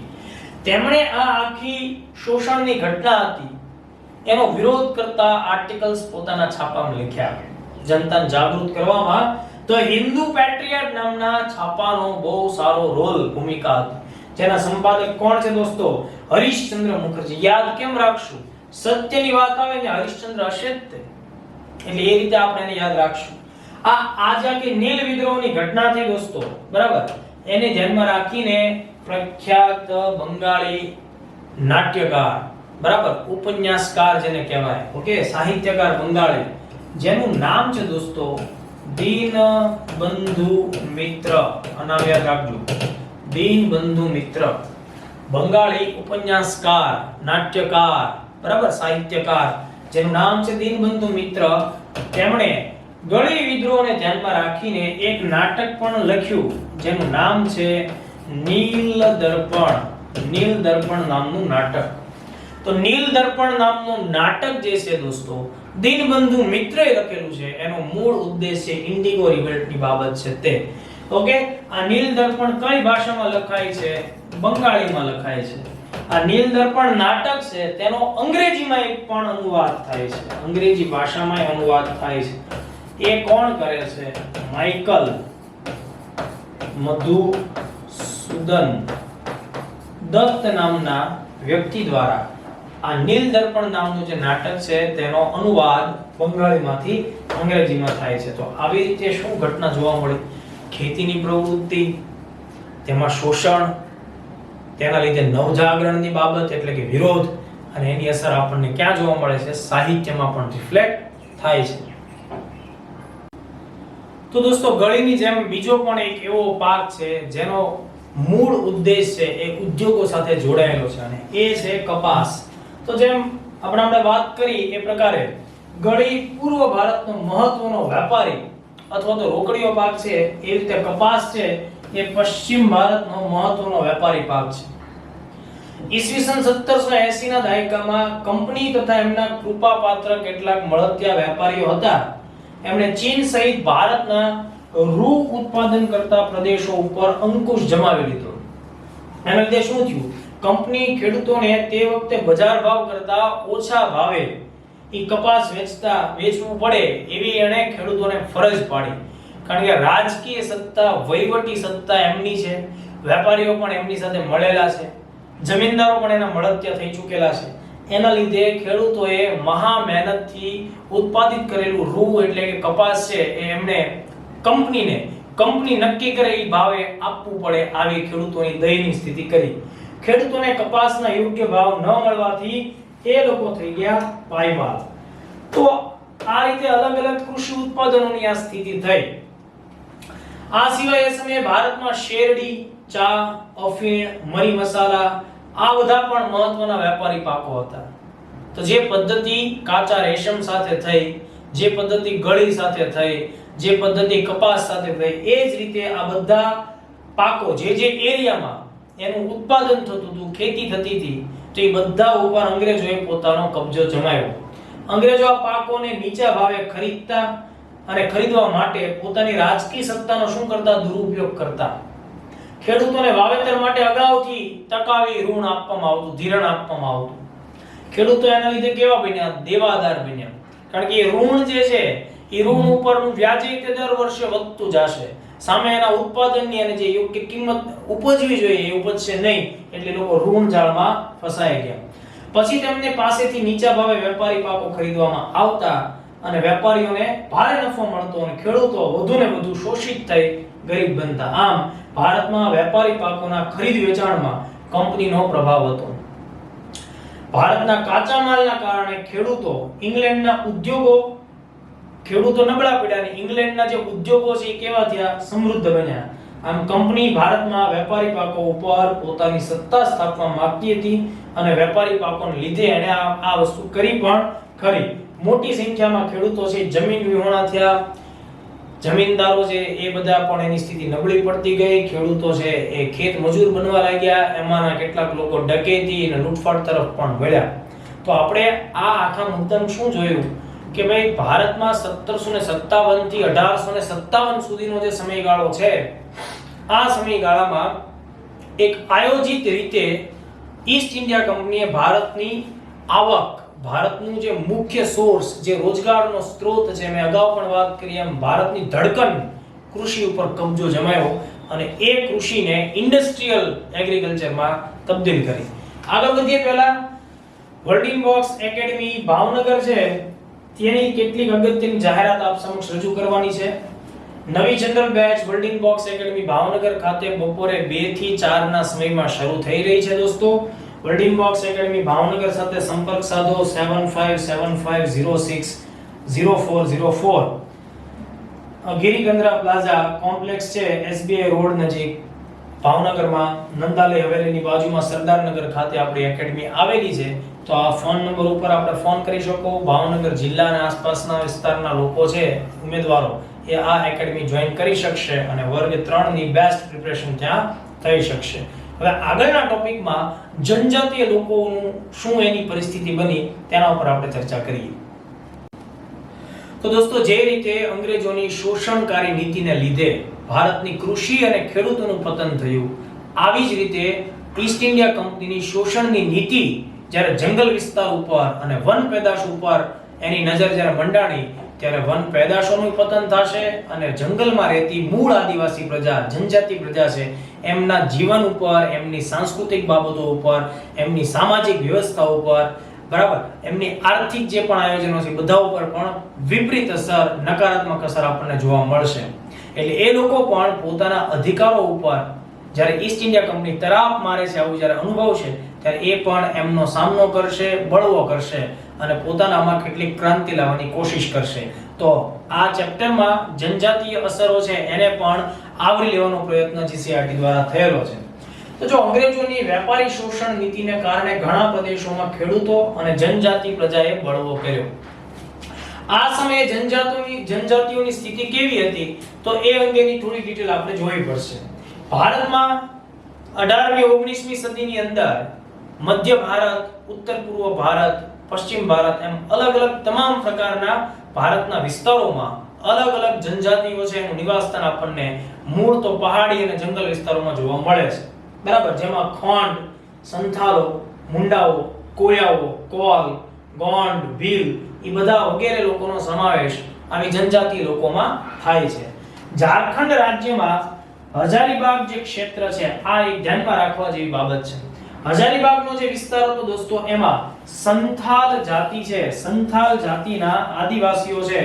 તેમણે આ આખી શોષણની ઘટના હતી એનો વિરોધ કરતા આર્ટિકલ્સ પોતાના છાપામાં લખ્યા. જનતાને જાગૃત કરવામાં ધ હિન્દુ પેટ્રિયાટ નામના છાપાનો બહુ સારો રોલ, ભૂમિકા હતી. જેના સંપાદક કોણ છે દોસ્તો? હરીશચંદ્ર મુખર્જી. યાદ કેમ રાખશું? સત્યની વાત આવે ને હરીશચંદ્ર હશે જ તે, એટલે એ રીતે આપણે એને યાદ રાખશું. આ જે કે નીલ વિદ્રોહની ઘટના થઈ દોસ્તો, બરાબર, એને ધ્યાનમાં રાખીને પ્રખ્યાત બંગાળી નાટ્યકાર, બરાબર, ઉપન્યાસકાર જેને કહેવાય, ઓકે, સાહિત્યકાર બંગાળી, જેનું નામ છે દોસ્તો દીનબંધુ મિત્ર. આ નામ યાદ રાખજો, દીનબંધુ મિત્ર. બંગાળી ઉપન્યાસકાર, નાટ્યકાર, બરાબર, સાહિત્યકાર, જેનું નામ છે દીનબંધુ મિત્ર. તેમણે ગળી વિદ્રોહને ધ્યાનમાં રાખીને એક નાટક પણ લખ્યું જેનું નામ છે નીલ દર્પણ. નીલ દર્પણ નામનું નાટક. તો નીલ દર્પણ નામનું નાટક જે છે દોસ્તો દીનબંધુ મિત્રએ લખેલું છે. એનો મૂળ ઉદ્દેશ્ય ઇન્ડિગો રિવોલ્ટની બાબત છે તે. ઓકે, આ નીલ દર્પણ કઈ ભાષામાં લખાય છે? બંગાળીમાં લખાય છે. આ નીલ દર્પણ નાટક છે તેનો અંગ્રેજીમાં એક પણ અનુવાદ થાય છે, અંગ્રેજી ભાષામાં અનુવાદ થાય છે. એ કોણ કરે છે? માઇકલ મધુસૂદન દત્ત નામના વ્યક્તિ દ્વારા આ નીલ દર્પણ નામનું જે નાટક છે તેનો અનુવાદ બંગાળીમાંથી અંગ્રેજીમાં થાય છે. તો આવી રીતે શું ઘટના જોવા મળી? ખેતીની પ્રવૃત્તિ, તેમાં શોષણ, તેના લીધે નવજાગરણની બાબત એટલે કે વિરોધ, અને એની અસર આપણને ક્યાં જોવા મળે છે? સાહિત્યમાં પણ રિફ્લેક્ટ થાય છે. તો દોસ્તો ગળીની જેમ બીજો પણ એક એવો પાક છે જેનો મૂળ ઉદ્દેશ છે એ ઉદ્યોગો સાથે જોડાયેલો છે અને એ છે કપાસ. તો જેમ આપણે વાત કરી એ પ્રકારે ગળી પૂર્વ ભારતનો મહત્વનો વેપારી અથવા તો રોકડીયો પાક છે, એ રીતે કપાસ છે એ પશ્ચિમ ભારતનો મહત્વનો વેપારી પાક છે. ઈસવીસન 1780 ના દાયકામાં કંપની તથા એમના કૃપાપાત્ર કેટલાક મળતિયા વેપારીઓ હતા, એમણે ચીન સહિત ભારતના રૂ ઉત્પાદન કરતા પ્રદેશો ઉપર અંકુશ જમાવી લીધો. એના લીધે શું થયું? કંપની ખેડૂતોને તે વખતે બજાર ભાવ કરતા ઓછા ભાવે એ કપાસ વેચવું પડે એવી એણે ખેડૂતોને ફરજ પાડી. કારણ કે રાજકીય સત્તા, વહીવટી સત્તા એમની છે, વેપારીઓ પણ એમની સાથે મળેલા છે, જમીનદારો પણ એના મળતિયા થઈ ચૂકેલા છે. એના લીધે ખેડૂતોએ મહા મહેનતથી ઉત્પાદિત કરેલું રૂ એટલે કે કપાસ છે એ એમને કંપની નક્કી કરે એ ભાવે આપવું પડે, આવી ખેડૂતોની દયનીય સ્થિતિ કરી. ખેડૂતોને કપાસના યોગ્ય ભાવ ન મળવાથી એ લોકો થઈ ગયા પાયમાલ. તો આ રીતે અલગ અલગ કૃષિ ઉત્પાદનોની આ સ્થિતિ થઈ. આ સિવાય એ સમયે ભારતમાં શેરડી, ચા, અફીણ, મરી મસાલા આ બધા પણ મહત્વના વેપારી પાકો હતા. તો જે પદ્ધતિ કાચા રેશમ સાથે થઈ, જે પદ્ધતિ ગળી સાથે થઈ, જે પદ્ધતિ કપાસ સાથે થઈ, એ જ રીતે આ બધા પાકો જે એરિયામાં એનું ઉત્પાદન થતું હતું, ખેતી થતી હતી, તો એ બધા ઉપર અંગ્રેજોએ પોતાનો કબજો જમાવ્યો. અંગ્રેજો આ પાકોને નીચા ભાવે ખરીદતા અને ખરીદવા માટે પોતાની રાજકીય સત્તાનો શું કરતા? દુરુપયોગ કરતા. ખેડૂતોને વાવેતર માટે અગાઉથી ટકાવી ઋણ આપવામાં આવતું, ધિરાણ આપવામાં આવતું. ખેડૂતો એના લીધે કેવા બન્યા? દેવાદાર બન્યા. કારણ કે એ ઋણ જે છે એ ઋણ ઉપરનું વ્યાજ તે દર વર્ષે વધતું જશે. સામે એના ઉત્પાદનની અને જે યોગ્ય કિંમત ઉપજવી જોઈએ એ ઉપજશે નહીં, એટલે લોકો ઋણ જાળમાં ફસાઈ ગયા. પછી તેમને પાસેથી નીચા ભાવે વેપારી પાકો ખરીદવામાં આવતા અને વેપારીઓને ભારે નફો મળતો અને ખેડૂતો વધુને વધુ શોષિત થઈ ગરીબ બનતા. આમ ભારતમાં વેપારી પાકોના ખરીદ વેચાણમાં કંપનીનો પ્રભાવ હતો. ભારતના કાચા માલના કારણે ખેડૂતો નબળા પડ્યા અને ઇંગ્લેન્ડના જે ઉદ્યોગો છે એ કેવા થયા? સમૃદ્ધ બન્યા. આમ કંપની ભારતમાં વેપારી પાકો ઉપર પોતાની સત્તા સ્થાપવા માંગતી હતી અને વેપારી પાકોને લીધે એણે આ વસ્તુ કરી પણ ખરી. મોટી સંખ્યામાં ખેડૂતો છે જમીન વિહોણા થયા, જમીનદારો છે એ બધા પણ એની સ્થિતિ નબળી પડતી ગઈ. ખેડૂતો છે એ ખેત મજૂર બનવા લાગ્યા, એમાંના કેટલાક લોકો ડકેતી અને લૂંટફાટ તરફ પણ વળ્યા. તો આપણે આ આખા મુદ્દામાં શું જોયું કે ભાઈ ભારતમાં 1757 થી 1857 સુધીનો જે સમયગાળો છે, આ સમયગાળામાં એક આયોજિત રીતે ઈસ્ટ ઇન્ડિયા કંપનીએ ભારતની આવક, ભારતનું જે મુખ્ય સોર્સ, જે રોજગારનો સ્ત્રોત છે, મેં અગાઉ પણ વાત કરી એમ ભારતની ધડકન કૃષિ ઉપર કબજો જમાવ્યો અને એ કૃષિને ઇન્ડસ્ટ્રીયલ એગ્રીકલ્ચરમાં તબદીલ કરી. આગળ વધીએ પહેલા વર્લ્ડિંગ બોક્સ એકેડમી ભાવનગર છે તેની કેટલીક અગત્યની જાહેરાત આપ સમક્ષ રજૂ કરવાની છે. નવી general batch world in box academy Bhavnagar ખાતે બપોરે 2 થી 4 ના સમયમાં શરૂ થઈ રહી છે. દોસ્તો, વર્લ્ડિંગ બોક્સ એકેડમી ભાવનગર સાથે સંપર્ક સાધો 7575060404. ગિરિકંદરા પ્લાઝા કોમ્પ્લેક્સ છે, SBI રોડ નજીક ભાવનગરમાં, નંદાલય હવેલીની બાજુમાં સરદારનગર ખાતે આપણી એકેડમી આવેલી છે. તો આ ફોન નંબર ઉપર આપણે ફોન કરી શકો. ભાવનગર જિલ્લા અને આસપાસના વિસ્તારના લોકો છે, ઉમેદવારો, એ આ એકેડમી જોઈન કરી શકશે અને વર્ગ 3 ની બેસ્ટ પ્રિપરેશન ત્યાં થઈ શકશે. હવે આગળના ટોપિકમાં જનજાતીય લોકોનું શું એની પરિસ્થિતિ બની તેના ઉપર આપણે ચર્ચા કરીએ. તો દોસ્તો, જે રીતે અંગ્રેજોની શોષણકારી નીતિને લીધે ભારતની કૃષિ અને ખેડૂતોનું પતન થયું, આવી જ રીતે ઈસ્ટ ઇન્ડિયા કંપનીની શોષણની નીતિ જ્યારે જંગલ વિસ્તાર ઉપર અને વન પેદાશ ઉપર એની નજર જ્યારે મંડાણી, ત્યારે વન પેદાશોનું પતન થશે અને જંગલમાં રહેતી મૂળ આદિવાસી પ્રજા, જનજાતિ પ્રજા છે, એમના જીવન ઉપર, એમની સાંસ્કૃતિક બાબતો ઉપર, એમની સામાજિક વ્યવસ્થા ઉપર, બરાબર, એમની આર્થિક જે પણ આયોજનો છે બધા ઉપર પણ વિપરીત અસર, નકારાત્મક અસર આપણને જોવા મળશે. એટલે એ લોકો પણ પોતાના અધિકારો ઉપર જ્યારે ઈસ્ટ ઇન્ડિયા કંપની તરાપ મારે છે, આવું જ્યારે અનુભવશે, ત્યારે એ પણ એમનો સામનો કરશે, બળવો કરશે અને પોતાનામાં કેટલીક ક્રાંતિ લાવવાની કોશિશ કરશે. તો આ ચેપ્ટરમાં જનજાતીય અસરો છે એને પણ આવરી લેવાનો પ્રયત્ન જીસીઆરટી દ્વારા થયેલો છે. તો જો અંગ્રેજોની વેપારી શોષણ નીતિને કારણે ઘણા પ્રદેશોમાં ખેડૂતો અને જનજાતિ પ્રજાએ બળવો કર્યો. આ સમયે જનજાતિઓની સ્થિતિ કેવી હતી તો એ અંગેની થોડી ડિટેલ આપણે જોવી પડશે. ભારતમાં 18મી 19મી સદીની અંદર મધ્ય ભારત, ઉત્તર પૂર્વ ભારત, પશ્ચિમ ભારત એમ અલગ અલગ તમામ પ્રકારના ભારતના વિસ્તારોમાં અલગ અલગ જનજાતિઓ છે એનું નિવાસસ્થાન આપણને મૂળ તો પહાડી અને જંગલ વિસ્તારોમાં જોવા મળે છે, બરાબર, જેમાં ખોંડ, સંથાલો, મુંડાઓ, કોયાઓ, કોલ, ગોંડ, ભીલ એ બધા વગેરે લોકોનો સમાવેશ આવી જનજાતિ લોકોમાં થાય છે. ઝારખંડ રાજ્યમાં હજારીબાગ જે ક્ષેત્ર છે આ એક ધ્યાનમાં રાખવા જેવી બાબત છે. હજારીબાગનો જે વિસ્તાર હતો દોસ્તો એમાં સંથાલ જાતિ છે, સંથાલ જાતિના આદિવાસીઓ છે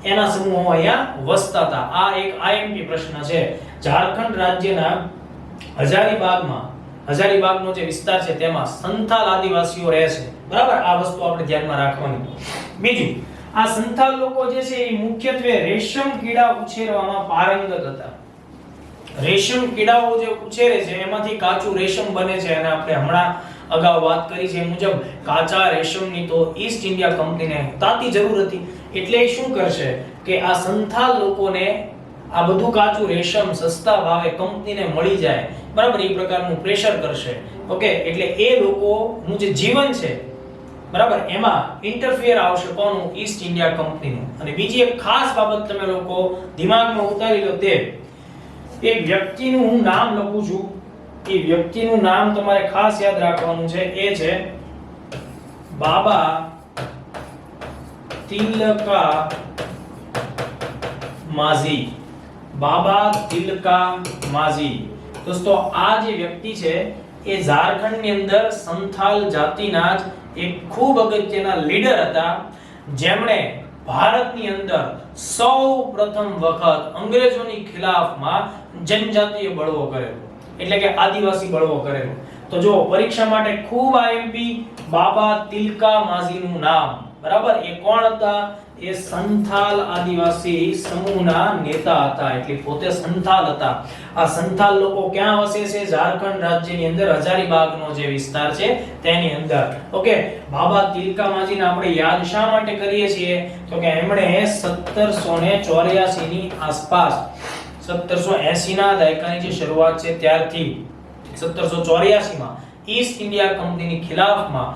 એના સમૂહો અહીંયા વસતા હતા. આ એક આઈએમપી પ્રશ્ન છે. ઝારખંડ રાજ્યના હજારીબાગનો જે વિસ્તાર છે તેમાં સંથાલ આદિવાસીઓ રહે છે. બરાબર, આ વસ્તુ આપણે ધ્યાનમાં રાખવાની. બીજું, આ સંથાલ લોકો જે છે એ મુખ્યત્વે રેશમ કીડા ઉછેરવામાં પારંગત હતા. રેશમ કીડાઓ જે ઉછેરે છે એમાંથી કાચું રેશમ બને છે અને આપણે હમણાં અગાઉ વાત કરી છે એ મુજબ કાચા રેશમની તો ઈસ્ટ ઇન્ડિયા કંપનીને તાતી જરૂર હતી. એટલે એ શું કરશે કે આ સંથાલ લોકોને આ બધું કાચું રેશમ સસ્તા ભાવે કંપનીને મળી જાય, બરાબર, એ પ્રકારનું પ્રેશર કરશે. ઓકે, એટલે એ લોકોનું જે જીવન છે, બરાબર, એમાં ઇન્ટરફિયર આવશે કોનું? ઈસ્ટ ઇન્ડિયા કંપનીનું. અને બીજી એક ખાસ બાબત તમે લોકો દિમાગમાં ઉતારી લો, તે એક વ્યક્તિનું હું નામ લખું છું. એ વ્યક્તિનું નામ તમારે ખાસ યાદ રાખવાનું છે. એ છે બાબા તિલકા માઝી. બાબા તિલકા માઝી. દોસ્તો, આ જે વ્યક્તિ છે એ ઝારખંડની અંદર સંથાલ જાતિના જ એક ખૂબ અગત્યના લીડર હતા, જેમણે ભારતની અંદર સૌ પ્રથમ વખત અંગ્રેજોની ખિલાફમાં જનજાતીય બળવો કરેલો, એટલે કે આદિવાસી બળવો કરેલો. તો જો પરીક્ષા માટે ખૂબ આઈએમપી બાબા તિલકા માઝીનું નામ, બરાબર, એ કોણ હતા? એ સંથાલ આદિવાસી સમૂહના નેતા હતા, એટલે પોતે સંથાલ હતા. આ સંથાલ લોકો ક્યાં વસે છે? ઝારખંડ રાજ્યની અંદર હજારીબાગનો જે વિસ્તાર છે તેની અંદર. ઓકે, બાબા તિલકા માઝીને આપણે યાદ શા માટે કરીએ છીએ? તો કે એમણે 1784 ની આસપાસ 1780 ના દાયકાની જે શરૂઆત છે ત્યારથી 1784 માં ઈસ્ટ ઇન્ડિયા કંપનીની ખિલાફમાં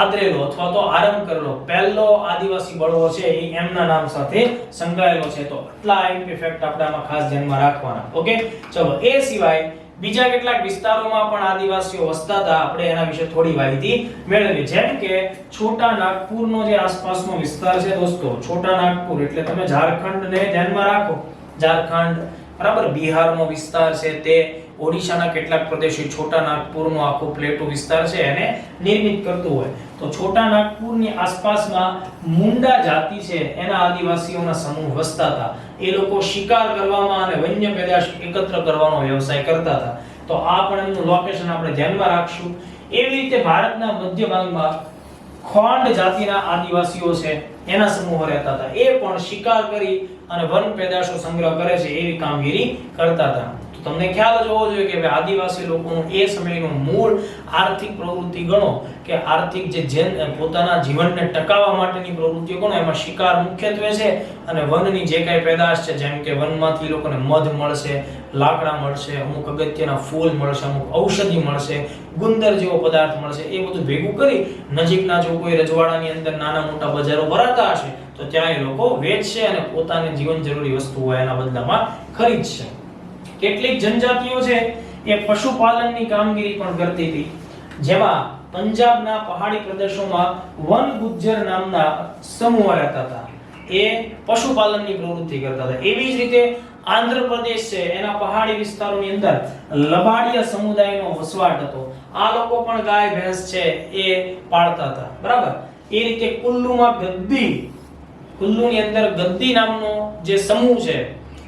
આદરેલો અથવા તો આરંભ કરેલો પહેલો આદિવાસી બળવો છે એ એમના નામ સાથે સંકળાયેલો છે. તો આટલા આઈએમપી ફેક્ટ આપણે આમાં ખાસ ધ્યાનમાં રાખવાના. ઓકે, ચલો, એ સિવાય બીજા કેટલાક વિસ્તારોમાં પણ આદિવાસીઓ વસતા હતા. આપણે એના વિશે થોડી માહિતી મેળવી. જેમ કે છોટા નાગપુરનો જે આસપાસનો વિસ્તાર છે દોસ્તો, છોટા નાગપુર એટલે તમે ઝારખંડને ધ્યાનમાં રાખો. ઝારખંડ, બરાબર, બિહારનો વિસ્તાર છે તે, ઓડિશાના કેટલાક પ્રદેશો, છોટા નાગપુરનો આખો પ્લેટો વિસ્તાર છે એને નિર્મિત કરતું હોય. તો છોટા નાગપુરની આસપાસમાં મુંડા જાતિ છે એના આદિવાસીઓના સમૂહ વસતા હતા. એ લોકો શિકાર કરવામાં અને વન્ય પેદાશ એકત્ર કરવાનો વ્યવસાય કરતા હતા. તો આ પણ એનું લોકેશન આપણે ધ્યાનમાં રાખશું. એવી રીતે ભારતના મધ્ય ભાગમાં ખોંડ જાતિના આદિવાસીઓ છે એના સમૂહો રહેતા હતા. એ પણ શિકાર કરી અને વન પેદાશો સંગ્રહ કરે છે એવી કામગીરી કરતા હતા. તમને ખ્યાલ જ હોવો જોઈએ કે આદિવાસી લોકોનું એ સમયનું મૂળ આર્થિક પ્રવૃત્તિ ગણો કે આર્થિક જે પોતાના જીવનને ટકાવવા માટેની પ્રવૃત્તિઓ ગણો, એમાં શિકાર મુખ્યત્વે છે અને વનની જે કાંઈ પેદાશ છે, જેમ કે વનમાંથી લોકોને મધ મળશે, લાકડા મળશે, અમુક અગત્યના ફૂલ મળશે, અમુક ઔષધિ મળશે, ગુંદર જેવો પદાર્થ મળશે, એ બધું ભેગું કરી નજીકના જો કોઈ રજવાડાની અંદર નાના મોટા બજારો ભરાતા હશે તો ત્યાં એ લોકો વેચશે અને પોતાની જીવન જરૂરી વસ્તુઓ એના બદલામાં ખરીદશે. કેટલીક જનજાતિઓ છે એ પશુપાલનની કામગીરી પણ કરતી હતી, જેમાં પંજાબના પહાડી પ્રદેશોમાં વન ગુજ્જર નામના સમૂહ રહેતા હતા. એ પશુપાલનની પ્રવૃત્તિ કરતા હતા. એવી જ રીતે આંધ્રપ્રદેશ છે એના પહાડી વિસ્તારોની અંદર લબાડિયા સમુદાયનો વસવાટ હતો. આ લોકો પણ ગાય ભેંસ છે એ પાળતા હતા, બરાબર. એ રીતે કુલ્લુની અંદર ગદ્દી નામનો જે સમૂહ છે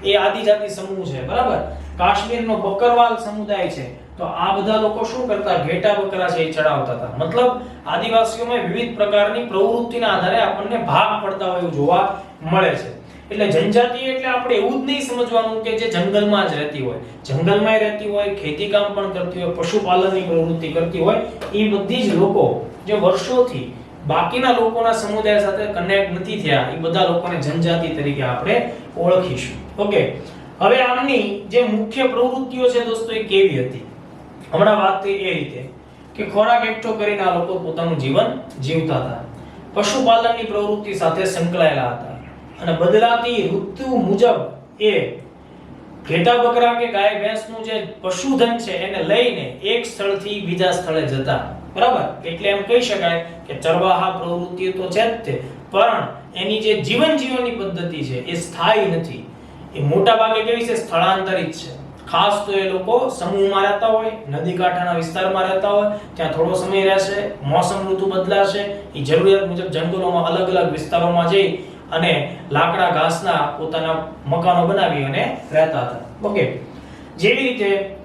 એ આદિજાતિ સમૂહ છે, બરાબર. કાશ્મીરનો બકરવાલ સમુદાય છે. તો આ બધા લોકો શું કરતા? ઘેટા બકરા છે એ ચડાવતા હતા. મતલબ આદિવાસીઓમાં વિવિધ પ્રકારની પ્રવૃત્તિના આધારે આપણને ભાગ પડતા હોય એવું જોવા મળે છે. એટલે જનજાતિ એટલે આપણે એવું જ નહીં સમજવાનું કે જે જંગલમાં જ રહેતી હોય, જંગલમાં રહેતી હોય, ખેતીકામ પણ કરતી હોય, પશુપાલનની પ્રવૃત્તિ કરતી હોય, એ બધી જ લોકો જે વર્ષોથી બાકીના લોકોના સમુદાય સાથે કનેક્ટ નથી થયા, એ બધા લોકોને જનજાતિ તરીકે આપણે ઓળખીશું. ઓકે, હવે આમની જે મુખ્ય પ્રવૃત્તિઓ છે દોસ્તો એ કેવી હતી? હમણાં વાત થઈ એ રીતે કે ખોરાક એકઠો કરીને આ લોકો પોતાનું જીવન જીવતા હતા, પશુપાલનની પ્રવૃત્તિ સાથે સંકળાયેલા હતા અને બદલાતી ઋતુ મુજબ એ ઘેટા બકરા કે ગાય ભેંસનું જે પશુધન છે એને લઈને એક સ્થળથી બીજા સ્થળે જતા. બરાબર? એટલે એમ કહી શકાય કે ચરવાહા પ્રવૃત્તિ તો છે જ તે, પણ એની જે જીવનની પદ્ધતિ છે એ સ્થાયી નથી. એ મોટા ભાગે કેવી છે? સ્થળાંતરિત છે. ખાસ તો એ લોકો સમૂહમાં રહેતા હોય, નદી કાંઠાના વિસ્તારમાં રહેતા હોય, ત્યાં થોડો સમય રહેશે, મોસમ ઋતુ બદલાશે, એ જરૂરિયાત મુજબ જંગલોમાં અલગ અલગ વિસ્તારોમાં જઈ અને લાકડા ઘાસના પોતાના મકાનો બનાવી અને રહેતા હતા. ઓકે, જેવી રીતે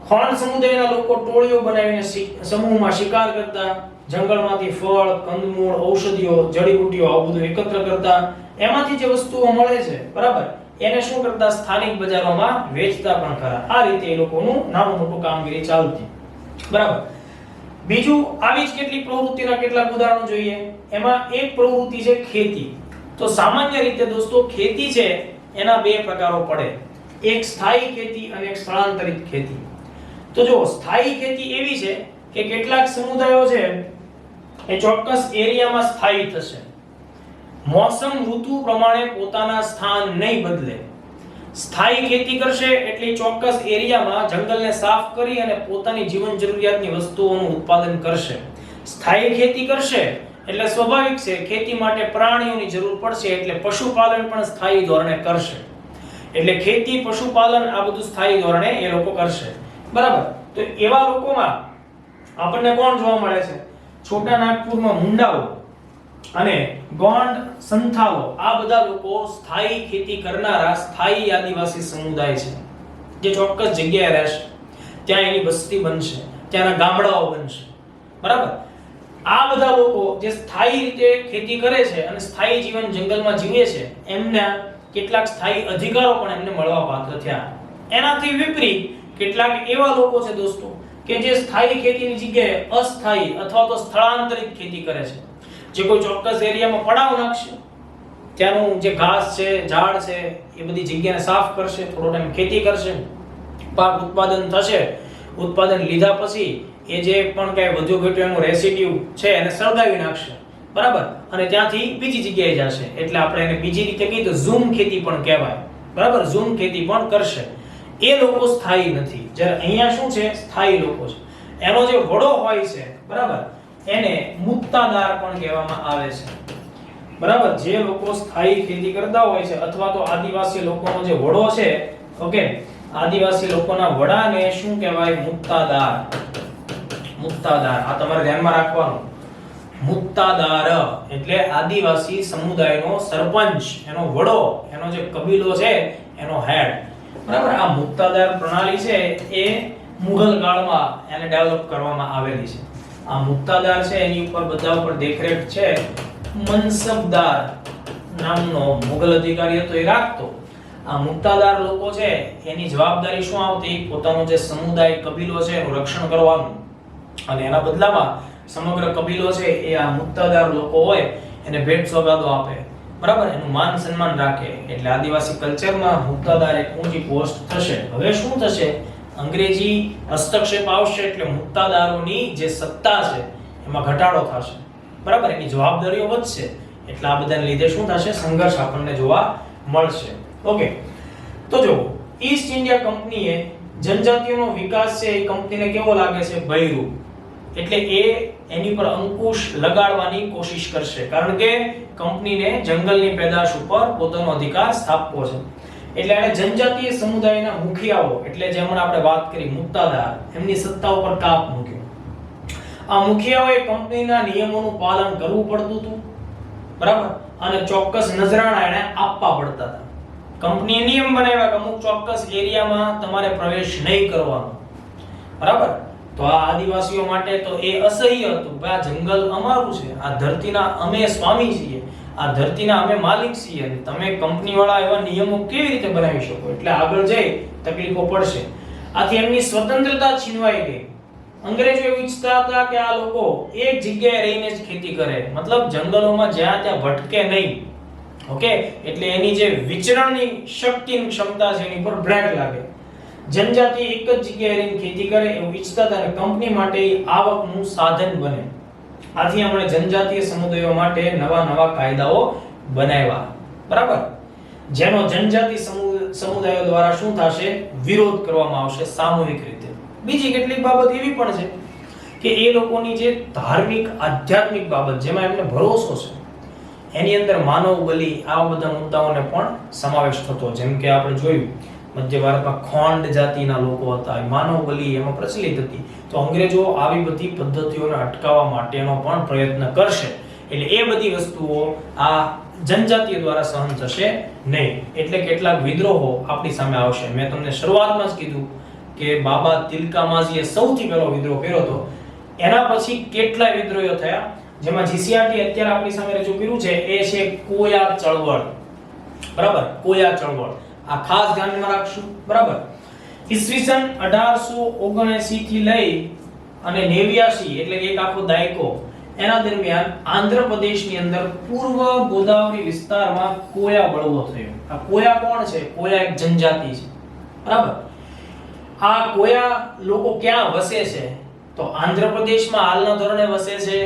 ખોણ સમુદાયના લોકો ટોળીઓ બનાવીને સમૂહમાં શિકાર કરતા, જંગલમાંથી ફળ, કંદમૂળ, ઔષધિઓ, જડીબુટ્ટીઓ આવું બધું એકત્ર કરતા, એમાંથી જે વસ્તુઓ મળે છે, બરાબર, એને શું કરતા? સ્થાનિક બજારોમાં વેચતા પણ ખરા. આ રીતે એ લોકોનું નાનું મોટું કામગીરી ચાલતી. બરાબર. બીજું આવી જ કેટલીક પ્રવૃત્તિના કેટલાક ઉદાહરણો જોઈએ. એમાં એક પ્રવૃત્તિ છે ખેતી. તો સામાન્ય રીતે દોસ્તો ખેતી છે એના બે પ્રકારો પડે. એક સ્થાયી ખેતી અને એક સ્થળાંતરિત ખેતી. તો જો સ્થાયી ખેતી એવી છે કે કેટલાક સમુદાયો છે એ ચોક્કસ એરિયામાં સ્થાયી થશે. મોસમ ઋતુ પ્રમાણે પોતાના સ્થાન નહીં બદલે. સ્થાયી ખેતી કરશે એટલે ચોક્કસ એરિયામાં જંગલને સાફ કરી અને પોતાની જીવન જરૂરિયાતની વસ્તુઓનું ઉત્પાદન કરશે. સ્થાયી ખેતી કરશે એટલે સ્વાભાવિક છે ખેતી માટે પ્રાણીઓની જરૂર પડશે, એટલે પશુપાલન પણ સ્થાયી ધોરણે કરશે. એટલે ખેતી, પશુપાલન આ બધું સ્થાયી ધોરણે એ લોકો કરશે. બરાબર? તો એવા લોકોમાં આપણને કોણ જોવા મળે છે? છોટા નાગપુરમાં મુંડાઓ અને ગોંડ, સંથાલો, આ બધા લોકો સ્થાયી ખેતી કરનારા સ્થાયી આદિવાસી સમુદાય છે, જે ચોક્કસ જગ્યાએ રહેશે, ત્યાં એની વસ્તી બનશે, ત્યાંના ગામડાઓ બનશે. બરાબર? આ બધા લોકો જે સ્થાયી રીતે ખેતી કરે છે અને સ્થાયી જીવન જંગલમાં જીવે છે, એમના કેટલાક સ્થાયી અધિકારો પણ એમને મળવા પાત્ર થયા. એનાથી વિપરીત કેટલાક એવા લોકો છે દોસ્તો કે જે સ્થાયી ખેતીની જગ્યાએ અસ્થાયી અથવા તો સ્થળાંતરિત ખેતી કરે છે. જે કોઈ ચોક્કસ એરિયામાં પડાવ નાખશે, ત્યાંનું જે ઘાસ છે, ઝાડ છે, એ બધી જગ્યાને સાફ કરશે, થોડો ટાઈમ ખેતી કરશે, પાક ઉત્પાદન થશે, ઉત્પાદન લીધા પછી એ જે પણ કઈ વધુ ઘટ્યું એનું રેસિડ્યુ છે એને સળગાવી નાખશે. બરાબર? અને ત્યાંથી બીજી જગ્યાએ જશે. એટલે આપણે એને બીજી રીતે કહીએ તો ઝૂમ ખેતી પણ કહેવાય. બરાબર? ઝૂમ ખેતી પણ કરશે. એ લોકો સ્થાયી નથી. જ્યારે અહીંયા શું છે? સ્થાયી લોકો છે. એનો જે વડો હોય છે, બરાબર, એને મુક્તાદાર પણ કહેવામાં આવે છે. બરાબર? જે લોકો સ્થાયી ખેતી કરતા હોય છે અથવા તો આદિવાસી લોકોનો જે વડો છે, ઓકે, આદિવાસી લોકોના વડાને શું કહેવાય? મુક્તાદાર. મુક્તાદાર, આ તમારે ધ્યાનમાં રાખવાનું. મુક્તાદાર એટલે આદિવાસી સમુદાયનો સરપંચ, એનો વડો, એનો જે કબીલો છે એનો હેડ. બરાબર? આ મુક્તાદાર પ્રણાલી છે એ મુઘલ કાળમાં એને ડેવલપ કરવામાં આવેલી છે. આ મુક્તાદાર છે એની ઉપર બધા ઉપર દેખરેખ છે મનસબદાર નામનો મુઘલ અધિકારી હતો, એ રાખતો. આ મુક્તાદાર લોકો છે એની જવાબદારી શું આવતી? પોતાનો જે સમુદાય, કબીલો છે એનું રક્ષણ કરવાનું, અને એના બદલામાં સમગ્ર કબીલો છે એ આ મુક્તાદાર લોકો હોય એને ભેટ સોગાદો આપે. બરાબર? એનું માન સન્માન રાખે. એટલે આદિવાસી કલ્ચરમાં મુક્તાદાર એક ઊંચી પોસ્ટ થશે. હવે શું થશે? અંગ્રેજી હસ્તક્ષેપ આવશે એટલે મુક્તાદારોની જે સત્તા છે એમાં ઘટાડો થશે. બરાબર? એની જવાબદારીઓ વધશે. એટલે આ બધાને લીધે શું થશે? સંઘર્ષ આપણને જોવા મળશે. ઓકે, તો જો ઈસ્ટ ઇન્ડિયા કંપનીએ જનજાતિઓનો વિકાસ છે એ કંપનીને કેવો લાગે છે? ભયરૂપ. એટલે એ એની પર અંકુશ લગાડવાની કોશિશ કરશે, કારણ કે કંપનીને જંગલની પેદાશ ઉપર પોતાનો અધિકાર સ્થાપવો છે. એટલે એને જનજાતીય સમુદાયના મુખિયાઓ, એટલે જે હમણાં આપણે વાત કરી મુક્તાદાર, એમની સત્તા ઉપર કાપ મૂક્યો. આ મુખિયાઓએ કંપનીના નિયમોનું પાલન કરવું પડતું હતું. બરાબર? અને ચોક્કસ નજરાણા એને આપવા પડતા હતા. કંપનીએ નિયમ બનાવ્યા કે અમુક ચોક્કસ એરિયામાં તમારે પ્રવેશ નહીં કરવાનો. બરાબર? તો આ આદિવાસીઓ માટે તો એ અસહ્ય હતું. આ જંગલ અમારું છે, આ ધરતીના અમે સ્વામી છીએ, આ ધરતીના અમે માલિક છીએ, અને તમે કંપનીવાળા એવા નિયમો કેવી રીતે બનાવી શકો? એટલે આગળ જઈ તકલીફો પડશે. આથી એમની સ્વતંત્રતા છીનવાઈ ગઈ. અંગ્રેજો એવું ઈચ્છતા હતા કે આ લોકો એક જગ્યાએ રહીને જ ખેતી કરે, મતલબ જંગલોમાં જ્યાં ત્યાં ભટકે નહીં. ઓકે, એટલે એની જે વિચરણની શક્તિની ક્ષમતા છે એની પર બ્રેક લાગે. જનજાતિ એક જ જગ્યાએ રહીને ખેતી કરે એવું ઈચ્છતા હતા, અને કંપની માટે આવકનું સાધન બને. આથી આપણે જનજાતીય સમુદાયો માટે નવા કાયદાઓ બનાવ્યા. બરાબર? જેનો જનજાતિ સમુદાયો દ્વારા શું થશે? વિરોધ કરવામાં આવશે સામૂહિક રીતે. બીજી કેટલીક બાબત એવી પણ છે કે એ લોકોની જે ધાર્મિક આધ્યાત્મિક બાબત જેમાં એમને ભરોસો છે એની અંદર માનવ બલિ આવા બધા મુદ્દાઓને પણ સમાવેશ થતો. જેમ કે આપણે જોયું મધ્ય ભારતમાં ખોંડ જાતિના લોકો હતા, માનવ બલિ એમાં પ્રચલિત હતી. તો અંગ્રેજો આવી બધી પદ્ધતિઓને અટકાવવા માટેનો પણ પ્રયત્ન કરશે. એટલે એ બધી વસ્તુઓ આ જનજાતિઓ દ્વારા સહન થશે નહીં. એટલે કેટલાક વિદ્રોહો આપણી સામે આવશે. મેં તમને શરૂઆતમાં જ કીધું કે બાબા તિલકા માઝીએ સૌથી પહેલો વિદ્રોહ કર્યો હતો. એના પછી કેટલાય વિદ્રોહો થયા, જેમાં જીસીઆરટી અત્યારે આપણી સામે રજૂ કર્યું છે એ છે કોયા ચળવળ. બરાબર, કોયા ચળવળ આ ખાસ ધ્યાનમાં રાખશું. બરાબર, ઈસવીસન 1879 થી લઈ અને 89 એટલે કે એક આખો દાયકો એના દરમિયાન આંધ્રપ્રદેશની અંદર પૂર્વ ગોદાવરી વિસ્તારમાં કોયા બળવો થયો. આ કોયા કોણ છે? કોયા એક જનજાતિ છે. બરાબર, આ કોયા લોકો ક્યાં વસે છે? તો આંધ્રપ્રદેશમાં હાલના ધોરણે વસે છે,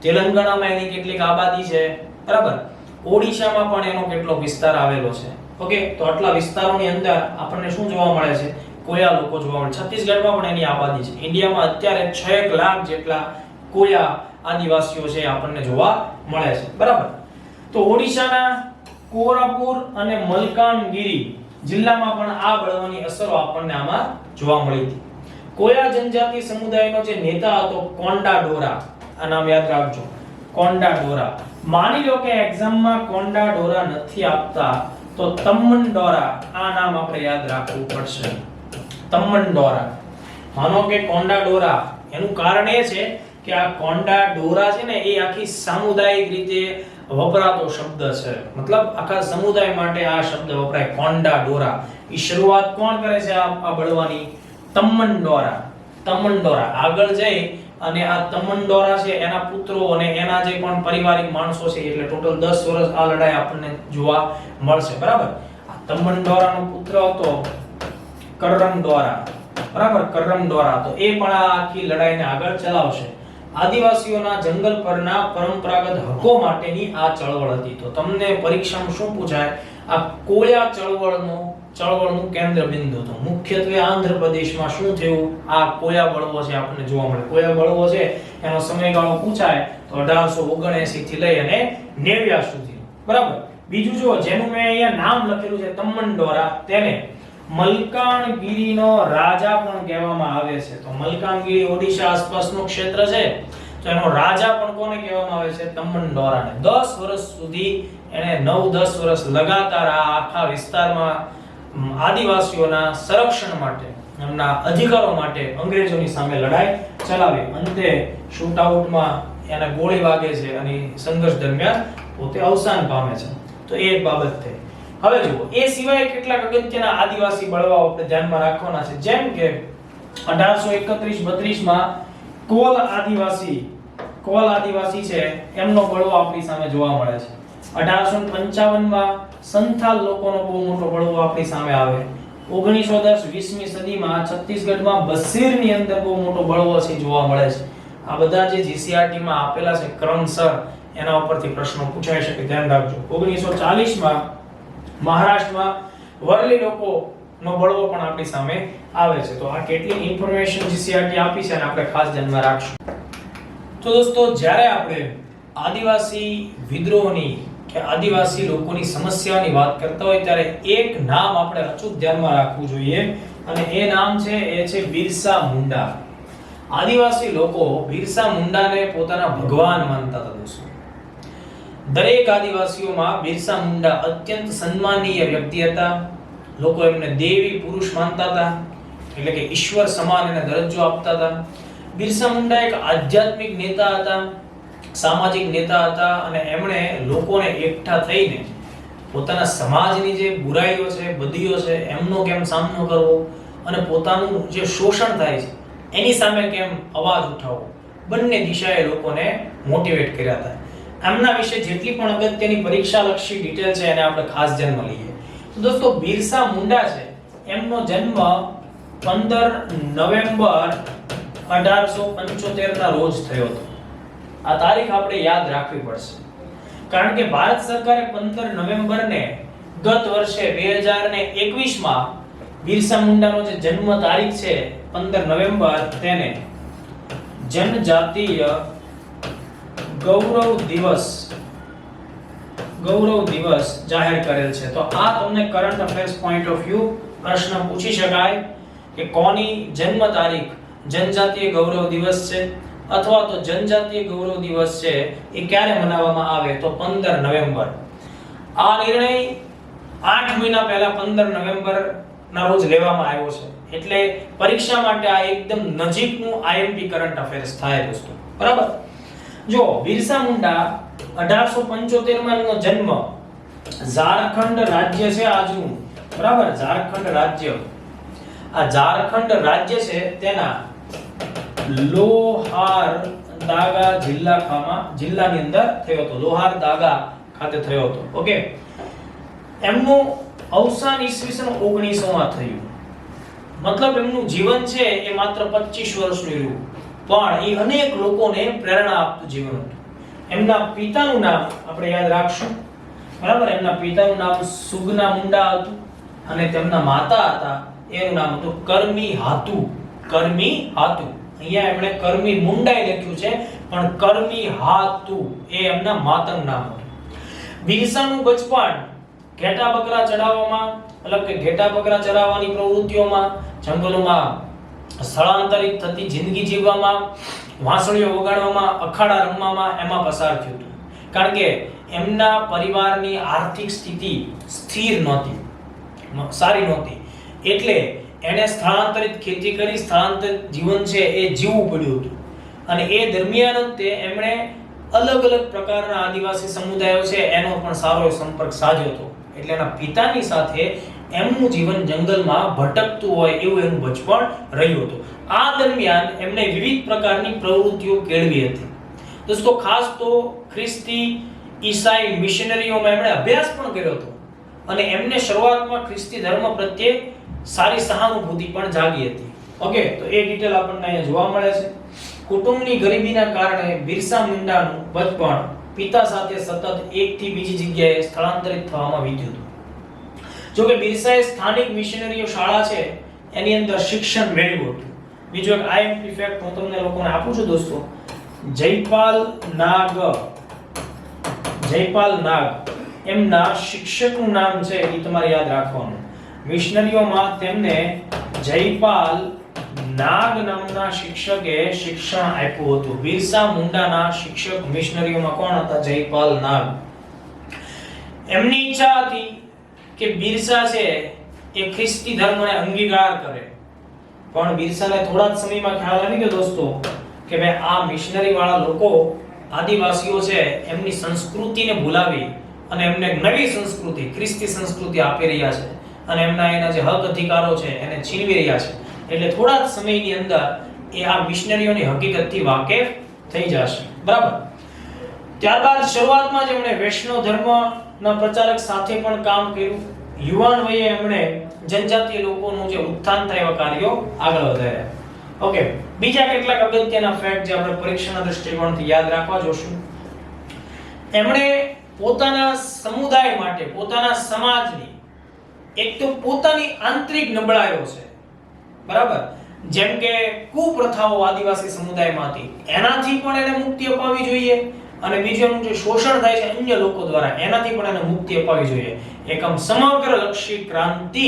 તેલંગાણામાં એની કેટલીક આબાદી છે. બરાબર, ઓડિશામાં પણ એનો કેટલો વિસ્તાર આવેલો છે. ઓકે, તો આટલા વિસ્તારોની અંદર આપણને શું જોવા મળે છે? કોયા લોકો જોવા મળે. છત્તીસગઢમાં પણ એની આબાદી છે. ઇન્ડિયામાં અત્યારે 6 લાખ જેટલા કોયા આદિવાસીઓ છે આપણને જોવા મળે છે. બરાબર, તો ઓડિશાના કોરાપુર અને મલકાનગિરી જિલ્લામાં પણ આ બળવાની અસરો આપણને આમાં જોવા મળી હતી. કોયા જનજાતિ સમુદાયનો જે નેતા હતો કોંડાડોરા, આ નામ યાદ રાખજો, કોંડાડોરા. માની લો કે એક્ઝામમાં કોંડાડોરા નથી આપતા તો તમ્મનડોરા, આ નામ આપણે યાદ રાખવું પડશે. તમ્મનડોરા. માનો કે કોંડાડોરા, એનું કારણ એ છે કે આ કોંડાડોરા છે ને એ આખી સામુદાયિક રીતે વપરાતો શબ્દ છે. મતલબ આખા સમુદાય માટે આ શબ્દ વપરાય, કોંડાડોરા. ઈ શરૂઆત કોણ કરે છે આ બળવાની? તમ્મનડોરા. તમ્મનડોરા આગળ જઈ અને આ તમ્મનડોરા છે એના પુત્રો અને એના જે પણ પારિવારિક માણસો છે એટલે ટોટલ 10 વર્ષ આ લડાઈ આપણને જોવા મળશે. બરાબર, આ તમ્મનડોરાનો પુત્ર હતો કરમડોરા. બરાબર, કરમડોરા. તો એ પણ આ આખી લડાઈને આગળ ચલાવશે. આદિવાસીઓના જંગલ પરના પરંપરાગત હકો માટેની આ ચળવળ હતી. તો તમને પરીક્ષામાં શું પૂછાય? આ કોયા ચળવળનું કેન્દ્ર બિંદુ હતું. મુખ્યત્વે આંધ્રપ્રદેશમાં શું થયું? આ કોયા બળવો છે આપણને જોવા મળે. કોયા બળવો છે એનો સમયગાળો પૂછાય તો 1879 થી લઈ અને 89 સુધી. બરાબર, બીજું જો જેનું મેં અહીંયા નામ લખેલું છે તમ્મનડોરા, તેને મલકાનગિરીનો રાજા પણ કહેવામાં આવે છે. તો મલકાનગિરી ઓડિશા આસપાસનું ક્ષેત્ર છે, તો એનો રાજા પણ કોને કહેવામાં આવે છે? તમ્મનડોરાને. 10 વર્ષ સુધી એને 9-10 વર્ષ લગાતાર આ આખા વિસ્તારમાં આદિવાસીઓના સંરક્ષણ માટે, એમના અધિકારો માટે અંગ્રેજોની સામે લડાઈ ચલાવી. અંતે શૂટ આઉટમાં એને ગોળી વાગે છે અને સંઘર્ષ દરમિયાન પોતે અવસાન પામે છે. તો એ એક બાબત થઈ. હવે જુઓ, એ સિવાય કેટલાક અગત્યના આદિવાસી બળવાઓ આપણે ધ્યાનમાં રાખવાના છે. જેમ કે 1831-32 માં કોલ આદિવાસી છે એમનો બળવો આપણી સામે જોવા મળે છે. 1855 માં સંથાલ લોકોનો બહુ મોટો બળવો આપણી સામે આવે. 1910 20મી સદીમાં છત્તીસગઢમાં બસીરની અંદર બહુ મોટો બળવો છે જોવા મળે છે. આ બધા જે જીસીઆરટી માં આપેલા છે ક્રમશર, એના ઉપરથી પ્રશ્નો પૂછાઈ શકે, ધ્યાન રાખજો. 1940 માં મહારાષ્ટ્રમાં વરલી લોકોનો બળવો પણ આપણી સામે આવે છે. તો આ કેટલી ઇન્ફોર્મેશન જીસીઆરટી આપી છે અને આપણે ખાસ ધ્યાનમાં રાખશું. તો દોસ્તો, જ્યારે આપણે આદિવાસી વિદ્રોહની કે આદિવાસી લોકોની સમસ્યાઓની વાત કરતા હોય ત્યારે એક નામ આપણે અચૂક ધ્યાનમાં રાખવું જોઈએ અને એ નામ છે એ છે બિરસા મુંડા. આદિવાસી લોકો બિરસા મુંડાને પોતાના ભગવાન માનતા હતા દોસ્તો. દરેક આદિવાસીઓમાં બિરસા મુંડા અત્યંત સન્માનીય વ્યક્તિ હતા. લોકો એમને દેવી પુરુષ માનતા હતા, એટલે કે ઈશ્વર સમાન એને દરજ્જો આપતા હતા. બિરસા મુંડા એક આધ્યાત્મિક નેતા હતા, સામાજિક નેતા હતા અને એમણે લોકોને એકઠા થઈને પોતાના સમાજની જે બુરાઈઓ છે, બદીઓ છે, એમનો કેમ સામનો કરવો અને પોતાનું જે શોષણ થાય છે એની સામે કેમ અવાજ ઉઠાવવો, બંને દિશાએ લોકોને મોટિવેટ કર્યા હતા. એમના વિશે જેટલી પણ અગત્યની પરીક્ષાલક્ષી ડિટેલ છે એને આપણે ખાસ ધ્યાનમાં લઈએ. તો દોસ્તો, બિરસા મુંડા છે એમનો જન્મ 15 નવેમ્બર 1875 ના રોજ થયો હતો. આ તારીખ આપણે યાદ રાખવી પડશે, કારણ કે ભારત સરકારે 15 નવેમ્બરને ગત વર્ષે 2021 માં બિરસા મુંડાનો જે જન્મ તારીખ છે 15 નવેમ્બર તેને જનજાતીય ગૌરવ દિવસ જાહેર કરેલ છે. તો આ તમને current affairs point of view પ્રશ્ન પૂછી શકાય કે કોની જન્મ તારીખ જનજાતીય ગૌરવ દિવસ છે અથવા તો જનજાતીય ગૌરવ દિવસ છે એ ક્યારે મનાવવામાં આવે તો 15 નવેમ્બર. આ નિર્ણય 8 મહિના પહેલા 15 નવેમ્બર ના રોજ લેવામાં આવ્યો છે. એટલે પરીક્ષા માટે આ એકદમ નજીકનું આઈએમપી કરંટ અફેર્સ થાય દોસ્તો. બરાબર. જો બિરસા મુંડા 1875 માં એમનો જન્મ ઝારખંડ રાજ્ય છે આજનું. બરાબર. ઝારખંડ રાજ્ય, આ ઝારખંડ રાજ્ય છે તેના લોહારદાગા જિલ્લાની અંદર થયો હતો. લોહારદાગા ખાતે થયો હતો. ઓકે. એમનું અવસાન ઈસવીસન 1900 માં થયું. મતલબ એમનું જીવન છે એ માત્ર 25 વર્ષનું રહ્યું, પણ એ અનેક લોકોને પ્રેરણા આપતું જીવન હતું. એમના પિતાનું નામ આપણે યાદ રાખશું. બરાબર. એમના પિતાનું નામ સુગના મુંડા હતું અને તેમના માતા હતા એનું નામ હતું કરમી હાતુ. કરમી હાતુ. અહીંયા એમણે કરમી મુંડાએ લખ્યું છે, પણ કરમી હાતુ એ એમના માતાનું નામ હતું. બિરસાનું બચપણ ઘેટા બકરા ચડાવવામાં, મતલબ કે ઘેટા બકરા ચરાવવાની પ્રવૃત્તિઓમાં, જંગલોમાં સ્થળાંતરિત થતી જિંદગી જીવવામાં, વાંસળીઓ વગાડવામાં, અખાડા રમવામાં એમાં પસાર થયું હતું. કારણ કે એમના પરિવારની આર્થિક સ્થિતિ સ્થિર નહોતી, સારી નહોતી, એટલે એને સ્થળાંતરિત ખેતી કરી સ્થળાંતરિત જીવન છે એ જીવવું પડ્યું હતું. અને એ દરમિયાન જ તે એમણે અલગ અલગ પ્રકારના આદિવાસી સમુદાયો છે એનો પણ સારો સંપર્ક સાધ્યો હતો. એટલે એના પિતાની સાથે એમનું જીવન જંગલમાં ભટકતું હોય એવું એનું બચપણ રહ્યું હતું. આ દરમિયાન એમણે વિવિધ પ્રકારની પ્રવૃત્તિઓ કેળવી હતી. દોસ્તો ખાસ તો ખ્રિસ્તી ઈસાઈ મિશનરીઓમાં એમણે અભ્યાસ પણ કર્યો હતો અને એમને શરૂઆતમાં ખ્રિસ્તી ધર્મ પ્રત્યે સારી સહાનુભૂતિ પણ જાગી હતી. ઓકે. તો એ ડિટેલ આપણને અહીંયા જોવા મળે છે. કુટુંબની ગરીબીના કારણે બિરસા મુંડાનું બચપણ પિતા સાથે સતત એકથી બીજી જગ્યાએ સ્થળાંતરિત થવામાં વીત્યું હતું. જો કે બિરસાએ સ્થાનિક મિશનરીઓ શાળા છે એની અંદર શિક્ષણ મેળવ્યું હતું. બીજો એક આઈએમપી ફેક્ટ હું તમને લોકોને આપું છું દોસ્તો. જયપાલ નાગ એમના શિક્ષકનું નામ છે એ તમારે યાદ રાખવાનું. મિશનરીઓમાં તેમને જયપાલ નાગ નામના શિક્ષકે શિક્ષણ આપ્યું હતું. બિરસા મુંડાના શિક્ષક મિશનરીઓમાં કોણ હતા? જયપાલ નાગ. એમની ઈચ્છા હતી કે બિરસા છે એ ખ્રિસ્તી ધર્મને અંગીકાર કરે, પણ બિરસાને થોડા જ સમયમાં ખ્યાલ આવી ગયો દોસ્તો કે ભાઈ આ મિશનરી વાળા લોકો આદિવાસીઓ છે એમની સંસ્કૃતિને ભૂલાવી અને એમને નવી સંસ્કૃતિ ખ્રિસ્તી સંસ્કૃતિ આપી રહ્યા છે અને એમના એના જે હક અધિકારો છે એને છીનવી રહ્યા છે. એટલે થોડા જ સમયની અંદર એ આ મિશનરીઓની હકીકતથી વાકેફ થઈ જશે. બરાબર. ત્યારબાદ શરૂઆતમાં જ એમણે વૈષ્ણવ ધર્મના પ્રચારક સાથે પણ કામ કર્યું. યુવાન વયે એમણે જનજાતીય લોકોનું જે ઉત્થાન થાય એવા કાર્યો આગળ વધાર્યા. ઓકે. બીજા કેટલાક અગત્યના ફેક્ટ જે આપણે પરીક્ષાના દૃષ્ટિકોણથી યાદ રાખવા જોશું. એમણે પોતાના સમુદાય માટે, પોતાના સમાજની એક તો પોતાની આંતરિક નબળાઈઓ છે, બરાબર, જેમ કે કુપ્રથાઓ આદિવાસી સમુદાયમાંથી, એનાથી પણ એને મુક્તિ અપાવવી જોઈએ. અને બીજું જે શોષણ થાય છે અન્ય લોકો દ્વારા, એનાથી પણ એને મુક્તિ અપાવવી જોઈએ. એકમ સમગ્ર લક્ષી ક્રાંતિ,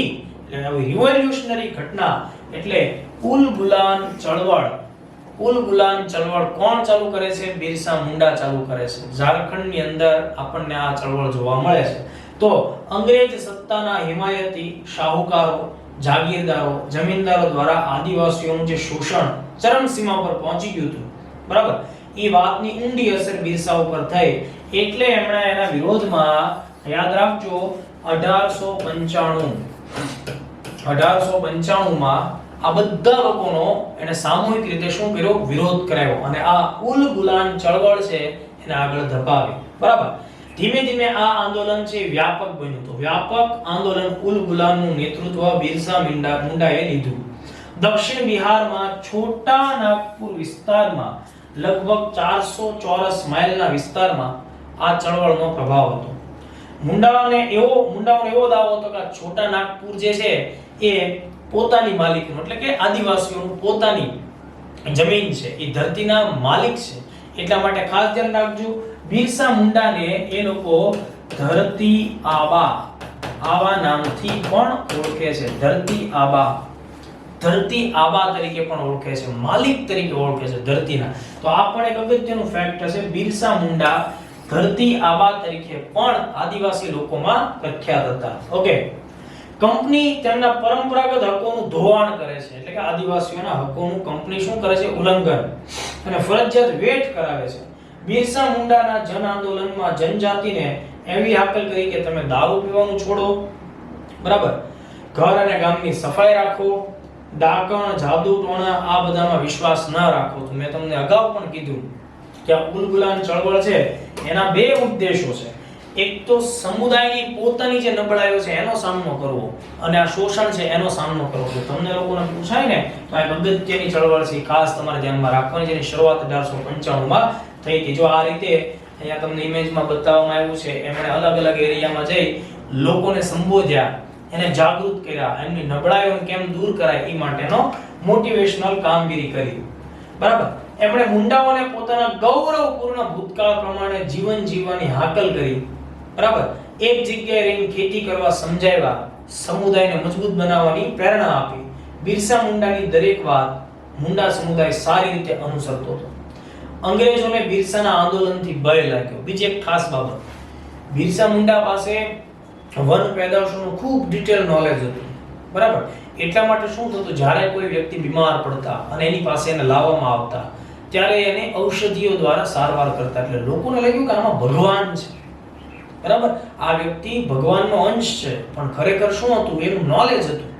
એટલે રિવોલ્યુશનરી ઘટના, એટલે ઉલગુલાન ચળવળ. ઉલગુલાન ચળવળ કોણ ચાલુ કરે છે? બિરસા મુંડા ચાલુ કરે છે. ઝારખંડની અંદર આપણને આ ચળવળ જોવા મળે છે. તો અંગ્રેજ સત્તાના હિમાયતી શાહુકારો, જાગીરદારો, જમીનદારો દ્વારા આદિવાસીઓનું જે શોષણ ચરમસીમા પર પહોંચી ગયું હતું, બરાબર, એ વાતની ઊંડી અસર બિરસા ઉપર થઈ. એટલે એમણે એના વિરોધમાં, યાદ રાખજો, 1895 માં આ બધા લોકોનો એને સામૂહિક રીતે શું કર્યો? વિરોધ કરાયો અને આ ઉલગુલાન ચળવળ છે એને આગળ ધપાવી. બરાબર. ધીમે ધીમે આ આંદોલન છે વ્યાપક બન્યું. તો વ્યાપક આંદોલન ઉલગુલાનનું નેતૃત્વ બિરસા મુંડાએ લીધું. દક્ષિણ બિહારમાં છોટા નાગપુર વિસ્તારમાં લગભગ 400 ચોરસ માઇલના વિસ્તારમાં આ ચળવળનો પ્રભાવ હતો. મુંડાઓને એવો દાવો હતો કે છોટા નાગપુર જે છે એ પોતાની માલિકીનું, એટલે કે આદિવાસીઓનું પોતાની જમીન છે એ ધરતીના માલિક છે. એટલા માટે ખાસ ધ્યાન રાખજો, બિરસા મુંડાને એ લોકો ધરતી આબા નામથી પણ ઓળખે છે. ધરતી આબા તરીકે પણ ઓળખે છે, માલિક તરીકે ઓળખે છે ધરતીના. તો આ પણ એક અગત્યનું ફેક્ટ છે. બિરસા મુંડા ધરતી આબા તરીકે પણ આદિવાસી લોકોમાં પ્રખ્યાત હતા. ઓકે, કંપની તેમના પરંપરાગત હકોનું ધોવાણ કરે છે, એટલે કે આદિવાસીઓના હકોનું કંપની શું કરે છે? ઉલ્લંઘન અને ફરજિયાત વેઠ કરાવે છે. બિરસા મુંડાના જન આંદોલનમાં જનજાતિને એવી હાકલ કરી કે તમે દારૂ પીવાનું છોડો, બરાબર, ઘર અને ગામની સફાઈ રાખો, ડાકણ, જાદુ ટોણા આ બધામાં વિશ્વાસ ન રાખો. તો મેં તમને અગાઉ પણ કીધું કે આ ઉલગુલાન ચળવળ છે એના બે ઉદ્દેશો છે. એક તો સમુદાયની પોતાની જે નબળાઈઓ છે એનો સામનો કરવો, અને આ શોષણ છે એનો સામનો કરવો. તો તમને લોકોને પૂછાય ને તો આ અગત્યની ચળવળ છે, ખાસ તમારે ધ્યાનમાં રાખવાની. જેની શરૂઆત 1895 માં થઈ હતી. જો આ રીતે અહીંયા તમને ઇમેજમાં બતાવવામાં આવ્યું છે, એમણે અલગ અલગ એરિયામાં જઈ લોકોને સંબોધ્યા, એને જાગૃત કર્યા, એમની નબળાઈઓને કેમ દૂર કરાય એ માટેનો મોટિવેશનલ કામગીરી કરી, બરાબર. એમણે મુંડાઓને પોતાના ગૌરવપૂર્ણ ભૂતકાળ પ્રમાણે જીવન જીવવાની હાકલ કરી, બરાબર. એક જગ્યાએ રહીને ખેતી કરવા સમજાવ્યા, સમુદાયને મજબૂત બનાવવાની પ્રેરણા આપી. બિરસા મુંડાની દરેક વાત મુંડા સમુદાય સારી રીતે અનુસરતો હતો. અંગ્રેજોને બિરસાના આંદોલનથી ભય લાગ્યો. બીજી એક ખાસ બાબત, બિરસા મુંડા પાસે વન પેદાશોનું ખૂબ ડિટેલ નોલેજ હતું, બરાબર. એટલા માટે શું થતું, જ્યારે કોઈ વ્યક્તિ બીમાર પડતા અને એની પાસે એને લાવવામાં આવતા ત્યારે એને ઔષધિઓ દ્વારા સારવાર કરતા. એટલે લોકોને લાગ્યું કે આમાં ભગવાન છે, બરાબર, આ વ્યક્તિ ભગવાનનો અંશ છે. પણ ખરેખર શું હતું? એનું નોલેજ હતું,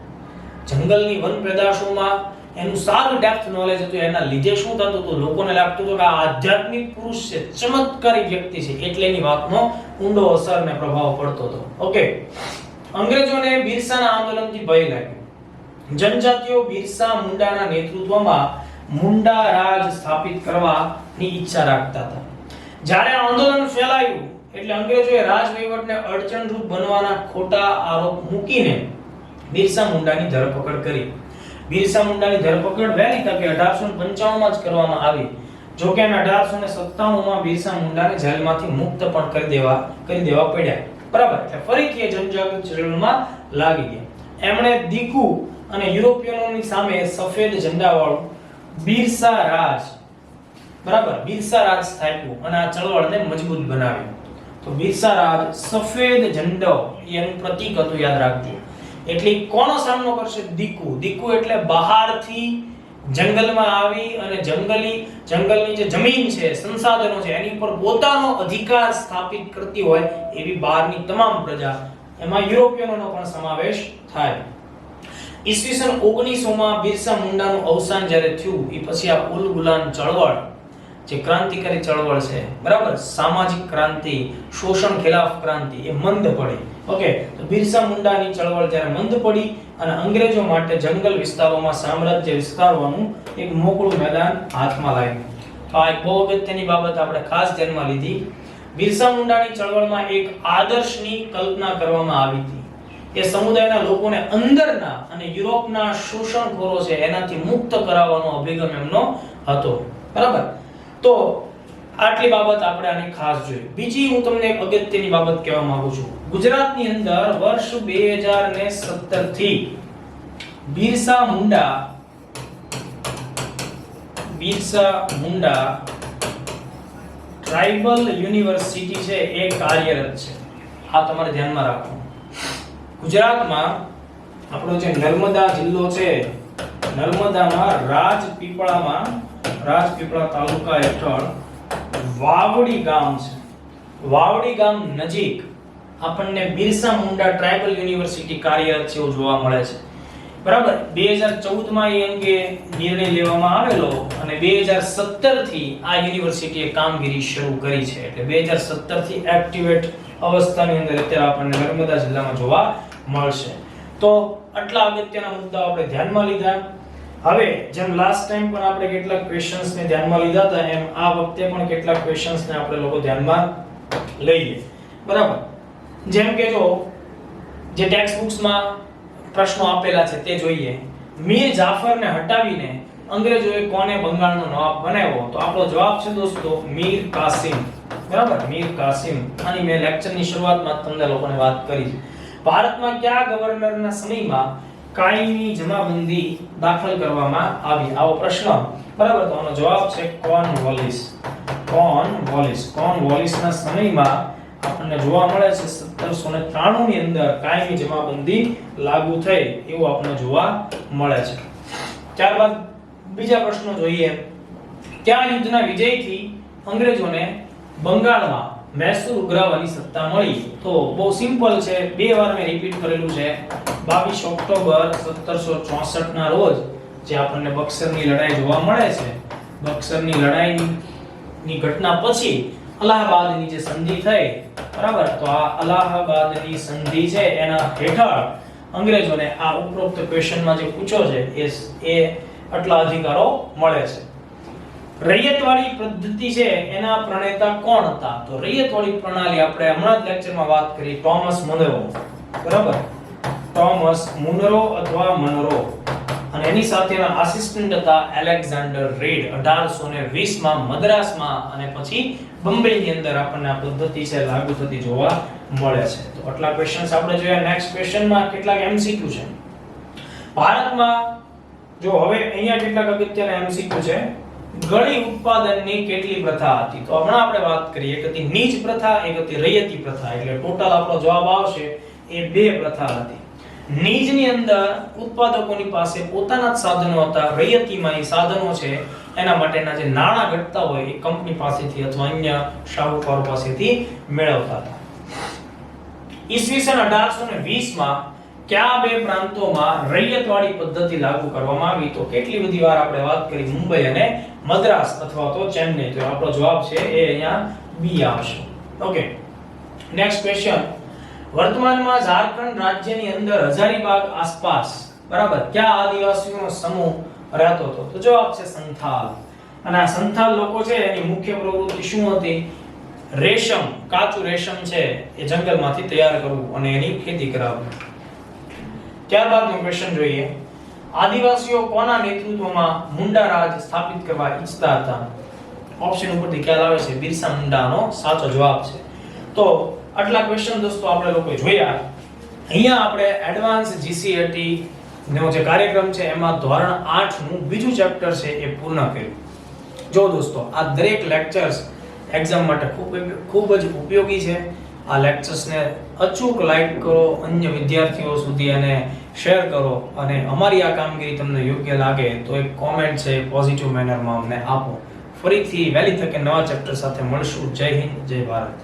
જંગલની વન પેદાશોમાં એનું સારું ડેપ્થ નોલેજ હતું. એના લીધે શું થતું હતું? લોકોને લાગતું હતું કે આ આધ્યાત્મિક પુરુષ છે, ચમત્કારી વ્યક્તિ છે, એટલે એની વાતનો ઊંડો અસર અને પ્રભાવ પડતો હતો. ઓકે, અંગ્રેજોને બિરસાના આંદોલનથી ભય લાગ્યો. જનજાતિઓ બિરસા મુંડાના નેતૃત્વમાં મુંડા રાજ સ્થાપિત કરવાની ઈચ્છા રાખતા હતા. જ્યારે આંદોલન ફેલાયું એટલે અંગ્રેજોએ રાજવહીવટને અડચણરૂપ બનવાના ખોટા આરોપ મૂકીને બિરસા મુંડાની ધરપકડ કરી. બિરસા મુંડાની ધરપકડ વહેલી તકે 1855 માં જ કરવામાં આવી. જો કે 1897 માં બિરસા મુંડાને જેલમાંથી મુક્ત પણ કરી દેવા પડ્યા, બરાબર. એટલે ફરીથી એ જનજાગૃતિ ચળવળમાં લાગી ગયા. એમણે દીકુ અને યુરોપિયનોની સામે સફેદ ઝંડાવાળું બિરસા રાજ, બરાબર, બિરસા રાજ સ્થાપ્યું અને આ ચળવળને મજબૂત બનાવી. તો બિરસા રાજ, સફેદ ઝંડો એનું પ્રતીક હતું, યાદ રાખજો. એટલે કોનો સામનો કરશે? દીકુ. દીકુ એટલે બહારથી જંગલમાં આવી અને જંગલની જે જમીન છે, સંસાધનો છે, એની પર પોતાનો અધિકાર સ્થાપિત કરતી હોય એવી બહારની તમામ પ્રજા, એમાં યુરોપિયનોનો પણ સમાવેશ થાય. ઈસવીસન 1900 માં બિરસા મુંડાનું અવસાન જ્યારે થયું એ પછી આ ઉલગુલાન ચળવળ જે ક્રાંતિકારી ચળવળ છે, બરાબર, સામાજિક ક્રાંતિ, શોષણ ખિલાફ ક્રાંતિ, એ મંદ પડી. ઓકે, તો બિરસા મુંડાની ચળવળ જ્યારે મંદ પડી અને અંગ્રેજો માટે જંગલ વિસ્તારોમાં સામ્રાજ્ય વિસ્તારવાનું એક મોકળું મેદાન હાથમાં લાગ્યું. તો આ એક બહુ અગત્યની બાબત આપણે ખાસ ધ્યાનમાં લીધી. બિરસા મુંડાની ચળવળમાં એક આદર્શની કલ્પના કરવામાં આવી હતી. એ સમુદાયના લોકોને અંદરના અને યુરોપના શોષણખોરો છે એનાથી મુક્ત કરાવવાનો અભિગમ એમનો હતો, બરાબર. તો આટલી બાબત આપણે આની ખાસ જોઈ. બીજી હું તમને એક અગત્યની બાબત કહેવા માંગુ છું. ગુજરાતની અંદર વર્ષ 2017 થી બિરસા મુંડા ટ્રાઇબલ યુનિવર્સિટી છે એ કાર્યરત છે. આ તમારે ધ્યાનમાં રાખવું. ગુજરાતમાં આપણો જે નર્મદા જિલ્લો છે, નર્મદામાં રાજપીપળા તાલુકા હેઠળ વાવડી ગામ છે. વાવડી ગામ નજીક આપણને બિરસા મુંડા ટ્રાઇબલ યુનિવર્સિટી કાર્યરત છે એવું જોવા મળે છે, બરાબર. 2014 માં એ અંગે નિર્ણય લેવામાં આવેલો અને 2017 થી આ યુનિવર્સિટીએ કામગીરી શરૂ કરી છે. એટલે 2017 થી એક્ટિવેટ અવસ્થાની અંદર અત્યારે આપણને નર્મદા જિલ્લામાં જોવા મળશે. તો આટલા અગત્યના મુદ્દાઓ આપણે ધ્યાનમાં લીધા. હવે જેમ લાસ્ટ ટાઈમ પણ આપણે કેટલાક ક્વેશ્ચન્સ ને ધ્યાનમાં લીધા હતા, એમ આ વખતે પણ કેટલાક ક્વેશ્ચન્સ ને આપણે લોકો ધ્યાનમાં લઈએ, બરાબર. જેમ કે જો જે ટેક્સ્ટ બુક્સ માં પ્રશ્નો આપેલા છે તે જોઈએ. મીર જાફરને હટાવીને અંગ્રેજોએ કોને બંગાળનો નવાબ બનાવ્યો? તો આપણો જવાબ છે દોસ્તો મીર કાસિમ. બરાબર, મીર કાસિમ. આની મેં લેક્ચરની શરૂઆતમાં તમને લોકોને વાત કરી છે. ભારતમાં કયા ગવર્નરના સમયમાં કાયમી જમાબંધી દાખલ કરવામાં આવી? આવો પ્રશ્ન. બરાબર, તો આનો જવાબ છે કોર્નવોલિસ. કોર્નવોલિસના સમયમાં આપણને જોવા મળે છે 1793 ની અંદર કાયમી જમાબંધી લાગુ થઈ એવું આપણને જોવા મળે છે. ત્યારબાદ બીજા પ્રશ્નો જોઈએ. કયા યુદ્ધના વિજયથી અંગ્રેજોને બંગાળમાં મૈસૂર ઉઘરાવવાની સત્તા મળી? તો બહુ સિમ્પલ છે, બે વાર મેં રિપીટ કરેલું છે. 22 ઓક્ટોબર 1764 ના રોજ જે આપણને બક્સરની લડાઈ જોવા મળે છે. બક્સરની લડાઈની ઘટના પછી અલ્હાબાદની જે સંધિ થઈ, બરાબર, તો આ અલ્હાબાદની સંધિ છે એના હેઠળ અંગ્રેજોને આ ઉપરોક્ત ક્વેશ્ચનમાં જે પૂછો છે એ આટલા અધિકારો મળે છે. રૈયતવાળી પદ્ધતિ છે એના પ્રણેતા કોણ હતા? તો રૈયતવાળી પ્રણાલી આપણે હમણાં જ લેક્ચરમાં વાત કરી, ટોમસ મુનરો. બરાબર, ટોમસ મુનરો અથવા મનરો. અને એની સાથેના આસિસ્ટન્ટ હતા એલેક્ઝાન્ડર રીડ. 1820 માં મદ્રાસમાં અને પછી બંબઈની અંદર આપણને આ પદ્ધતિ છે લાગુ થતી જોવા મળે છે. તો આટલા ક્વેશ્ચન્સ આપણે જોયા. નેક્સ્ટ ક્વેશ્ચનમાં કેટલાક એમસીક્યુ છે. ભારતમાં જો હવે અહીંયા કેટલાક અગત્યના એમસીક્યુ છે. ગળી ઉત્પાદનની કેટલી પ્રથા હતી? તો હમણાં આપણે વાત કરી, એક હતી નીચ પ્રથા, એક હતી રૈયતી પ્રથા. એટલે ટોટલ આપણો જવાબ આવશે એ બે પ્રથા હતી. નીચની અંદર ઉત્પાદકોની પાસે પોતાના જ સાધનો હતા. રૈયતીમાં એ સાધનો છે એના માટેના જે નાણાં ઘટતા હોય એ કંપની પાસેથી અથવા અન્ય શાહુકારો પાસેથી મેળવતા હતા. ઈસવીસન 1820 માં કયા બે પ્રાંતોમાં રૈયતવાળી પદ્ધતિ લાગુ કરવામાં આવી? તો કેટલી બધી વાર આપણે વાત કરી, મુંબઈ અને મદ્રાસ અથવા તો ચેન્નઈ. તો આપણો જવાબ છે એ અહીંયા બી આવશે. Okay, next question. વર્તમાનમાં ઝારખંડ રાજ્યની અંદર હજારીબાગ આસપાસ, બરાબર, કયા આદિવાસીઓનો સમૂહ રહેતો હતો? તો જવાબ છે સંથાલ. અને આ સંથાલ લોકો છે એની મુખ્ય પ્રવૃત્તિ શું હતી? રેશમ, કાચું રેશમ છે એ જંગલમાંથી તૈયાર કરવું અને એની ખેતી કરાવવી. ત્યારબાદનો ક્વેશ્ચન જોઈએ. આદિવાસીઓ કોના નેતૃત્વમાં મુંડા રાજ સ્થાપિત કરવા ઈચ્છતા હતા? ઓપ્શન ઉપરથી ખ્યાલ આવે છે બિરસા મુંડાનો સાચો જવાબ છે. તો આટલા ક્વેશ્ચન દોસ્તો આપણે લોકો જોયા. અહીંયા આપણે એડવાન્સ જીસીઆરટી નો જે કાર્યક્રમ છે એમાં ધોરણ 8 નું બીજું ચેપ્ટર છે એ પૂર્ણ કર્યું. જો દોસ્તો આ દરેક લેક્ચર્સ એક્ઝામ માટે ખૂબ જ ઉપયોગી છે. આ લેક્ચર્સને અચૂક લાઈક કરો, અન્ય વિદ્યાર્થીઓ સુધી એને શેર કરો અને અમારી આ કામગીરી તમને યોગ્ય લાગે તો એક કોમેન્ટ છે પોઝિટિવ મેનરમાં અમને આપો. ફરીથી વહેલી તકે નવા ચેપ્ટર સાથે મળશું. જય હિન્દ, જય ભારત.